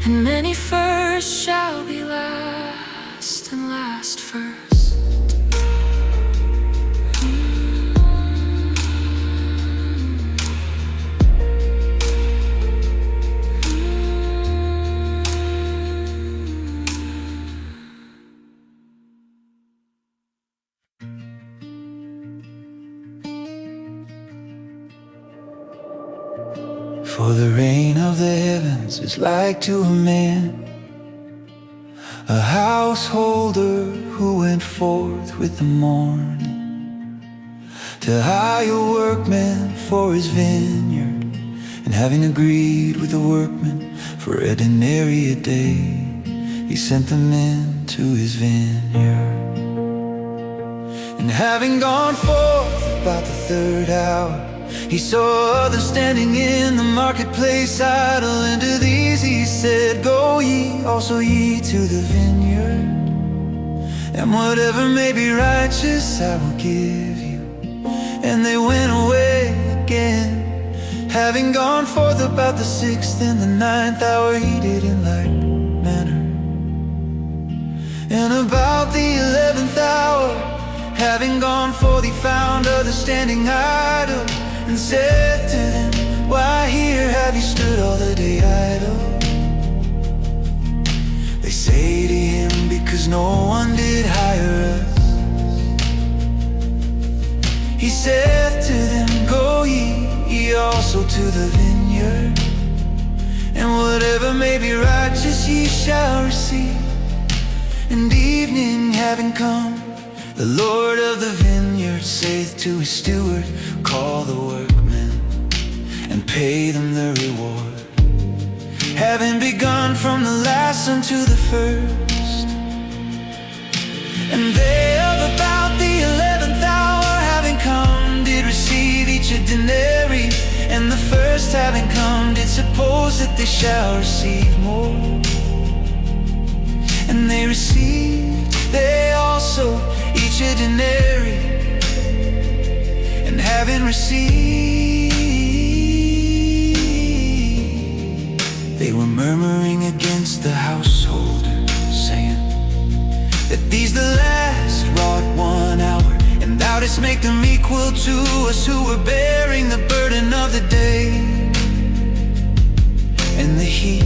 [SPEAKER 2] And many first shall be last, and last first.
[SPEAKER 1] For the reign of the heavens is like to a man, a householder who went forth with the morning, to hire workmen for his vineyard, and having agreed with the workmen for a denarius a day, he sent them into his vineyard. And having gone forth about the third hour, he saw others standing in the marketplace idle, and to these he said, go ye also ye to the vineyard, and whatever may be righteous I will give you. And they went away again, having gone forth about the 6th and the 9th hour, he did in like manner. And about the 11th hour, having gone forth, he found others standing idle, and said to them, why here have you stood all the day idle? They say to him, because no one did hire us. He said to them, go ye also to the vineyard, and whatever may be righteous ye shall receive. And evening having come, the Lord of the vineyard saith to his steward, call the workmen and pay them the reward, having begun from the last unto the first. And they of about the 11th hour having come, did receive each a denarius, and the first having come did suppose that they shall receive more. And they received, they also, each a denarius. And having received, they were murmuring against the householder, saying, that these the last wrought 1 hour, and thou didst make them equal to us who were bearing the burden of the day. And the keep?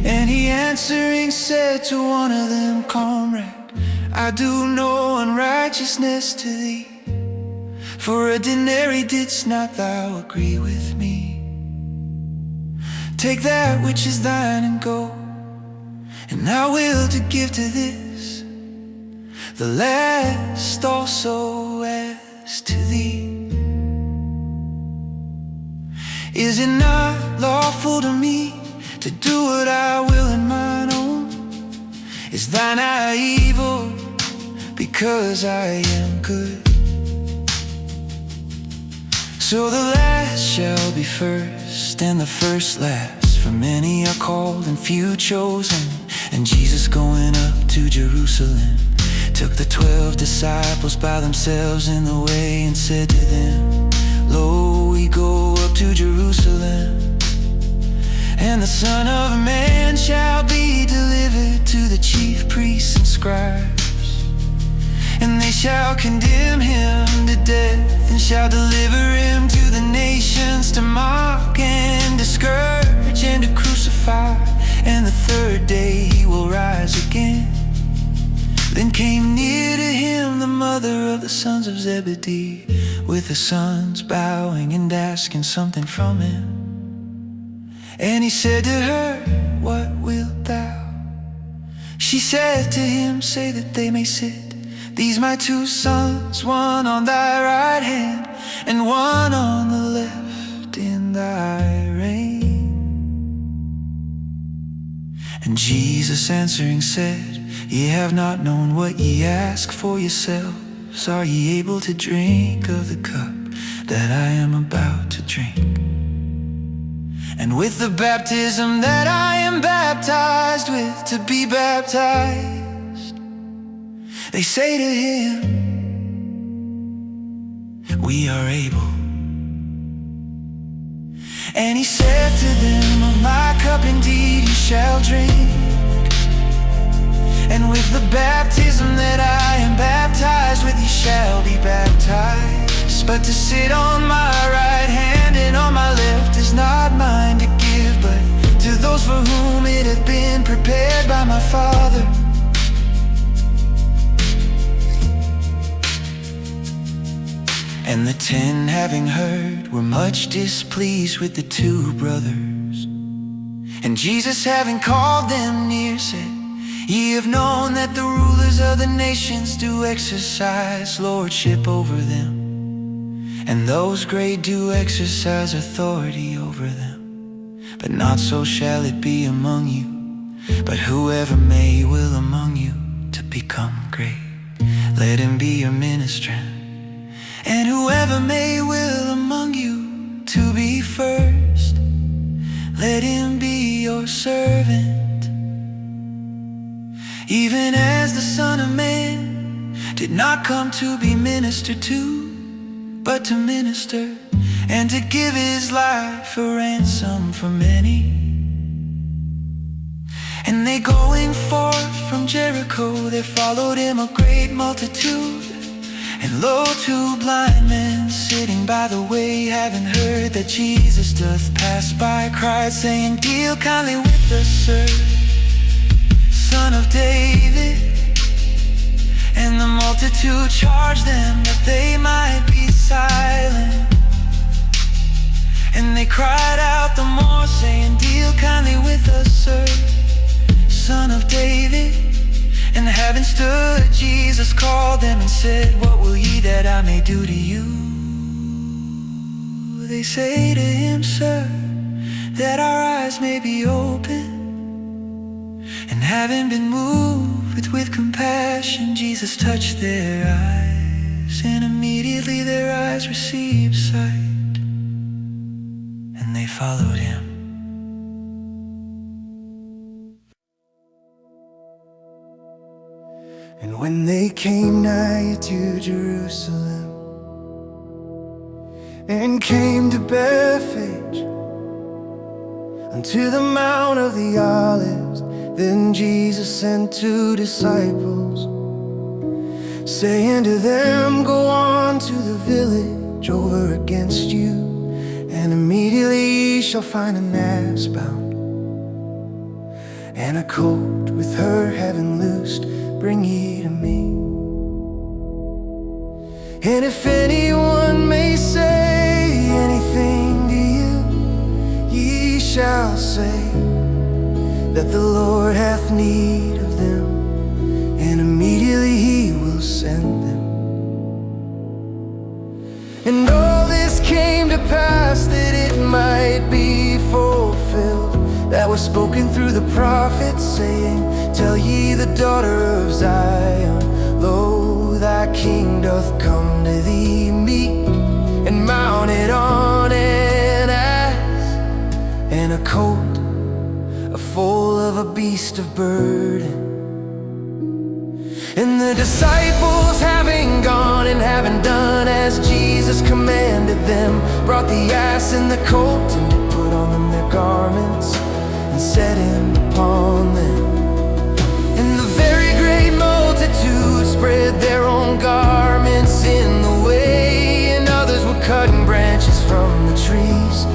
[SPEAKER 1] And he answering said to one of them, Comrade, I do no unrighteousness to thee. For a denary didst not thou agree with me? Take that which is thine and go, and I will to give to this the last also as to thee. Is it not lawful to me to do what I will in mine own? Is thine eye evil because I am good? So the last shall be first, and the first last. For many are called and few chosen. And Jesus going up to Jerusalem took the 12 disciples by themselves in the way, and said to them, Lo, we go up to Jerusalem, and the Son of Man shall be delivered to the chief priests and scribes, and they shall condemn him to death, and shall deliver him to the nations to mock and to scourge and to crucify, and the third day he will rise again. Then came near to him the mother of the sons of Zebedee, with the sons bowing and asking something from him. And he said to her, What wilt thou? She said to him, Say that they may sit, these my two sons, one on thy right hand, and one on the left in thy reign. And Jesus answering said, Ye have not known what ye ask for yourselves. Are ye able to drink of the cup that I am about to drink? And with the baptism that I am baptized with, to be baptized? They say to him, We are able. And he said to them, Of my cup indeed you shall drink, and with the baptism that I am baptized with, ye shall be baptized. But to sit on my right hand and on my left is not mine to give, but to those for whom it hath been prepared by my Father. And the 10, having heard, were much displeased with the two brothers. And Jesus, having called them near, said, Ye have known that the rulers of the nations do exercise lordship over them, and those great do exercise authority over them. But not so shall it be among you, but whoever may will among you to become great, let him be your ministrant. And whoever may will among you to be first, let him be your servant. Even as the Son of Man did not come to be ministered to, but to minister, and to give his life a ransom for many. And they going forth from Jericho, there followed him a great multitude. And lo, two blind men sitting by the way, having heard that Jesus doth pass by, cried, saying, Deal kindly with us, sir, Son of David. And the multitude charged them that they might be silent. And they cried out the more, saying, Deal kindly with us, sir, Son of David. And having stood, Jesus called them and said, What will ye that I may do to you? They say to him, Sir, that our eyes may be open. And having been moved with compassion, Jesus touched their eyes, and immediately their eyes received sight, and they followed him. And when they came nigh to Jerusalem, and came to Bethphage, unto the Mount of the Olives, then Jesus sent 2 disciples, saying to them, Go on to the village over against you, And immediately ye shall find an ass bound, and a colt with her having loosed, bring ye to me. And if anyone may say anything to you, ye shall say that the Lord hath need of them, and immediately he will send them. And all this came to pass that it might be fulfilled, that was spoken through the prophets, saying, Tell ye the daughter of Zion, Lo, thy king doth come to thee meek, and mounted on an ass, and a colt, a foal of a beast of burden. And the disciples, having gone and having done as Jesus commanded them, brought the ass and the colt, and did put on them their garments, and set him upon them. And the very great multitude spread their own garments in the way, and others were cutting branches from the trees,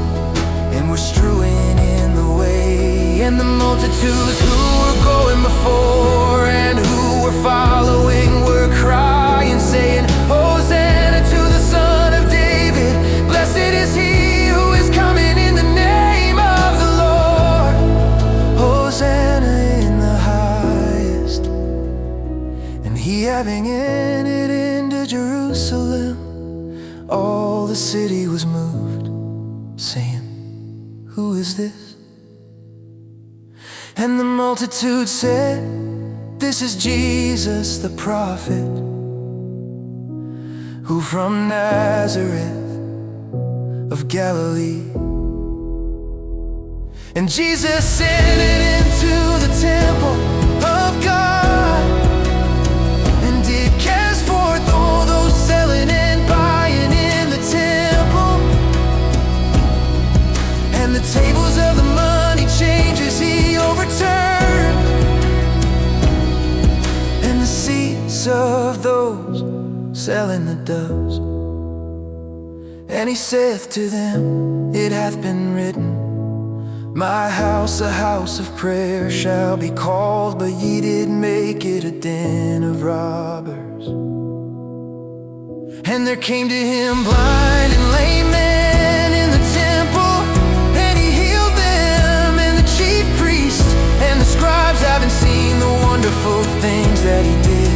[SPEAKER 1] and were strewing in the way. And the multitudes who were going before and who were following were crying, saying, Hosanna to the Son of David, blessed is he who is coming in the name of the Lord, Hosanna in the highest. And he, having entered into Jerusalem, all the city was moved, saying, Who is this? And the multitude said, This is Jesus the prophet, who from Nazareth of Galilee. And Jesus entered into the temple of God, and did cast forth all those selling and buying in the temple, and the tables of the money changers he overturned, and the seats of those selling the doves. And he saith to them, It hath been written, My house a house of prayer shall be called, but ye did make it a den of robbers. And there came to him blind and lame men in the temple, and he healed them. And the chief priests and the scribes, having seen the wonderful things that he did,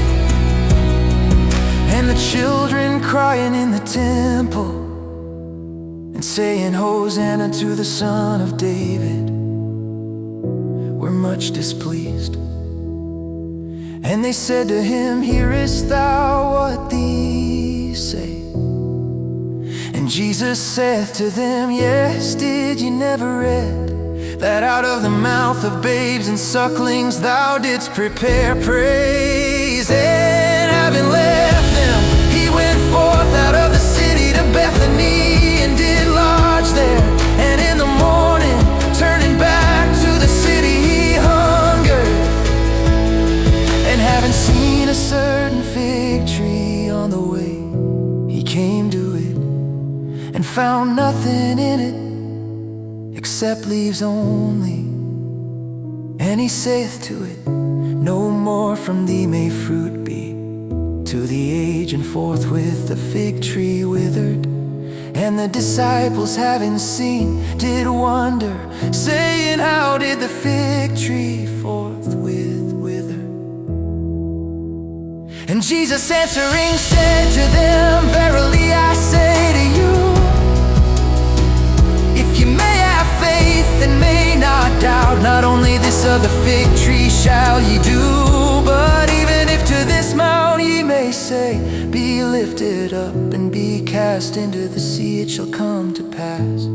[SPEAKER 1] and the children crying in the temple, and saying, Hosanna to the Son of David, were much displeased. And they said to him, Hearest thou what these say? And Jesus saith to them, Yes, did ye never read, that out of the mouth of babes and sucklings thou didst prepare praise? And having left them, he went forth out of the city to Bethany, and did lodge there. And in the morning, turning back to the city, he hungered. And having seen a certain fig tree on the way, he came to it, and found nothing in it except leaves only. And he saith to it, No more from thee may fruit be to the age. And forthwith the fig tree withered. And the disciples, having seen, did wonder, saying, How did the fig tree forthwith wither? And Jesus answering said to them, Verily I say to you, if ye may have faith and may not doubt, not only this of the fig tree shall ye do, but even if to this mount ye may say, Be lifted up and be cast into the sea, it shall come to pass.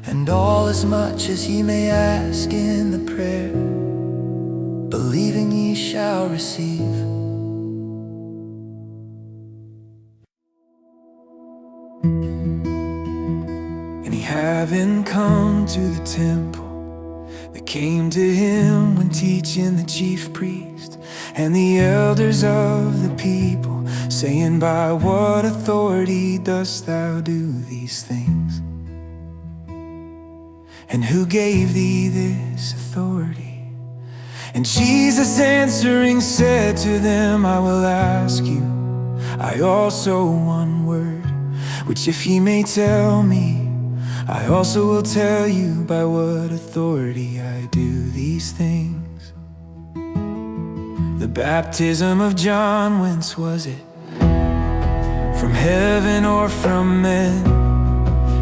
[SPEAKER 1] And all as much as ye may ask in the prayer, believing ye shall receive. And he, having come to the temple, they came to him when teaching the chief priest and the elders of the people, saying, by what authority dost thou do these things? And who gave thee this authority? And Jesus answering said to them, I will ask you, I also one word, which if ye may tell me, I also will tell you by what authority I do these things. The baptism of John, whence was it? From heaven or from men?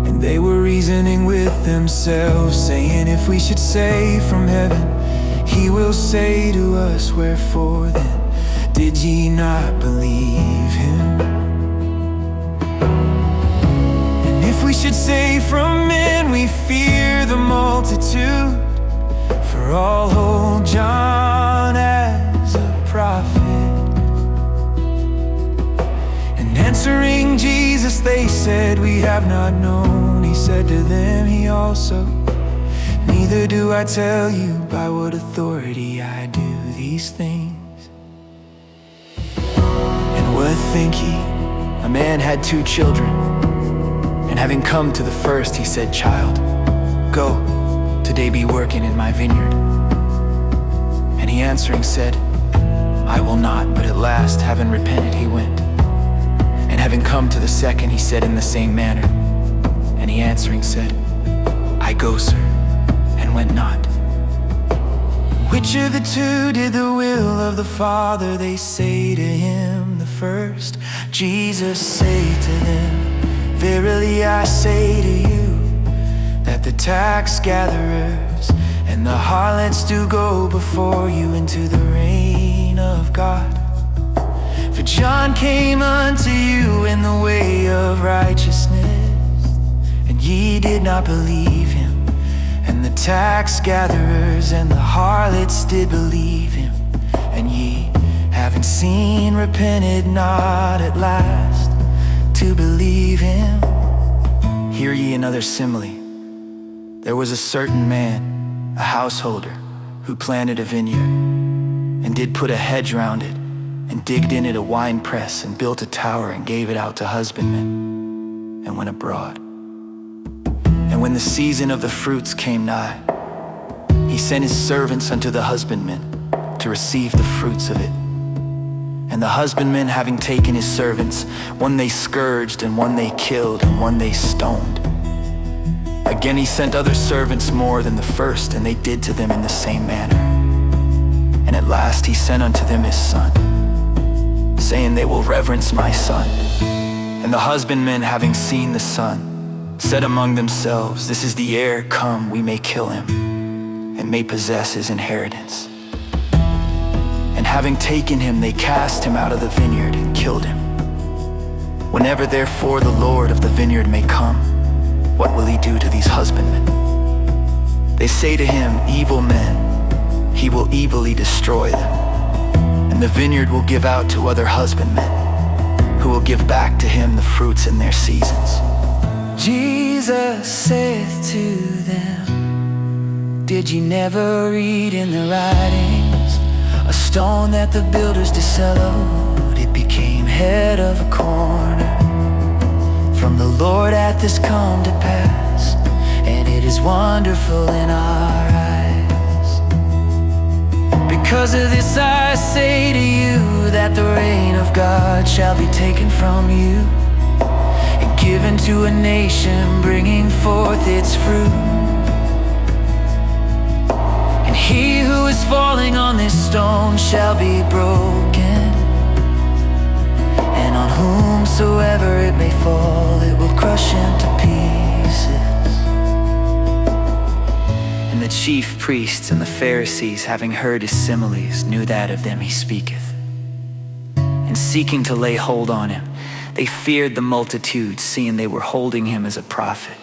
[SPEAKER 1] And they were reasoning with themselves, saying, if we should say from heaven, he will say to us, wherefore then did ye not believe him? And if we should say from men, we fear the multitude, for all hold John as a prophet. And answering Jesus, they said, we have not known. He said to them, he also, neither do I tell you by what authority I do these things. And what think ye? A man had 2 children, and having come to the first, he said, child, go, today be working in my vineyard. And he answering said, I will not. But at last, having repented, he went. And having come to the second, he said in the same manner. And he answering said, I go, sir, and went not. Which of the 2 did the will of the Father? They say to him, the first. Jesus said to them, verily I say to you, that the tax gatherers and the harlots do go before you into the reign of God. For John came unto you in the way of righteousness, and ye did not believe him. And the tax gatherers and the harlots did believe him. And ye, having seen, repented not at last to believe him. Hear ye another simile. There was a certain man, a householder, who planted a vineyard, and did put a hedge round it, and digged in it a wine press, and built a tower, and gave it out to husbandmen, and went abroad. And when the season of the fruits came nigh, he sent his servants unto the husbandmen to receive the fruits of it. And the husbandmen, having taken his servants, one they scourged, and one they killed, and one they stoned. Again he sent other servants more than the first, and they did to them in the same manner. And at last he sent unto them his son, saying, they will reverence my son. And the husbandmen, having seen the son, said among themselves, this is the heir, come, we may kill him, and may possess his inheritance. And having taken him, they cast him out of the vineyard and killed him. Whenever therefore the Lord of the vineyard may come, what will he do to these husbandmen? They say to him, evil men, he will evilly destroy them. And the vineyard will give out to other husbandmen, who will give back to him the fruits in their seasons. Jesus saith to them, did ye never read in the writings, a stone that the builders disallowed, it became head of a corner. From the Lord hath this come to pass, and it is wonderful in our eyes. Because of this I say to you, that the reign of God shall be taken from you, and given to a nation bringing forth its fruit. And he who is falling on this stone shall be broken, and on whomsoever it may fall, it will crush him to pieces. And the chief priests and the Pharisees, having heard his similes, knew that of them he speaketh. And seeking to lay hold on him, they feared the multitude, seeing they were holding him as a prophet.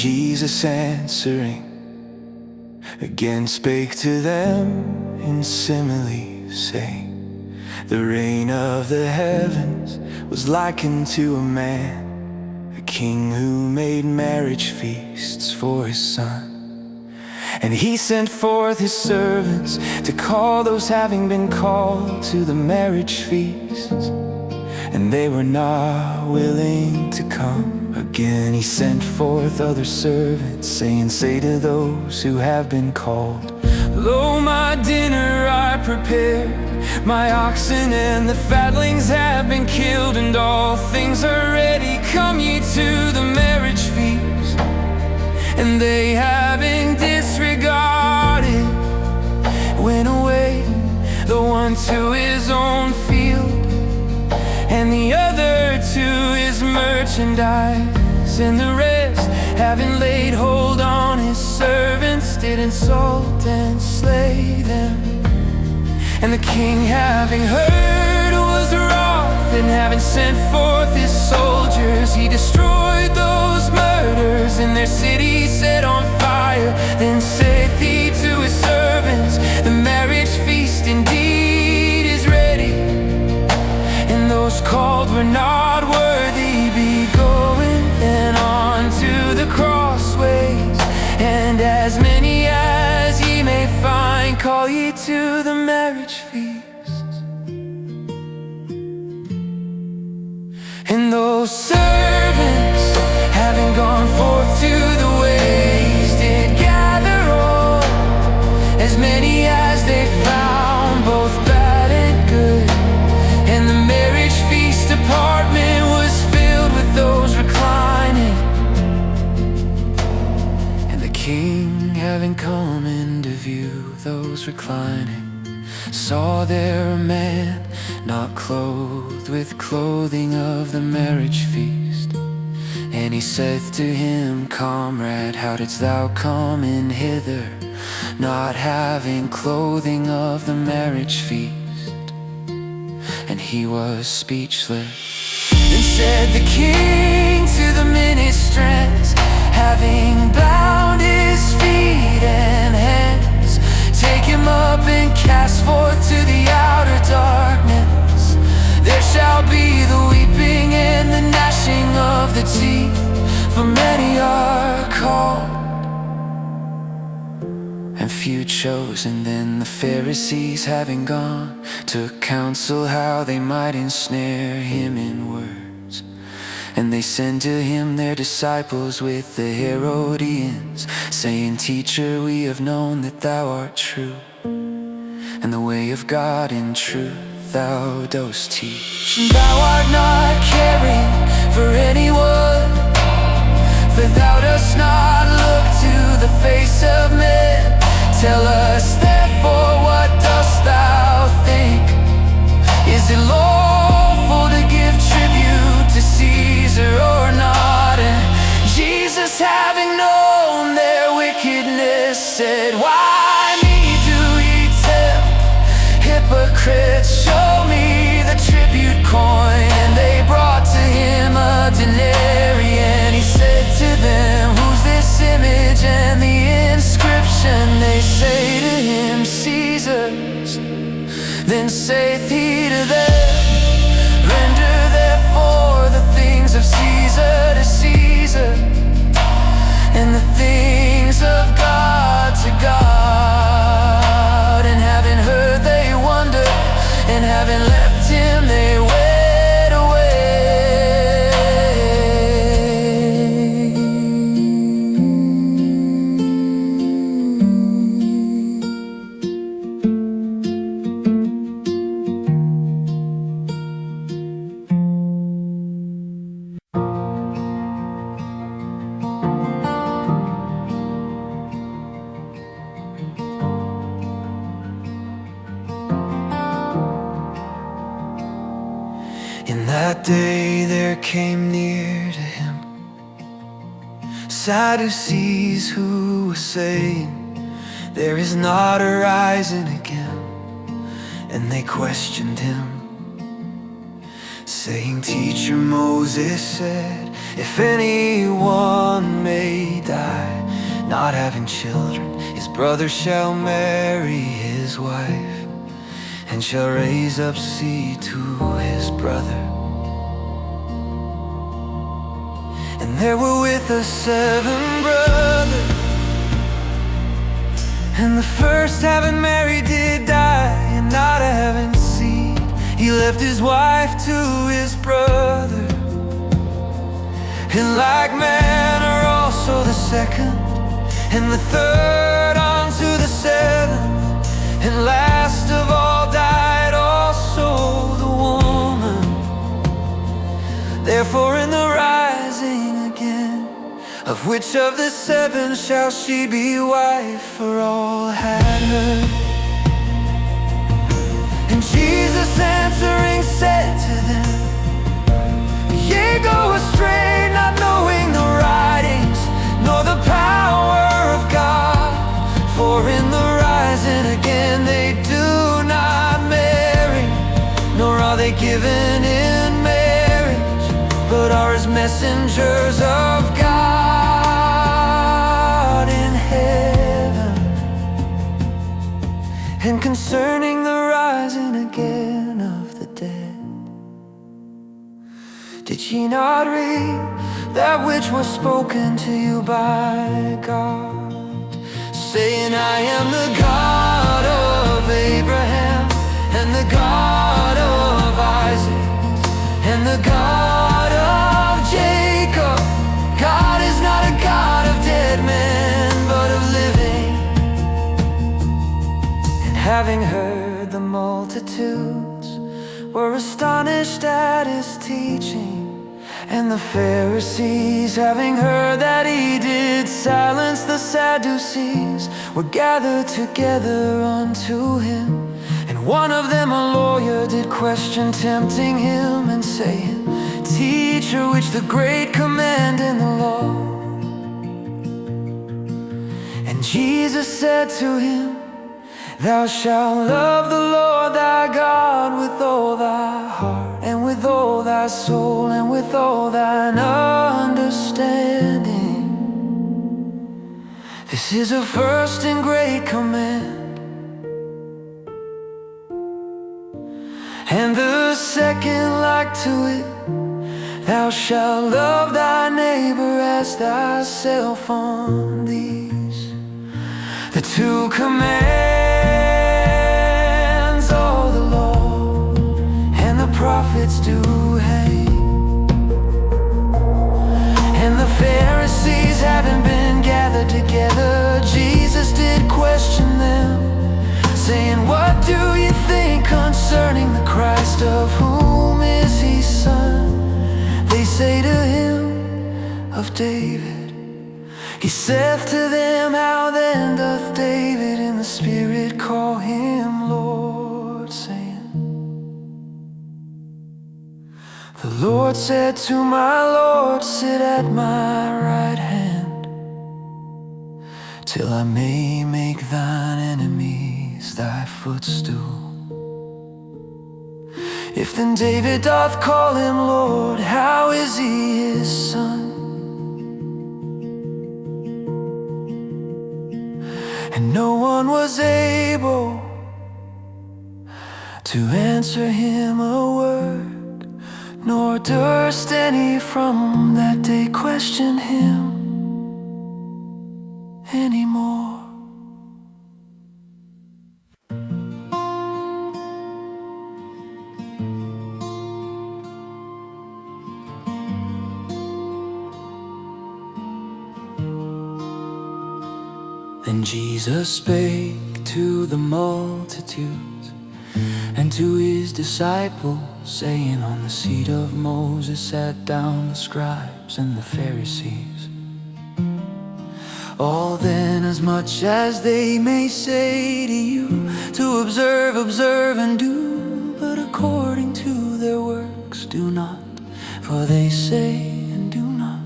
[SPEAKER 1] Jesus answering again spake to them in similes, saying, the reign of the heavens was likened to a man, a king who made marriage feasts for his son. And he sent forth his servants to call those having been called to the marriage feast, and they were not willing to come. Again he sent forth other servants, saying, say to those who have been called, lo, my dinner I prepared, my oxen and the fatlings have been killed, and all things are ready, come ye to the marriage feast. And they, having disregarded, went away, the one to his own field, and the other to his merchandise. And the rest, having laid hold on his servants, did insult and slay them. And the king, having heard, was wroth, and having sent forth his soldiers, he destroyed those murders, and their city set on fire. Then saith he to his servants, the marriage feast indeed is ready, and those called were not worthy. Be going then on to the crossways, and as many as ye may find, call ye to the marriage feast. And those servants, having gone forth to the ways, did gather all, as many as they found, both bad and good. And the marriage feast apartment was filled with those reclining. And the king, having come into view those reclining, saw there a man not clothed with clothing of the marriage feast. And he saith to him, comrade, how didst thou come in hither, not having clothing of the marriage feast? And he was speechless. Then said the king to the ministrants, having bound his feet and hands, take him up and cast forth to the outer darkness. There shall be the weeping and the gnashing of the teeth, for many are called and few chosen. Then the Pharisees, having gone, took counsel how they might ensnare him in words. And they sent to him their disciples with the Herodians, saying, Teacher, we have known that thou art true, and the way of God in truth thou dost teach. And thou art not caring for anyone, for thou dost not look to the face of men. Tell us therefore, what dost thou think? Is it lawful to give tribute to Caesar or not? And Jesus, having known their wickedness, said, Why me do ye tempt, hypocrites? Show me the tribute coin. And they brought to him a denarius. He said to them, Whose this image and the inscription? They say to him, Caesar's. Then saith he to them, Render therefore the things of Caesar to Caesar, and the things of God to God. And having heard they wondered, and having left him they went away. In that day there came near to him Sadducees who were saying, There is not a rising again. And they questioned him, saying, "Teacher, Moses said, if anyone may die, not having children, his brother shall marry his wife, and shall raise up seed to his brother." And there were with us 7 brothers, and the first having married did die, and not having seed, he left his wife to his brother. In like manner also the second, and the third unto the 7th, and last of all died also the woman. Therefore in the rising again, of which of the 7 shall she be wife? For all had heard. And Jesus answering said to them, "Ye go astray, not knowing the writings, nor the power of God. For in the rising again they do not marry, nor are they given in marriage, but are as messengers of God in heaven." And concerning the rising again of the dead, did ye not read that which was spoken to you by God, saying, "I am the God of Abraham, and the God of Isaac, and the God of Jacob"? God is not a God of dead men, but of living. And having heard, the multitudes were astonished at his teaching. And the Pharisees, having heard that he did silence the Sadducees, were gathered together unto him. And one of them, a lawyer, did question, tempting him, and saying, "Teacher, which the great command in the law?" And Jesus said to him, "Thou shalt love the Lord thy God with all thy heart, and with all thy soul, and with all thine understanding. This is a first and great command. And the second like to it, thou shalt love thy neighbor as thyself. On these the 2 commands all the law and the prophets do hang." And the Pharisees, having been gathered together, Jesus did question them, saying, "What do you think concerning the Christ? Of whom is he son?" They say to him, "Of David." He saith to them, "How then doth David in the Spirit call him Lord, saying, the Lord said to my Lord, sit at my right hand, till I may make thine enemies thy footstool." If then David doth call him Lord, how is he his son? And no one was able to answer him a word, nor durst any from that day question him anymore. Then Jesus spake to the multitudes and to his disciples, saying, On the seat of Moses sat down the scribes and the Pharisees. All then, as much as they may say to you, to observe, observe and do, but according to their works do not. For they say and do not.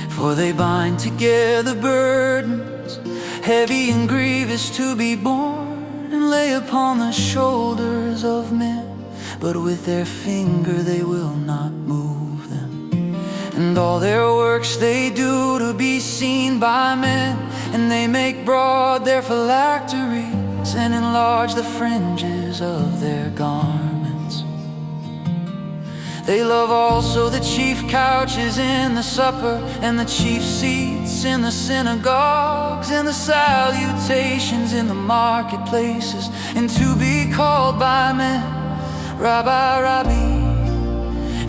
[SPEAKER 1] For they bind together burdens heavy and grievous to be borne, and lay upon the shoulders of men, but with their finger they will not move them. And all their works they do to be seen by men, and they make broad their phylacteries and enlarge the fringes of their garments. They love also the chief couches in the supper, and the chief seats in the synagogues, and the salutations in the marketplaces, and to be called by men, Rabbi, Rabbi.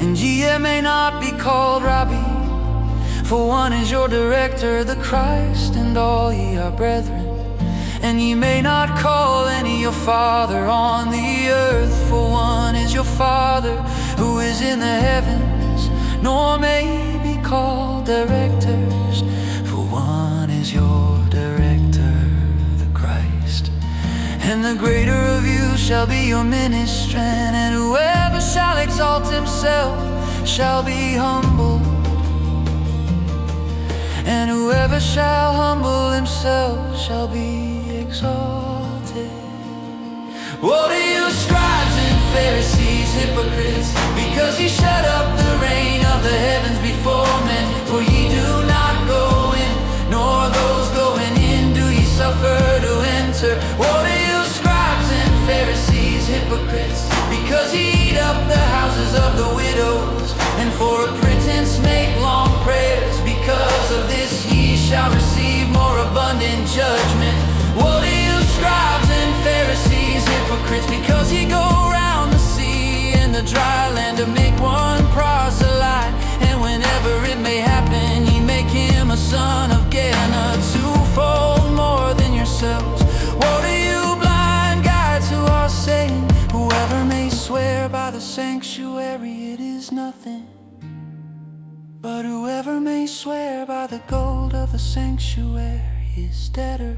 [SPEAKER 1] And ye may not be called Rabbi, for one is your director, the Christ, and all ye are brethren. And ye may not call any your father on the earth, for one is your Father who is in the heavens. Nor may ye be called directors, for one is your director, the Christ. And the greater of you shall be your ministrant, and whoever shall exalt himself shall be humbled, and whoever shall humble himself shall be exalted. Woe to you, scribes and Pharisees, hypocrites, because ye shut up the rain of the heavens before men. For ye do not go in, nor those going in do ye suffer to enter. Woe to you, scribes and Pharisees, hypocrites, because ye eat up the houses of the widows, and for a pretense make long prayers. Because of this ye shall receive more abundant judgment. Woe to you, scribes and Pharisees, hypocrites, because ye go round the sea and the dry land to make one proselyte, and whenever it may happen ye make him a son of Gehenna, twofold more than yourselves. Woe to you, blind guides, who are saying, whoever may swear by the sanctuary it is nothing, but whoever may swear by the gold of the sanctuary is debtor.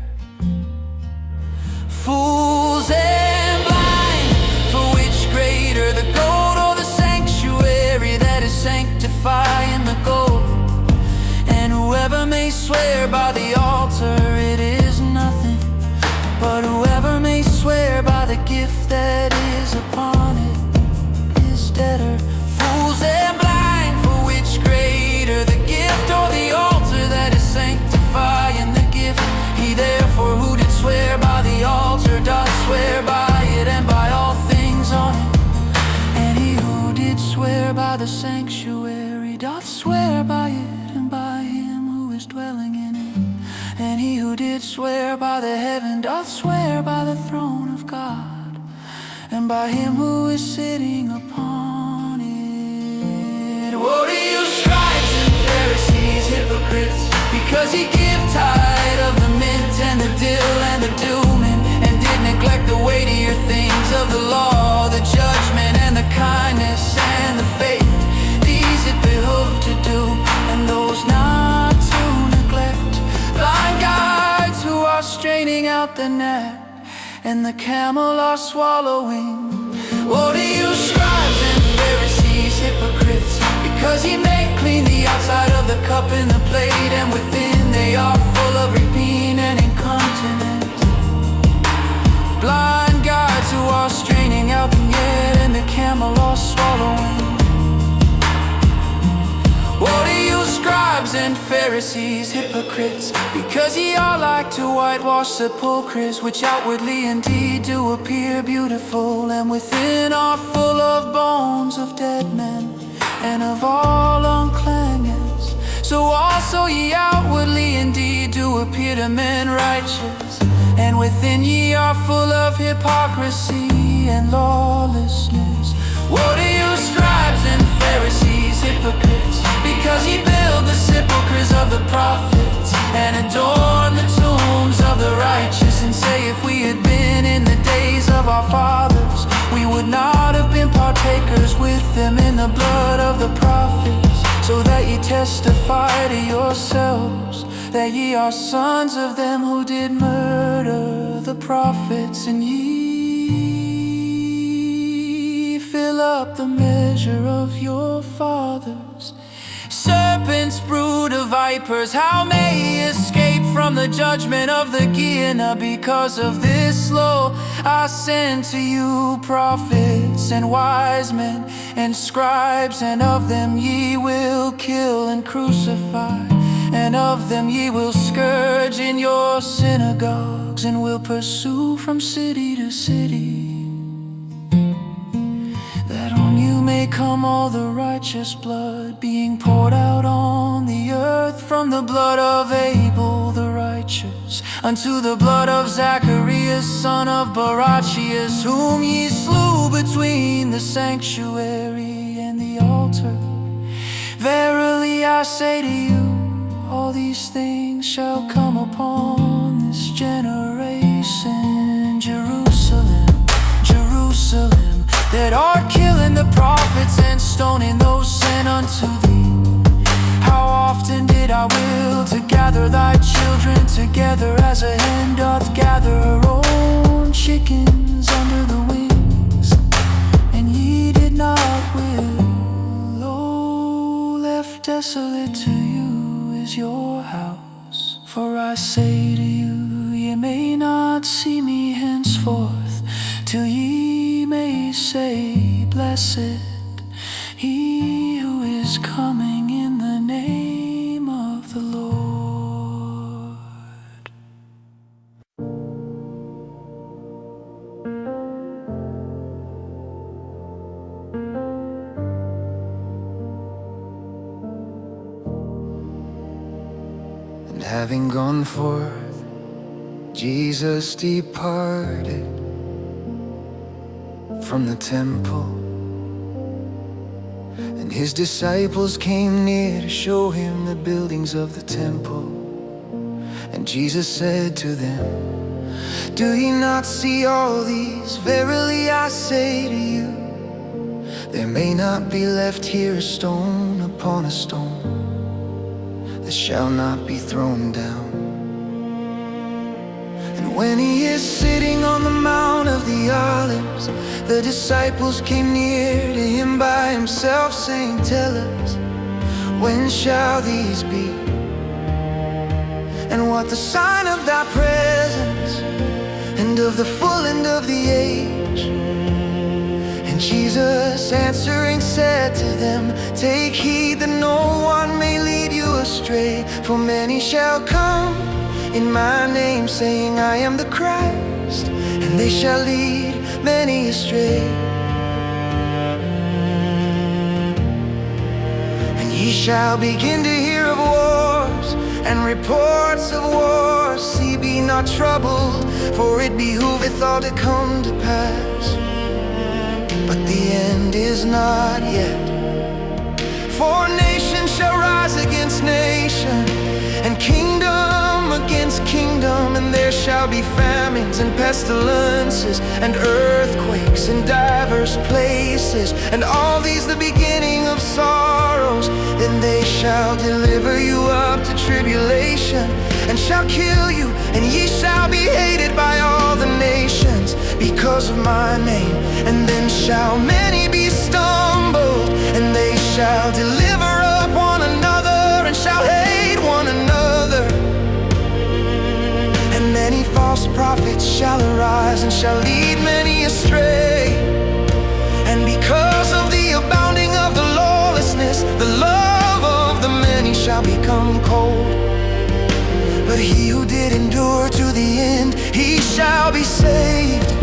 [SPEAKER 1] Fools and blind, for which greater, the gold or the sanctuary that is sanctifying the gold? And whoever may swear by the altar it is nothing, but whoever may swear by the gift that is upon it is debtor. Fools and blind, for which greater, the gift or the altar that is sanctifying the gift? He therefore who did swear by the altar doth swear by it, and by all things on it. And he who did swear by the sanctuary doth swear by it, and by him who is dwelling in it. And he who did swear by the heaven doth swear by the throne of God, and by him who is sitting upon it. Woe to you, scribes and Pharisees, hypocrites, because ye give tithe of the mint and the dill and the cumin, and did neglect the weightier things of the law, the judgment and the kindness and the faith. These it behoved to do, and those not to neglect. Blind guides who are straining out the net, and the camel are swallowing. Woe to you, scribes and Pharisees, hypocrites, because ye make clean the outside of the cup and the plate, and within they are full of rapine and incontinence. Blind guides who are straining out the net, and the camel are swallowing. Woe to you, scribes and Pharisees, hypocrites, because ye are like to whitewash sepulchres, which outwardly indeed do appear beautiful, and within are full of bones of dead men, and of all uncleanness. So also ye outwardly indeed do appear to men righteous, and within ye are full of hypocrisy and lawlessness. Woe to you, scribes and Pharisees, hypocrites, because ye build the sepulchres of the prophets, and adorn the tombs of the righteous, and say, if we had been in the days of our fathers, we would not have been partakers with them in the blood of the prophets. So that ye testify to yourselves that ye are sons of them who did murder the prophets, and ye fill up the measure of your fathers. Serpents, brood of vipers, how may ye escape from the judgment of the Gehenna? Because of this law I send to you prophets and wise men and scribes, and of them ye will kill and crucify, and of them ye will scourge in your synagogues, and will pursue from city to city, that on you may come all the righteous blood being poured out on the earth, from the blood of Abel the righteous unto the blood of Zacharias son of Barachias, whom ye slew between the sanctuary and the altar. Verily I say to you, all these things shall come upon this generation. Jerusalem, Jerusalem, that art killing the prophets and stoning those sent unto thee, how often did I will to gather thy children together, as a hen doth gather her own chickens under the wings, and ye did not will. Oh, left desolate to you is your house. For I say to you, ye may not see me henceforth, till ye may say, blessed he who is coming in the name of the Lord. And having gone forth, Jesus departed from the temple, and his disciples came near to show him the buildings of the temple. And Jesus said to them, do ye not see all these? Verily I say to you, there may not be left here a stone upon a stone that shall not be thrown down. And when he is sitting on the Mount of the Olives, the disciples came near to him by himself, saying, tell us, when shall these be? And what the sign of thy presence, and of the full end of the age? And Jesus answering said to them, take heed that no one may lead you astray. For many shall come in my name, saying, I am the Christ, and they shall lead many astray. And ye shall begin to hear of wars and reports of wars. See, be not troubled, for it behooveth all to come to pass, but the end is not yet. For nation shall rise against nation, and kingdom against kingdom, and there shall be famines and pestilences and earthquakes in divers places, and all these the beginning of sorrows. Then they shall deliver you up to tribulation, and shall kill you, and ye shall be hated by all the nations because of my name. And then shall many be stumbled, and they shall deliver up one another, and shall hate one another. And many false prophets shall arise, and shall lead many astray. And because of the abounding of the lawlessness, the love of the many shall become cold. But he who did endure to the end, he shall be saved.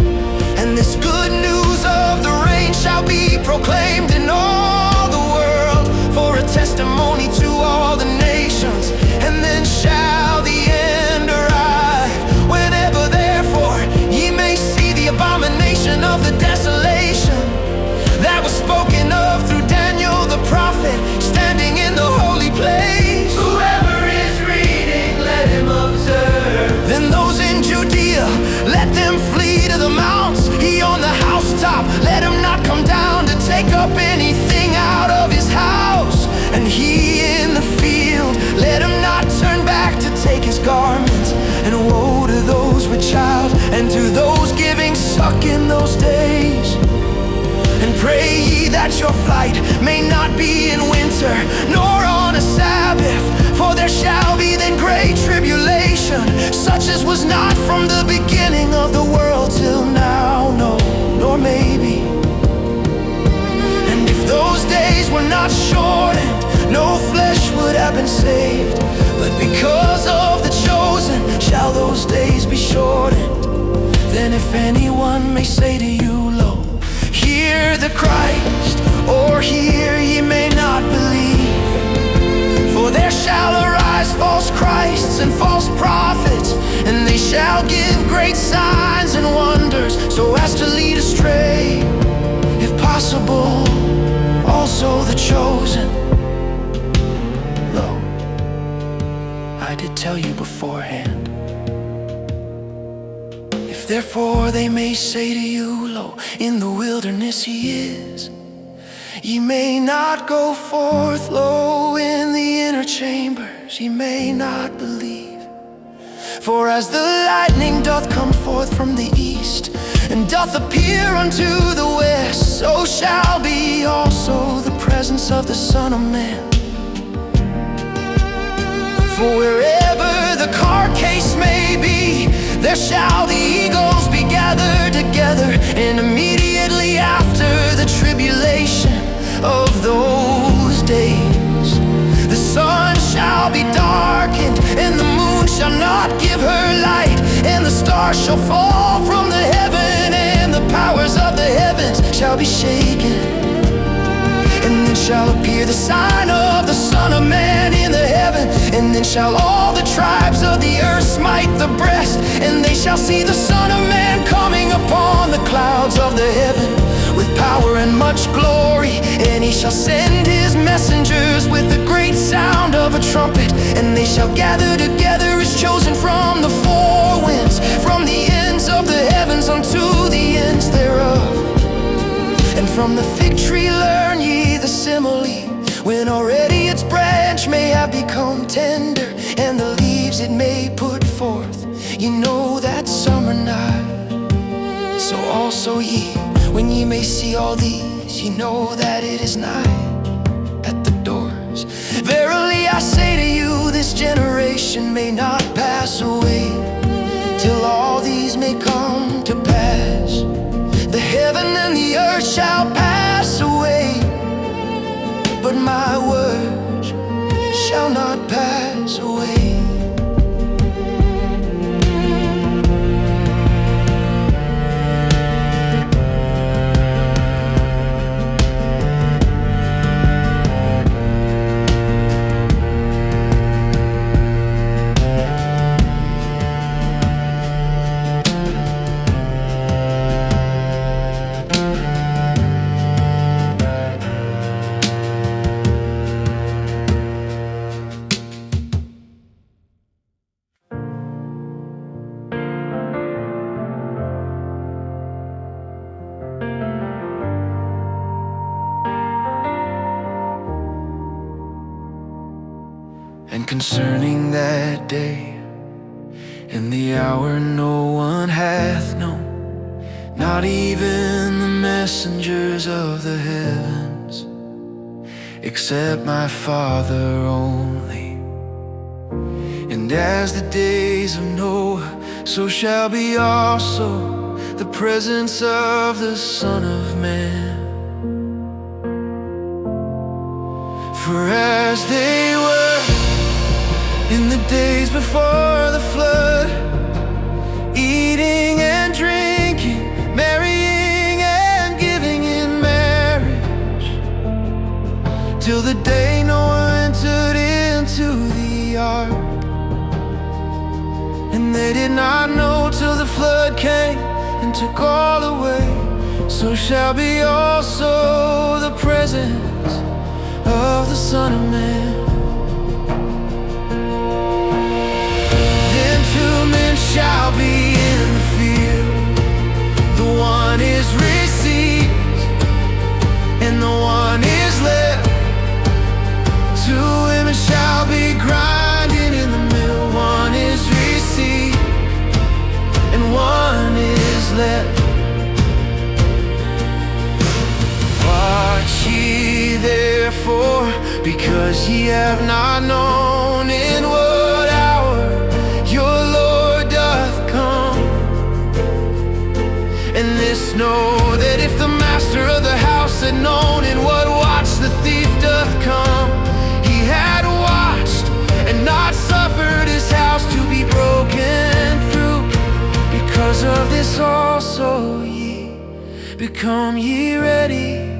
[SPEAKER 1] And this good news of the reign shall be proclaimed in all the world, for a testimony to all the nations. And then shall the end arrive, whenever therefore ye may see the abomination of the desolation that was spoken of through Daniel the prophet, standing in the holy place. Whoever is reading, let him observe. Then those in Judea, let them flee to the mounts. He on the housetop, let him not come down to take up anything out of his house. And he in the field, let him not turn back to take his garments. And woe to those with child, and to those giving suck in those days. And pray ye that your flight may not be in winter, nor on a Sabbath, for there shall be then great tribulation, such as was not from the beginning of the world till now. and saved. But because of the chosen shall those days be shortened. Then if anyone may say to you, lo, hear the Christ, or hear ye may not believe. For there shall arise false Christs and false prophets, and they shall give great signs and wonders, so as to lead astray, if possible, also the chosen. Lo, I did tell you beforehand. If therefore they may say to you, lo, in the wilderness he is, ye may not go forth, lo, in the inner chambers ye may not believe. For as the lightning doth come forth from the east, and doth appear unto the west, so shall be also the presence of the Son of Man. For wherever the carcase may be, there shall the eagles be gathered together. And immediately after the tribulation of those days, the sun shall be darkened, and the moon shall not give her light, and the stars shall fall from the heaven, and the powers of the heavens shall be shaken. And then shall appear the sign of the Son of Man in the heaven. And then shall all the tribes of the earth smite the breast, and they shall see the Son of Man coming upon the clouds of the heaven with power and much glory. And he shall send his messengers with a great sound of a trumpet, and they shall gather together his chosen from the four winds, from the ends of the heavens unto the ends thereof. And from the fig tree learn ye the simile, when already its branch may have become tender, and the leaves it may put forth, ye know that summer night. So also ye, when ye may see all these, ye know that it is nigh at the doors. Verily I say to you, this generation may not pass away till all these may come to pass. The heaven and the earth shall pass away, but my words shall not pass away. And concerning that day and the hour no one hath known, not even the messengers of the heavens, except my Father only. And as the days of Noah, so shall be also the presence of the Son of Man. For as they were in the days before the flood, eating and drinking, marrying and giving in marriage, till the day Noah entered into the ark. And they did not know till the flood came and took all away. So shall be also the presence of the Son of Man. Two men shall be in the field, the one is received and the one is left. Two women shall be grinding in the mill, one is received and one is left. Watch ye therefore, because ye have not known in what hour your Lord doth come. And this know, that if the master of the house had known in what watch the thief doth come, he had watched this also ye, become ye ready,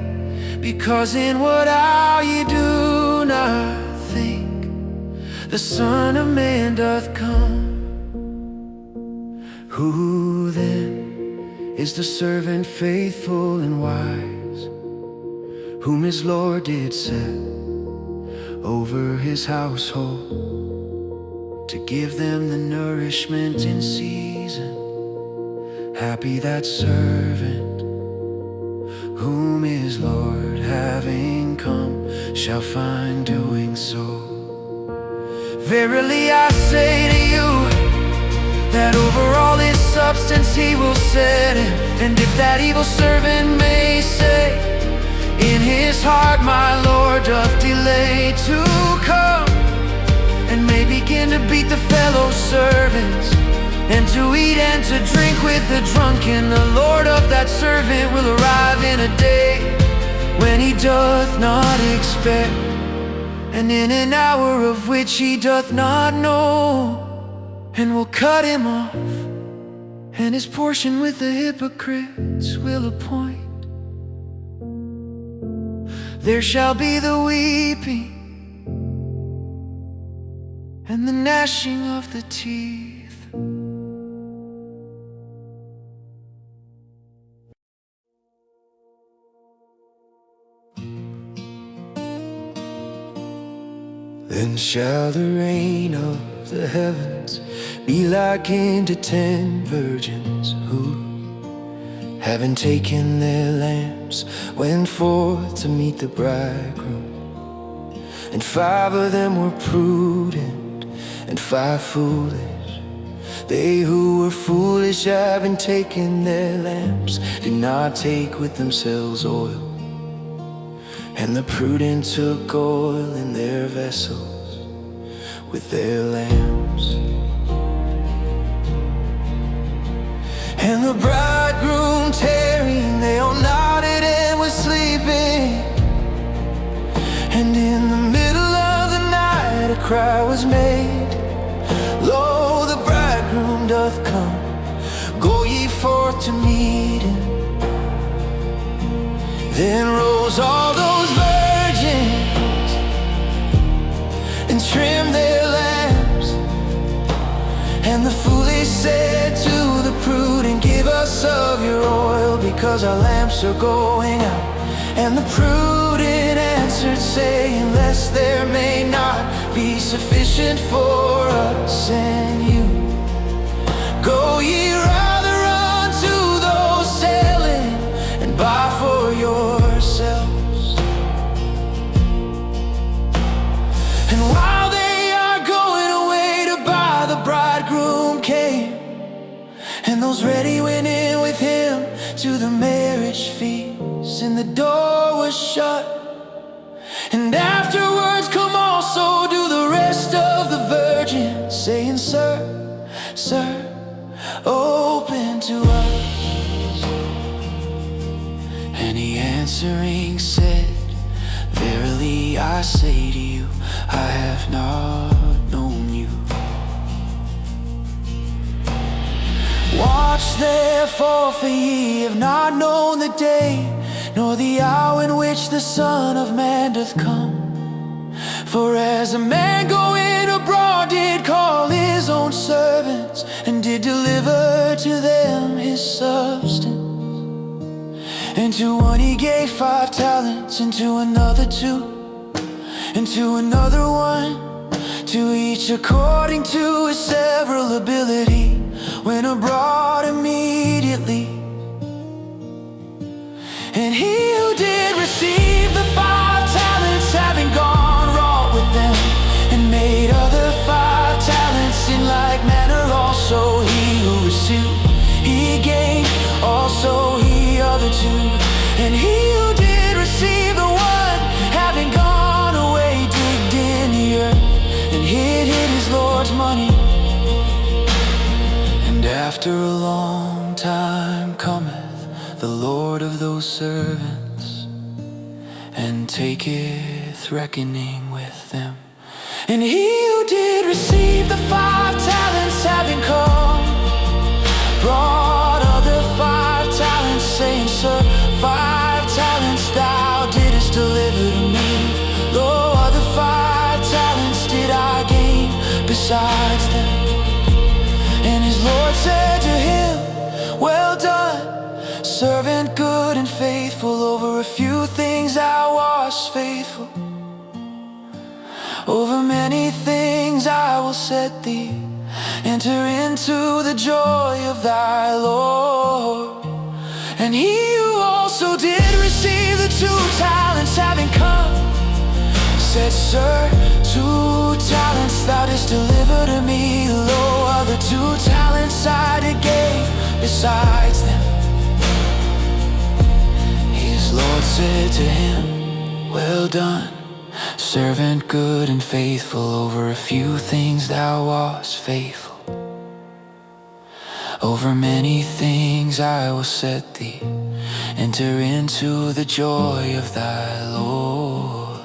[SPEAKER 1] because in what hour ye do not think, the Son of Man doth come. Who then is the servant faithful and wise, whom his Lord did set over his household, to give them the nourishment in season? Happy that servant, whom his Lord, having come, shall find doing so. Verily I say to you, that over all his substance he will set him. And if that evil servant may say in his heart, my Lord doth delay to come, and may begin to beat the fellow servants, and to eat and to drink with the drunken, the Lord of that servant will arrive in a day when he doth not expect, and in an hour of which he doth not know, and will cut him off, and his portion with the hypocrites will appoint. There shall be the weeping and the gnashing of the teeth. Then shall the reign of the heavens be likened to 10 virgins who, having taken their lamps, went forth to meet the bridegroom. And 5 of them were prudent, and 5 foolish. They who were foolish, having taken their lamps, did not take with themselves oil. And the prudent took oil in their vessels with their lamps. And the bridegroom tarrying, they all nodded and were sleeping. And in the middle of the night a cry was made, Lo, the bridegroom doth come, go ye forth to meet him. Then rose all those virgins and trimmed their lamps. And the foolish said to the prudent, give us of your oil, because our lamps are going out. And the prudent answered, saying, lest there may not be sufficient for us and you, go ye rather unto those selling, and buy for yourselves. And while they are going away to buy, the bridegroom came, and those ready went in with him to the marriage feast, and the door was shut. And afterwards come also do the rest of the virgins, saying, Sir, Sir, open to us. And he answering said, verily I say to you, I have not known you. Watch therefore, for ye have not known the day, nor the hour in which the Son of Man doth come. For as a man going abroad did call his own servants, and did deliver to them his substance, and to one he gave 5 talents, and to another 2, and to another 1, to each according to his several ability, went abroad immediately. And he who did receive the 5 talents, having gone, wrought with them, and made other 5 talents in like manner also. He who received, he gained also he other 2. And he who did receive the 1, having gone away, digged in the earth, and hid his Lord's money. And after a long time cometh the Lord of those servants, and taketh reckoning with them. And he who did receive the 5 talents, having come, brought Over a few things I was faithful. Over many things I will set thee. Enter into the joy of thy Lord. And he who also did receive the 2 talents, having come, said, Sir, 2 talents thou didst deliver to me. Lo, other 2 talents I did gain besides them. His Lord said to him, Well done, servant good and faithful. Over a few things thou wast faithful. Over many things I will set thee. Enter into the joy of thy Lord.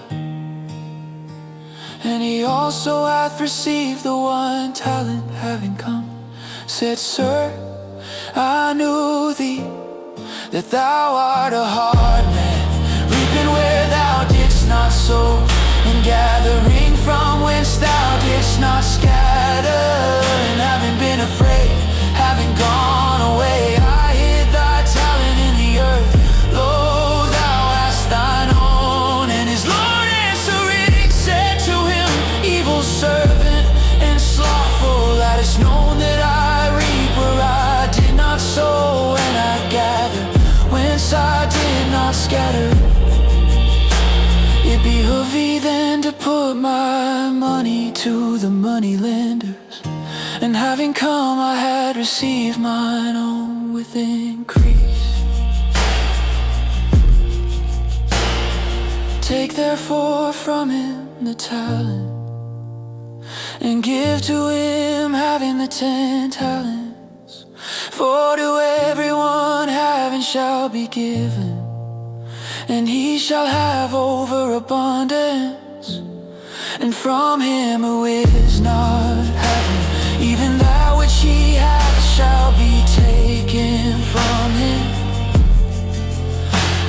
[SPEAKER 1] And he also hath received the 1 talent, having come, said, Sir, I knew thee, that thou art a hard man, reaping where thou didst not sow, and gathering from whence thou didst not scatter. And having been afraid, having gone away, I hid thy talent in the earth. Lo, thou hast thine own. And his Lord answering said to him, Evil servant and slothful, thou hast known that I reap where I did not sow, and I gather whence I did not scatter. It behoved thee then to put my money to the money lenders. And having come, I had received mine own with increase. Take therefore from him the talent, and give to him having the 10 talents. For to everyone having shall be given, and he shall have overabundance. And from him who is not having, even that which he hath shall be taken from him.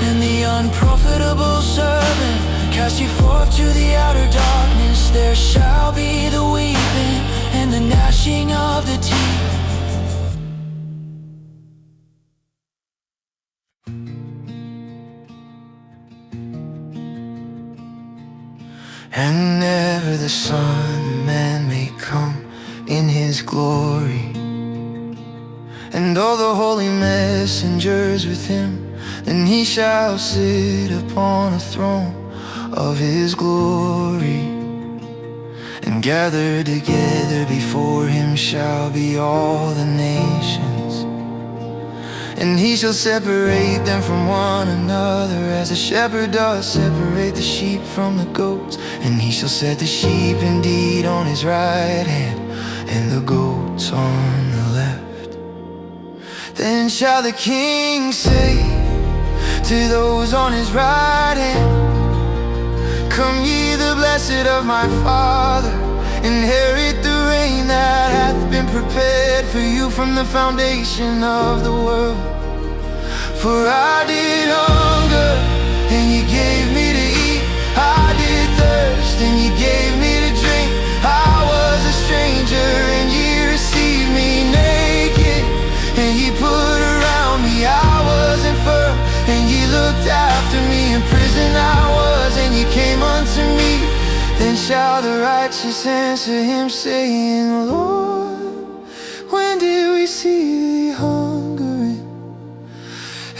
[SPEAKER 1] And the unprofitable servant cast ye forth to the outer darkness. There shall be the weeping and the gnashing of the teeth. And ever the Son of Man may come in his glory, and all the holy messengers with him, then he shall sit upon a throne of his glory. And gathered together before him shall be all the nations, and he shall separate them from one another, as a shepherd does separate the sheep from the goats. And he shall set the sheep indeed on his right hand, and the goats on the left. Then shall the King say to those on his right hand, Come ye the blessed of my Father, inherit the reign that hath been prepared for you from the foundation of the world. For I did hunger, and you gave me to eat. I did thirst, and you gave me to drink. I was a stranger, and you received me. Naked, and you put around me. I was infirm, and you looked after me. In prison I was, and you came unto me. Then shall the righteous answer him, saying, Lord, when did we see thee hungering,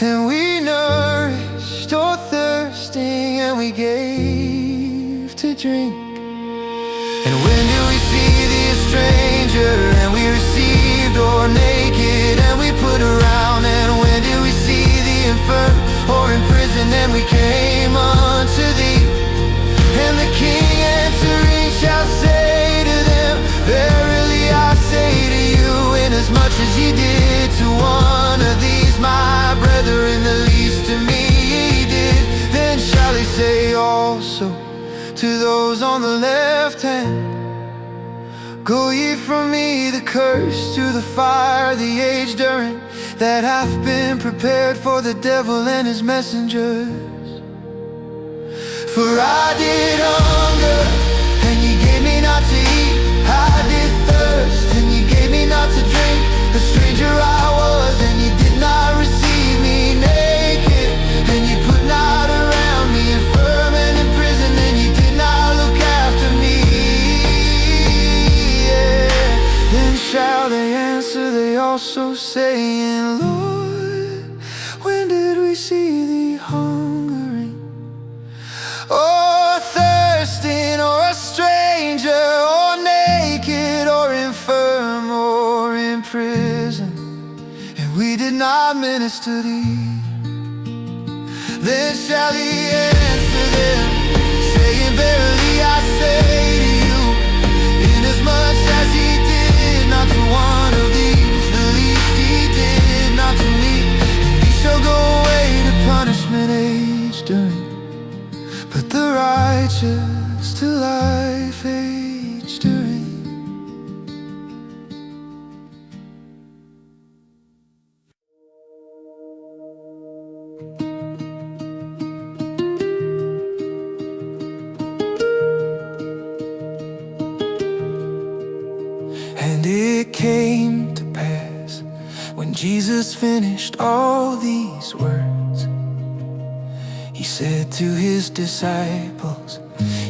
[SPEAKER 1] and we nourished, or thirsting, and we gave to drink? And when did we see thee a stranger, and we received, or naked, and we put around? And when did we see thee infirm, or in prison, and we came unto thee? And the King answering shall say to them, Verily I say to you, inasmuch as ye did to one of these my brethren, the least of me ye did, then shall he say also to those on the left hand, Go ye from me, the curse, to the fire, the age during, that hath been prepared for the devil and his messengers. For I did hunger, and you gave me not to eat. I did thirst, and you gave me not to drink. A stranger I was, and you did not receive me. Naked, and you put not witness to thee. Then shall he answer them, saying, verily I say to you, inasmuch as he did not to one of these, the least he did not to me, he shall go away to punishment age during, but the righteous to life age during. And it came to pass, when Jesus finished all these words, he said to his disciples,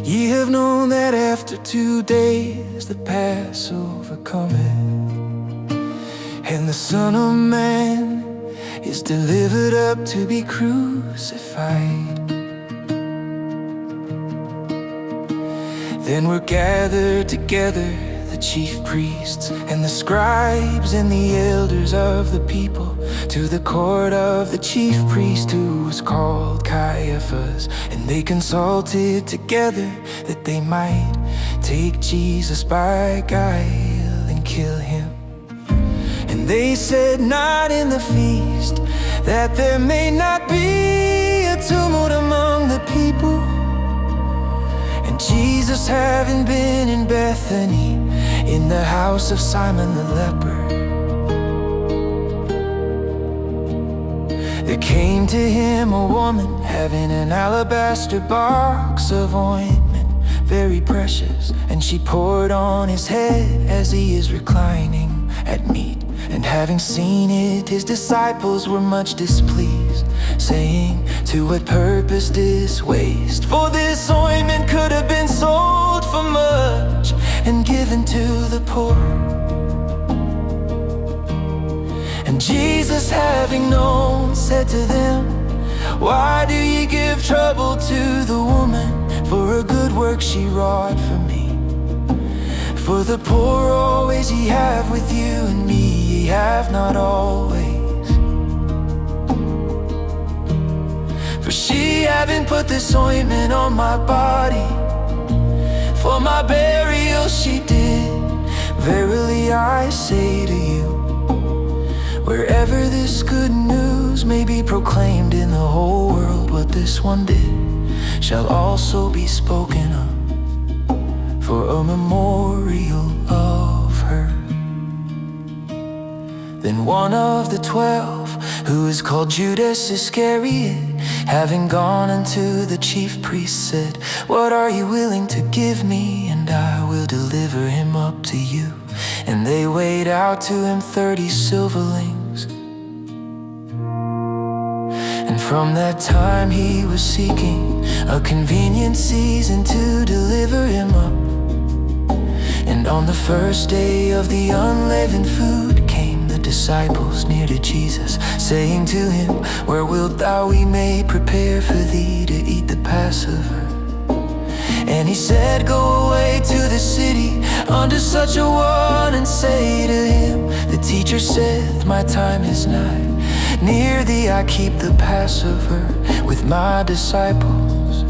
[SPEAKER 1] ye have known that after 2 days the Passover cometh, and the Son of Man is delivered up to be crucified. Then were gathered together the chief priests and the scribes and the elders of the people to the court of the chief priest, who was called Caiaphas. And they consulted together that they might take Jesus by guile and kill him. And they said, not in the feast, that there may not be a tumult among the people. And Jesus, having been in Bethany, in the house of Simon the leper, there came to him a woman having an alabaster box of ointment, very precious, and she poured on his head as he is reclining at meat. And having seen it, his disciples were much displeased, saying, to what purpose this waste? For this ointment could have been sold for much and given to the poor. And Jesus, having known, said to them, why do ye give trouble to the woman? For a good work she wrought for me. For the poor always ye have with you, and me ye have not always. For she, having put this ointment on my body, for my burial she did. Verily I say to you, wherever this good news may be proclaimed in the whole world, what this one did shall also be spoken of, for a memorial of her. Then one of the 12, who is called Judas Iscariot, having gone unto the chief priests, said, what are you willing to give me, and I will deliver him up to you? And they weighed out to him 30 silverlings. And from that time he was seeking a convenient season to deliver him up. And on the first day of the unleavened food came the disciples near to Jesus, saying to him, where wilt thou we may prepare for thee to eat the Passover? And he said, go away to the city unto such a one, and say to him, the teacher saith, my time is nigh. Near thee I keep the Passover with my disciples.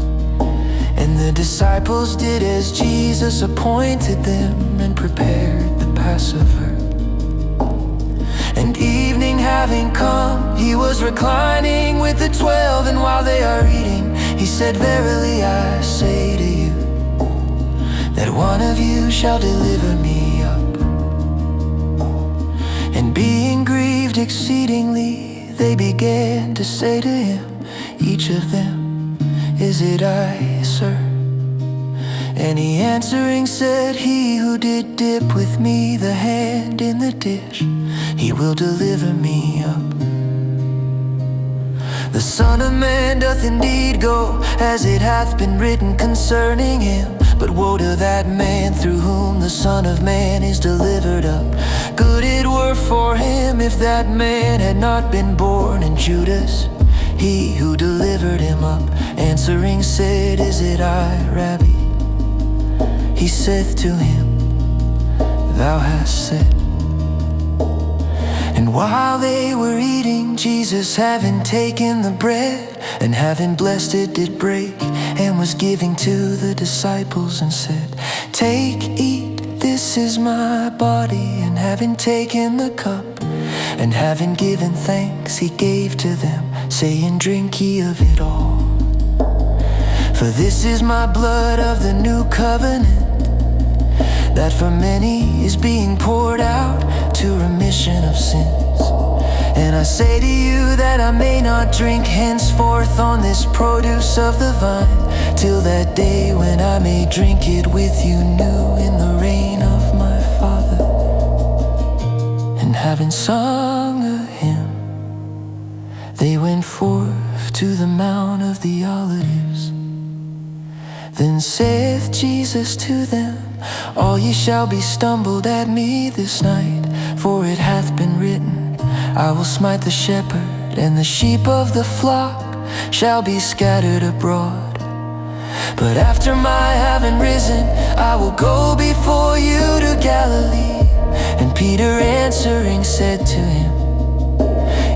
[SPEAKER 1] And the disciples did as Jesus appointed them, and prepared the Passover. And evening having come, he was reclining with the 12, and while they are eating, he said, verily I say to you, that one of you shall deliver me up. And being grieved exceedingly, they began to say to him, each of them, is it I, sir? And he answering said, he who did dip with me the hand in the dish, he will deliver me up. The Son of Man doth indeed go, as it hath been written concerning him. But woe to that man through whom the Son of Man is delivered up. Good it were for him if that man had not been born. And Judas, he who delivered him up, answering said, is it I, Rabbi? He saith to him, thou hast said. And while they were eating, Jesus, having taken the bread and having blessed it, did break and was giving to the disciples and said, "Take, eat, this is my body." And having taken the cup and having given thanks, he gave to them, saying, "Drink ye of it all. For this is my blood of the new covenant, that for many is being poured out to remission of sins. And I say to you that I may not drink henceforth on this produce of the vine, till that day when I may drink it with you new in the reign of my Father." And having sung a hymn, they went forth to the Mount of the Olives. Then saith Jesus to them, "All ye shall be stumbled at me this night, for it hath been written, I will smite the shepherd, and the sheep of the flock shall be scattered abroad. But after my having risen, I will go before you to Galilee." And Peter answering said to him,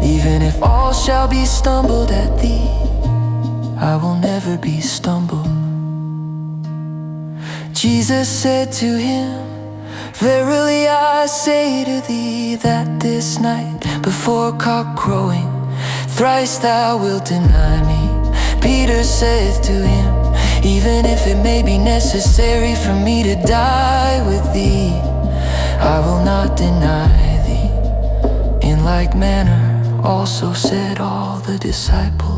[SPEAKER 1] "Even if all shall be stumbled at thee, I will never be stumbled." Jesus said to him, "Verily I say to thee, that this night before cock crowing, thrice thou wilt deny me." Peter saith to him, "Even if it may be necessary for me to die with thee, I will not deny thee." In like manner also said all the disciples.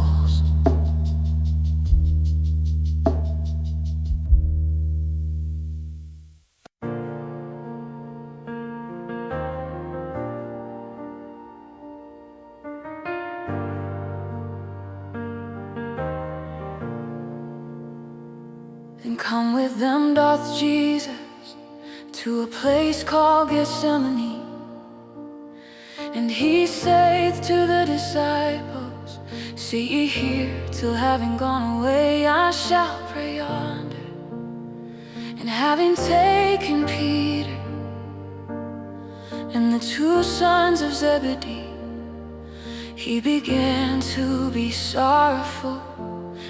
[SPEAKER 2] Then come with them doth Jesus to a place called Gethsemane. And he saith to the disciples, "Sit ye here till having gone away, I shall pray yonder." And having taken Peter and the two sons of Zebedee, he began to be sorrowful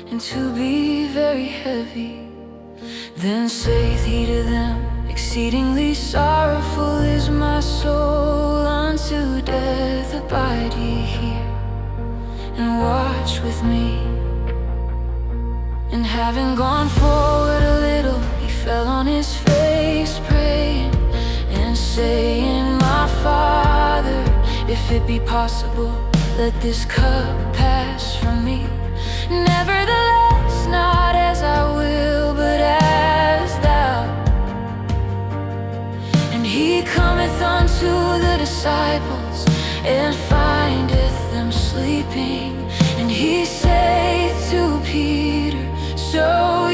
[SPEAKER 2] and to be very heavy. Then saith he to them, "Exceedingly sorrowful is my soul unto death. Abide ye here, and watch with me." And having gone forward a little, he fell on his face, praying and saying, "My Father, if it be possible, let this cup pass from me. Nevertheless, not as I will, but as thou." And he cometh unto the disciples, and findeth them sleeping. And he saith to Peter, "So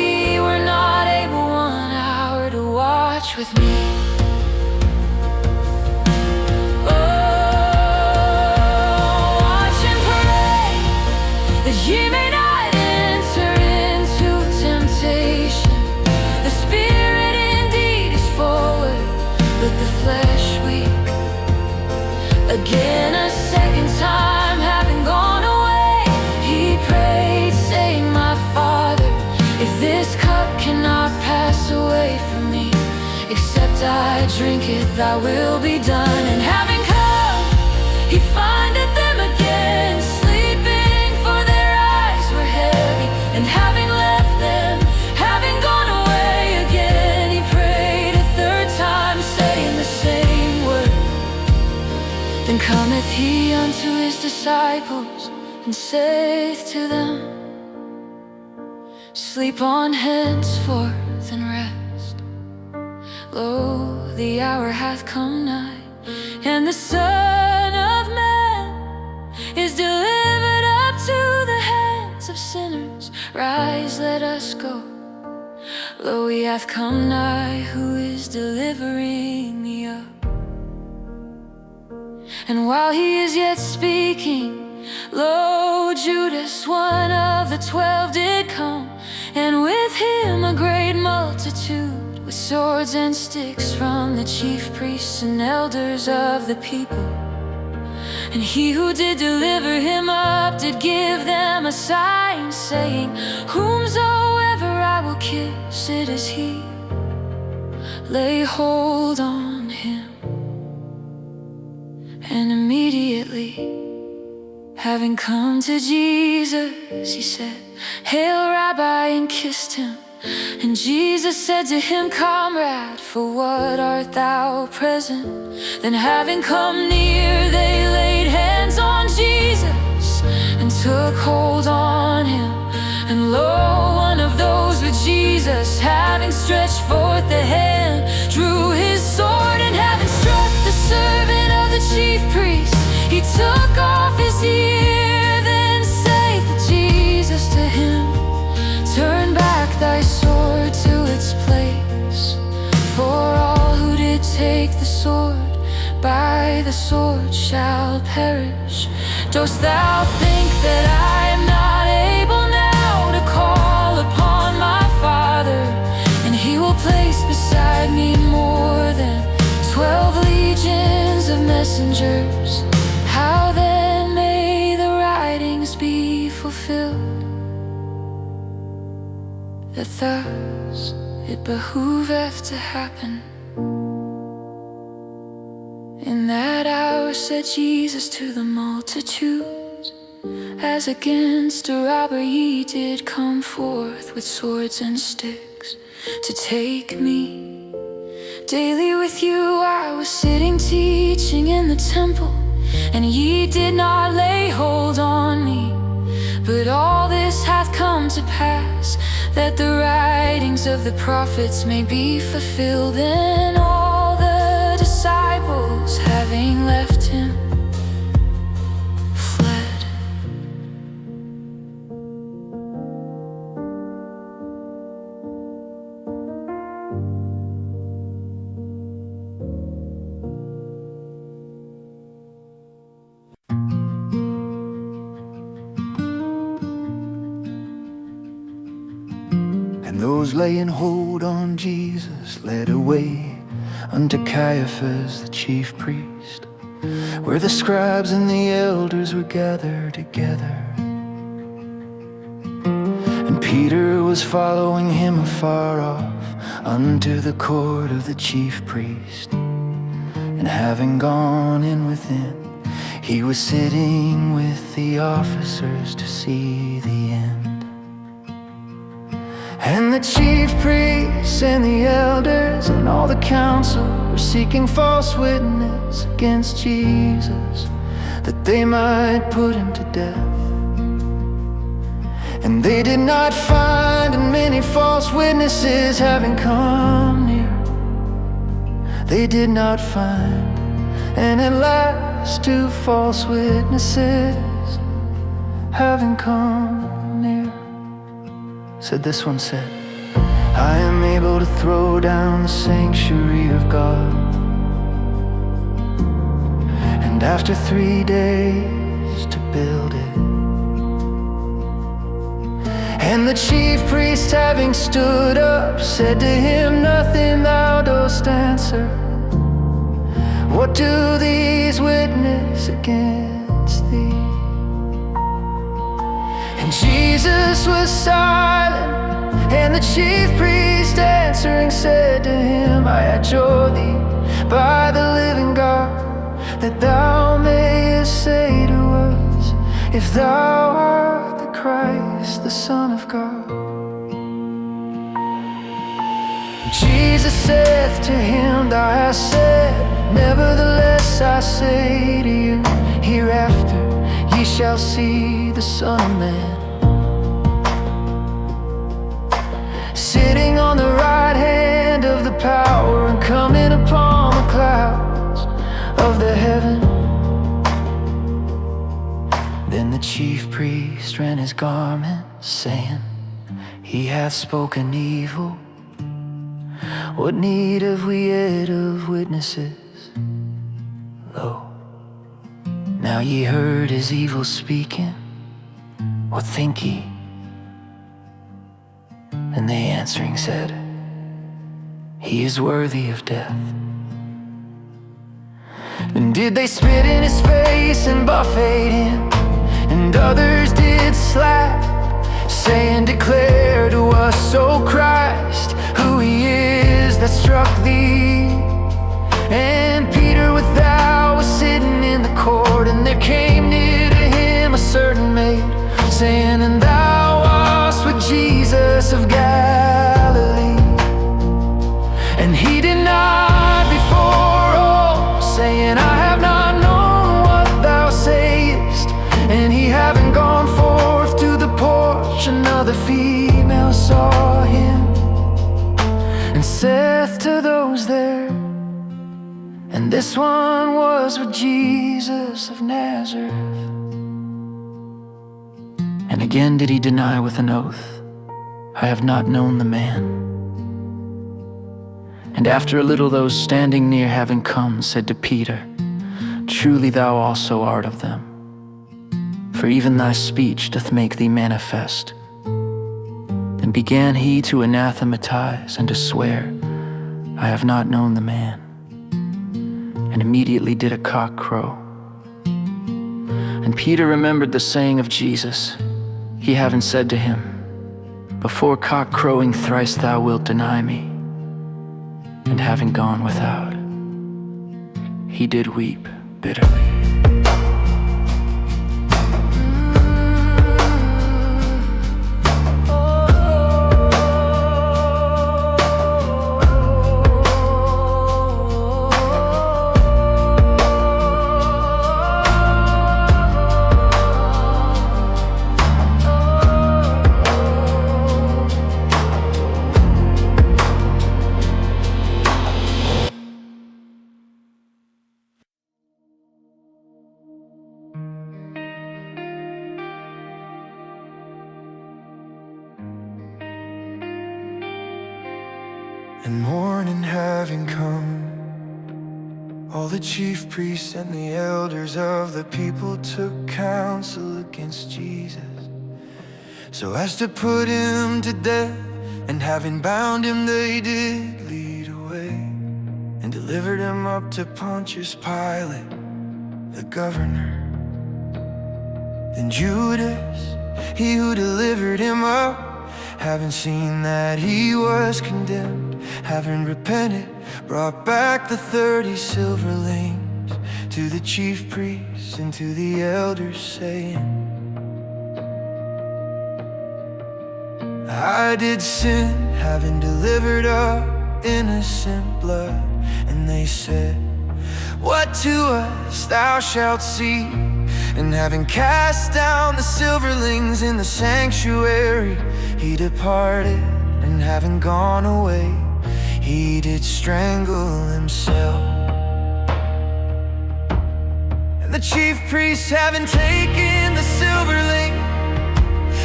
[SPEAKER 2] ye were not able 1 hour to watch with me?" Ye may not enter into temptation. The spirit indeed is forward, but the flesh weak. Again a second time having gone away, he prayed, saying, "My Father, if this cup cannot pass away from me, except I drink it, thy will be done." And having come, he findeth them again sleeping, for their eyes were heavy. And having left them, having gone away again, he prayed a third time, saying the same word. Then cometh he unto his disciples, and saith to them, "Sleep on henceforth and rest. Lo, the hour hath come nigh, and the Son of Man is delivered up to the hands of sinners. Rise, let us go. Lo, he hath come nigh, who is delivering me up." And while he is yet speaking, lo, Judas, one of the 12, did come, and with him a great multitude, with swords and sticks, from the chief priests and elders of the people. And he who did deliver him up did give them a sign, saying, whomsoever I will kiss, it is he. Lay hold on him. And immediately, having come to Jesus, he said, Hail, Rabbi, and kissed him. And Jesus said to him, Comrade, for what art thou present? Then having come near, they laid hands on Jesus and took hold on him. And lo, one of those with Jesus, having stretched forth the hand, drew his sword, and having struck the servant of the chief priest, he took off his ear. Then saith Jesus to him, Turn back thy sword to its place, for all who did take the sword by the sword shall perish. Dost thou think that I am not able now to call upon my Father, and he will place beside me more than 12 legions of messengers? How then may the writings be fulfilled, that thus it behooveth to happen? In that hour said Jesus to the multitudes, As against a robber ye did come forth with swords and sticks to take me. Daily with you I was sitting teaching in the temple, and ye did not lay hold on me. But all this hath come to pass, that the writings of the prophets may be fulfilled. Then all the disciples, having left him, fled.
[SPEAKER 1] And those laying hold on Jesus led away unto Caiaphas the chief priest, where the scribes and the elders were gathered together. And Peter was following him afar off unto the court of the chief priest. And having gone in within, he was sitting with the officers to see the end. And the chief priests and the elders and all the council were seeking false witness against Jesus, that they might put him to death. And they did not find, and many false witnesses having come near, they did not find. And at last 2 false witnesses having come near, said, this one said, I am able to throw down the sanctuary of God, and after 3 days to build it. And the chief priest, having stood up, said to him, nothing thou dost answer. What do these witness against thee? And Jesus was silent, and the chief priest answering said to him, I adjure thee by the living God, that thou mayest say to us, if thou art the Christ, the Son of God. Jesus saith to him, thou hast said, nevertheless I say to you, hereafter ye shall see the Son of Man sitting on the right hand of the power, and coming upon the clouds of the heaven. Then the chief priest rent his garments, saying, he hath spoken evil. What need have we yet of witnesses? Lo, now ye heard his evil speaking. What think ye? And they answering said, he is worthy of death. And did they spit in his face and buffet him? And others did slap, saying, declare to us, O Christ, who he is that struck thee. And Peter without was sitting in the court, and there came near to him a certain maid, saying, and thou wast with Jesus of Galilee. And he denied before all, saying, I have not known what thou sayest. And he having gone forth to the porch, another female saw him, and saith to those there, and this one was with Jesus of Nazareth. And again did he deny with an oath, I have not known the man. And after a little those standing near having come said to Peter, truly thou also art of them, for even thy speech doth make thee manifest. Then began he to anathematize and to swear, I have not known the man. And immediately did a cock crow. And Peter remembered the saying of Jesus, he having said to him, before cock crowing thrice thou wilt deny me. And having gone without, he did weep bitterly.
[SPEAKER 4] And morning having come, all the chief priests and the elders of the people took counsel against Jesus, so as to put him to death. And having bound him, they did lead away, and delivered him up to Pontius Pilate, the governor. Then Judas, he who delivered him up, having seen that he was condemned, having repented, brought back the 30 silverlings to the chief priests and to the elders, saying, I did sin, having delivered up innocent blood. And they said, what to us thou shalt see? And having cast down the silverlings in the sanctuary, he departed, and having gone away, he did strangle himself. And the chief priests, having taken the silverling,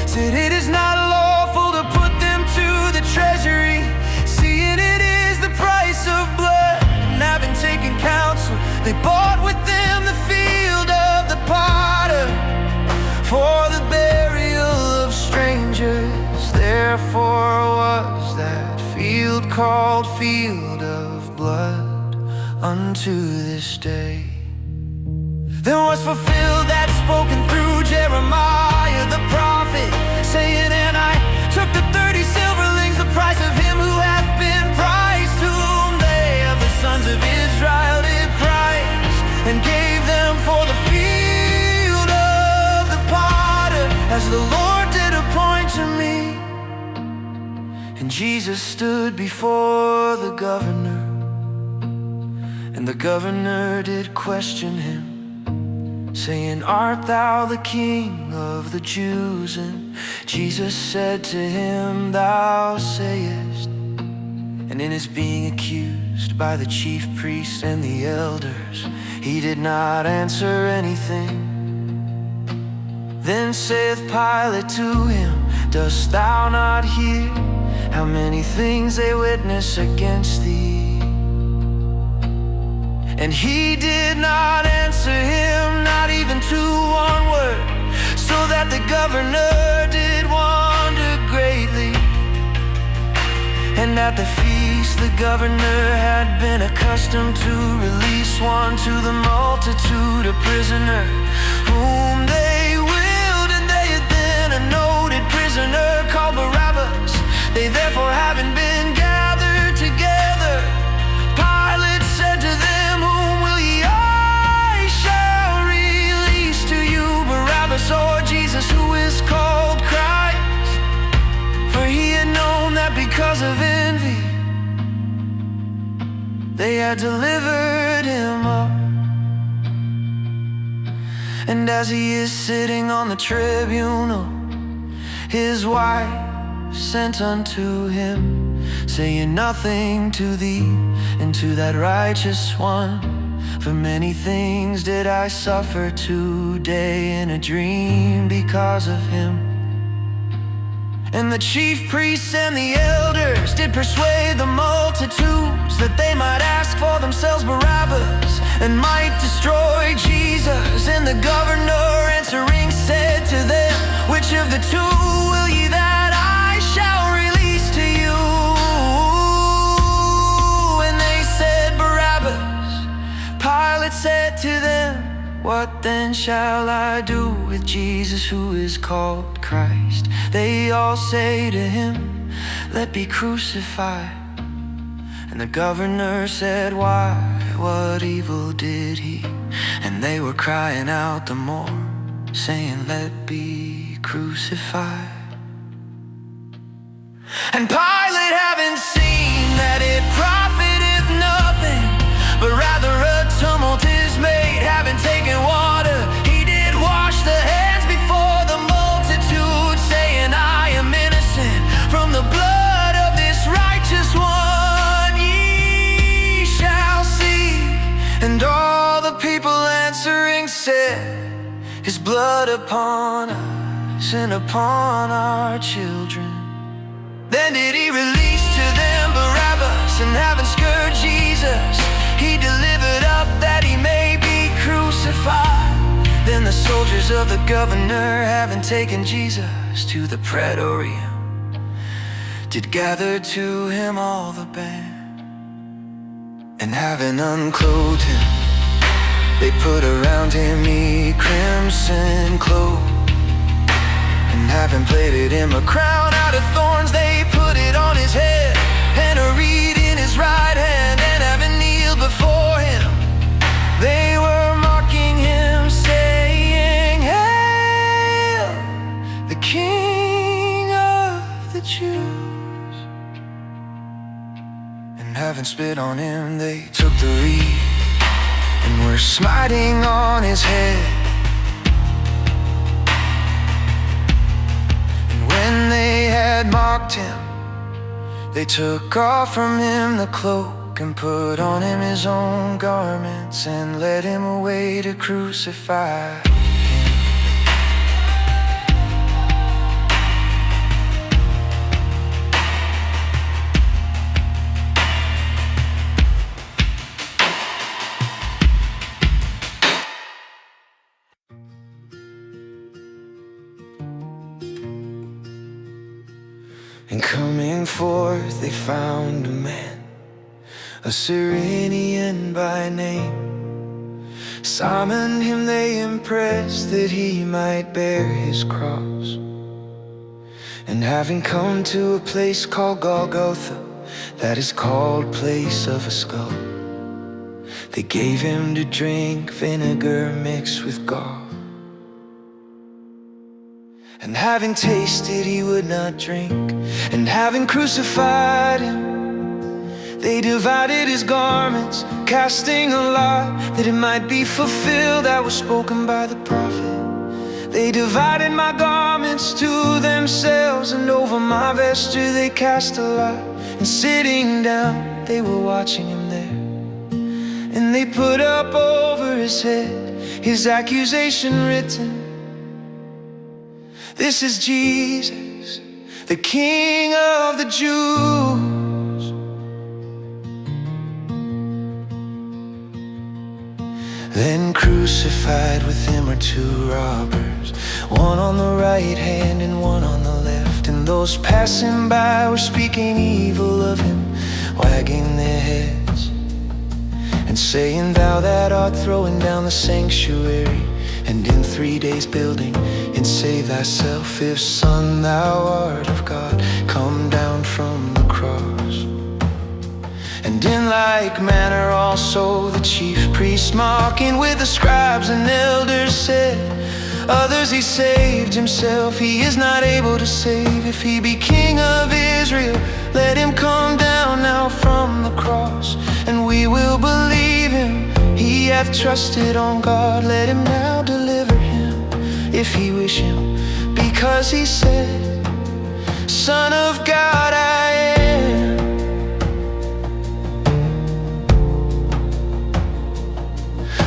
[SPEAKER 4] said, it is not lawful to put them to the treasury, seeing it is the price of blood. And having taken counsel, they bought with them the field of the potter, for the burial of strangers. Therefore was that field called Field of Blood unto this day. Then was fulfilled that spoken through Jeremiah the prophet, saying, and I took the 30 silverlings, the price of him who hath been priced, whom they of the sons of Israel did price, and gave them for the field of the potter, as the Lord did appoint to me. And Jesus stood before the governor, and the governor did question him, saying, art thou the King of the Jews? And Jesus said to him, thou sayest. And in his being accused by the chief priests and the elders, he did not answer anything. Then saith Pilate to him, dost thou not hear how many things they witness against thee? And he did not answer him, not even to one word, so that the governor did wonder greatly. And at the feast priest, the governor, had been accustomed to release one to the multitude, a prisoner whom they willed, and they had been a noted prisoner called Barabbas. They therefore, having been gathered together, Pilate said to them, "Whom will ye I shall release to you, Barabbas or Jesus, who is called Christ?" For he had known that because of envy they had delivered him up. And as he is sitting on the tribunal, his wife sent unto him, saying, "Nothing to thee and to that righteous one, for many things did I suffer today in a dream because of him." And the chief priests and the elders did persuade the multitudes that they might ask for themselves Barabbas and might destroy Jesus. And the governor answering said to them, "Which of the two will ye that I shall release to you?" And they said, "Barabbas." Pilate said to them, "What then shall I do with Jesus, who is called Christ?" They all say to him, "Let be crucified." And the governor said, "Why, what evil did he?" And they were crying out the more, saying, "Let be crucified." And Pilate, having seen that it profiteth nothing, but rather a tumult is made, having taken water, he did wash the hands before the multitude, saying, "I am innocent from the blood of this righteous one. Ye shall see." And all the people answering said, "His blood upon us and upon our children." Then did he release to them Barabbas, and having scourged Jesus, he delivered up that he may be crucified. Then the soldiers of the governor, having taken Jesus to the praetorium, did gather to him all the band. And having unclothed him, they put around him a crimson cloak. And having plaited him a crown out of thorns, they put it on his head, and a reed in his right hand. And having kneeled before him, they were mocking him, saying, "Hail, the King of the Jews." And having spit on him, they took the reed and were smiting on his head. And when they had mocked him, they took off from him the cloak and put on him his own garments, and led him away to crucify him. And coming forth they found a man, a Cyrenian by name. Simon him they impressed, that he might bear his cross. And having come to a place called Golgotha, that is called Place of a Skull, they gave him to drink vinegar mixed with gall. And having tasted he would not drink, and having crucified him, they divided his garments, casting a lot, that it might be fulfilled that was spoken by the prophet. They divided my garments to themselves, and over my vesture they cast a lot. And sitting down they were watching him there, and they put up over his head his accusation written, "This is Jesus, the King of the Jews." Then crucified with him are two robbers, one on the right hand and one on the left. And those passing by were speaking evil of him
[SPEAKER 1] wagging their heads and saying, Thou that art throwing down the sanctuary, and in 3 days building, and save thyself, if Son thou art of God, come down from the cross. And in like manner also the chief priests, mocking with the scribes and elders, said, Others he saved, himself he is not able to save. If he be King of Israel, let him come down now from the cross, and we will believe him. He hath trusted on God, let him now deliver him, if he wish him, because he said, Son of God I am.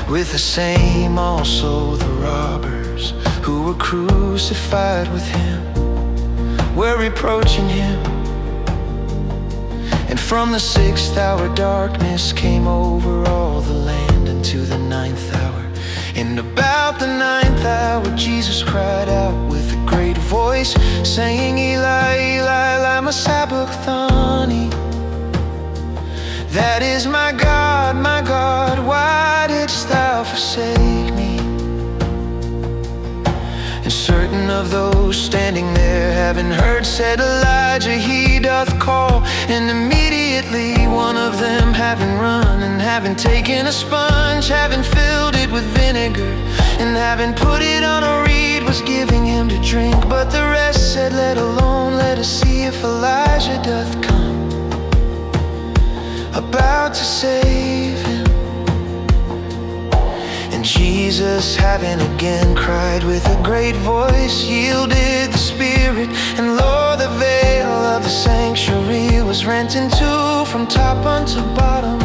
[SPEAKER 1] With the same also the robbers who were crucified with him were reproaching him. And from the 6th hour darkness came over all the land unto the 9th hour. And about the 9th hour Jesus cried out with a great voice, saying, Eli, Eli, lama sabachthani. That is, my God, why didst thou forsake me? And certain of those standing there, having heard, said, Elijah he doth call. And immediately one of them, having run and having taken a sponge, having filled it with vinegar, and having put it on a reed, was giving him to drink. But the rest said, Let alone, let us see if Elijah doth come, about to save him. And Jesus, having again cried with a great voice, yielded the spirit, and lo, the veil of the sanctuary was rent in two from top unto bottom.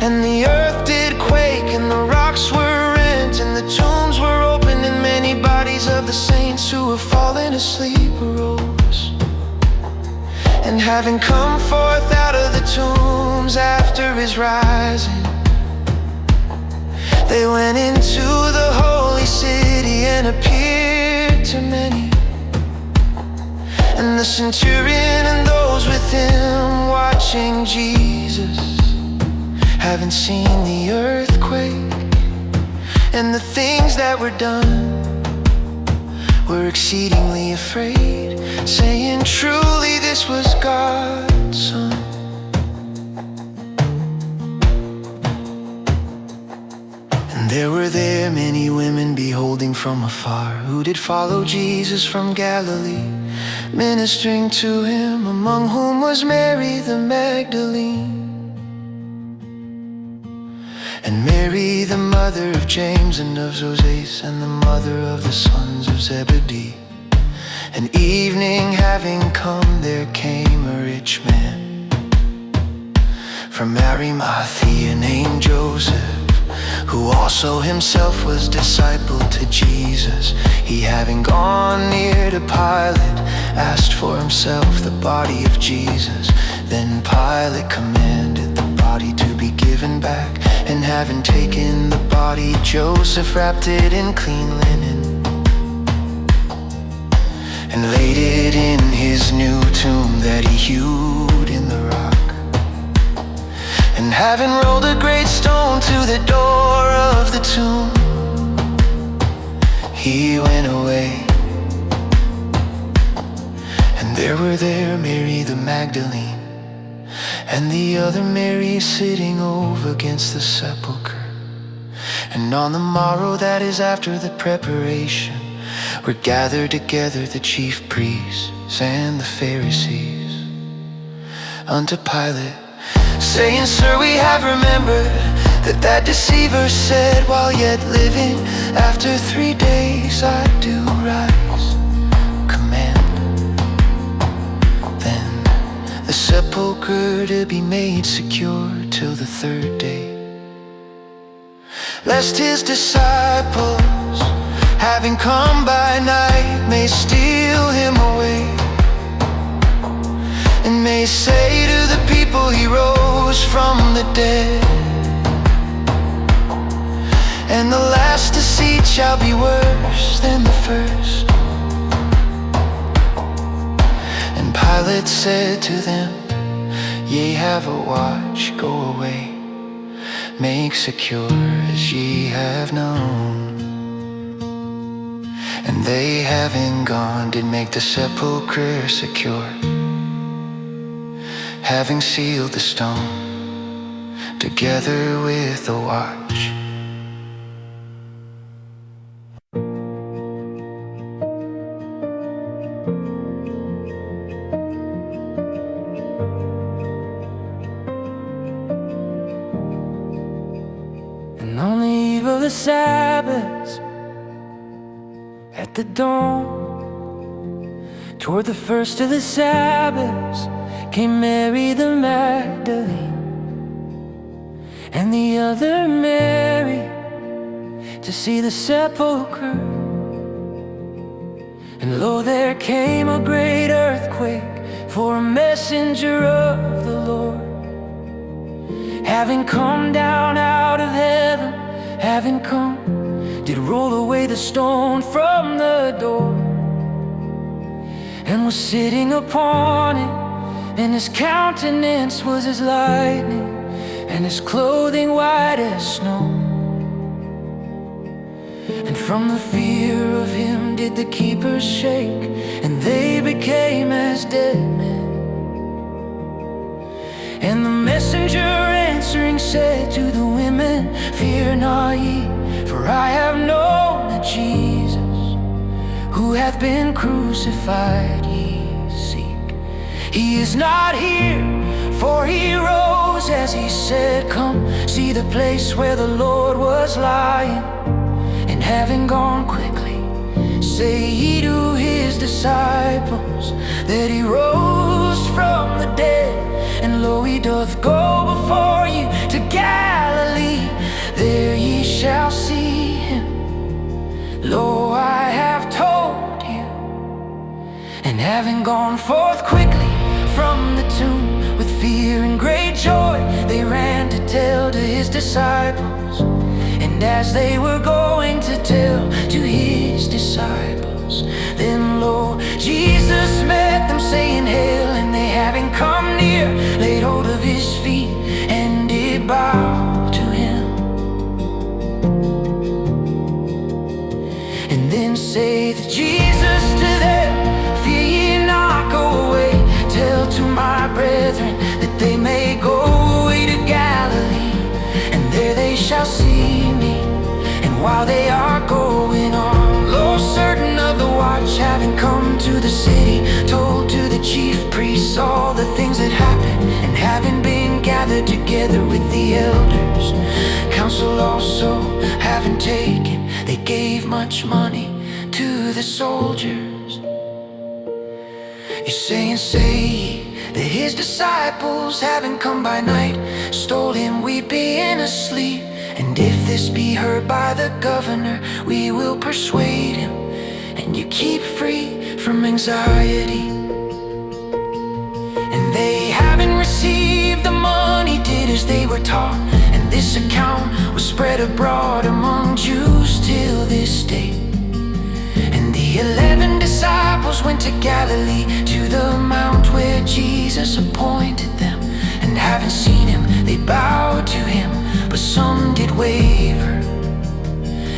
[SPEAKER 1] And the earth did quake, and the rocks were rent, and the tombs were opened, and many bodies of the saints who were fallen asleep arose. And having come forth out of the tombs after his rising, they went into the holy city and appeared to many. And the centurion and those with him, watching Jesus, having seen the earthquake and the things that were done, were exceedingly afraid, saying, Truly this was God's Son. And there were there many women beholding from afar, who did follow Jesus from Galilee, ministering to him, among whom was Mary the Magdalene, and Mary the mother of James and of Joses, and the mother of the sons of Zebedee. And evening having come, there came a rich man from Arimathea named Joseph, who also himself was disciple to Jesus. He, having gone near to Pilate, asked for himself the body of Jesus. Then Pilate commanded the body to be given back, and having taken the body, Joseph wrapped it in clean linen, and laid it in his new tomb that he hewed in the rock. And having rolled a great stone to the door of the tomb, he went away. And there were there Mary the Magdalene, and the other Mary sitting over against the sepulchre. And on the morrow, that is after the preparation, were gathered together the chief priests and the Pharisees unto Pilate, saying, Sir, we have remembered that deceiver said, while yet living, After 3 days I do rise. Command then the sepulchre to be made secure till the 3rd day, lest his disciples, having come by night, may steal him away, and may say to the people, He rose from the dead. And the last deceit shall be worse than the first. And Pilate said to them, Ye have a watch, go away, make secure as ye have known. And they having gone did make the sepulchre secure, having sealed the stone together with the watch.
[SPEAKER 4] And on the eve of the Sabbath, at the dawn, toward the first of the Sabbaths, came Mary the Magdalene and the other Mary to see the sepulchre. And lo, there came a great earthquake, for a messenger of the Lord, having come down out of heaven, having come, did roll away the stone from the door, and was sitting upon it. And his countenance was as lightning, and his clothing white as snow. And from the fear of him did the keepers shake, and they became as dead men. And the messenger answering said to the women, Fear not ye, for I have known that Jesus, who hath been crucified, ye seek. He is not here, for he rose, as he said. Come, see the place where the Lord was lying. And having gone quickly, say ye to his disciples, that he rose from the dead. And lo, he doth go before you to Galilee, there ye shall see him. Lo, I have told you. And having gone forth quickly from the tomb, with fear and great joy, they ran to tell to his disciples. And as they were going to tell to his disciples, then lo, Jesus met them, saying, Hail. And they, having come near, laid hold of his feet, and did bow to him. And then saith Jesus to them, Fear ye not, go away, tell to my brethren that they may go away to Galilee, and there they shall see me. And while they are going on, lo, certain of the watch, having come to the city, told to the chief priests all the things that happened. And having been gathered together with the elders, counsel also having taken, they gave much money to the soldiers. You say ye, that his disciples, having come by night, stole him weeping asleep. And if this be heard by the governor, we will persuade him, and you keep free from anxiety. And they, having received the money, did as they were taught. And this account was spread abroad among Jews till this day. And the 11 disciples went to Galilee, to the mount where Jesus appointed them. And having seen him, they bowed to him, but some did waver.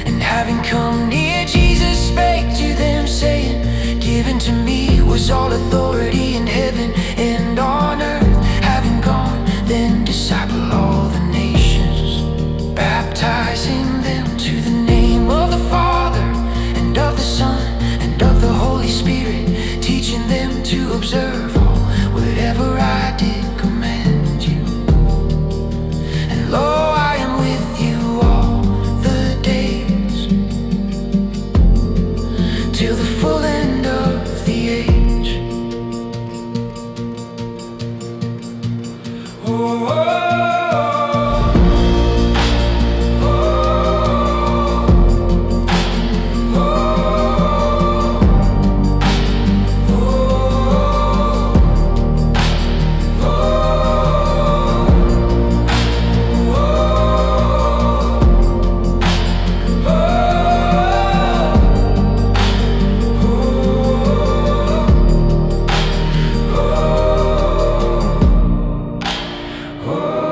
[SPEAKER 4] And having come near, Jesus spake to them, saying, Given to me was all authority in heaven and on earth. Having gone, then disciple all the nations, baptizing them to the name of the Father, and of the Son, and of the Holy Spirit, teaching them to observe all whatever I did command you. And lo, I am with you all the days, till the full end of the age. Oh, oh.
[SPEAKER 1] Oh.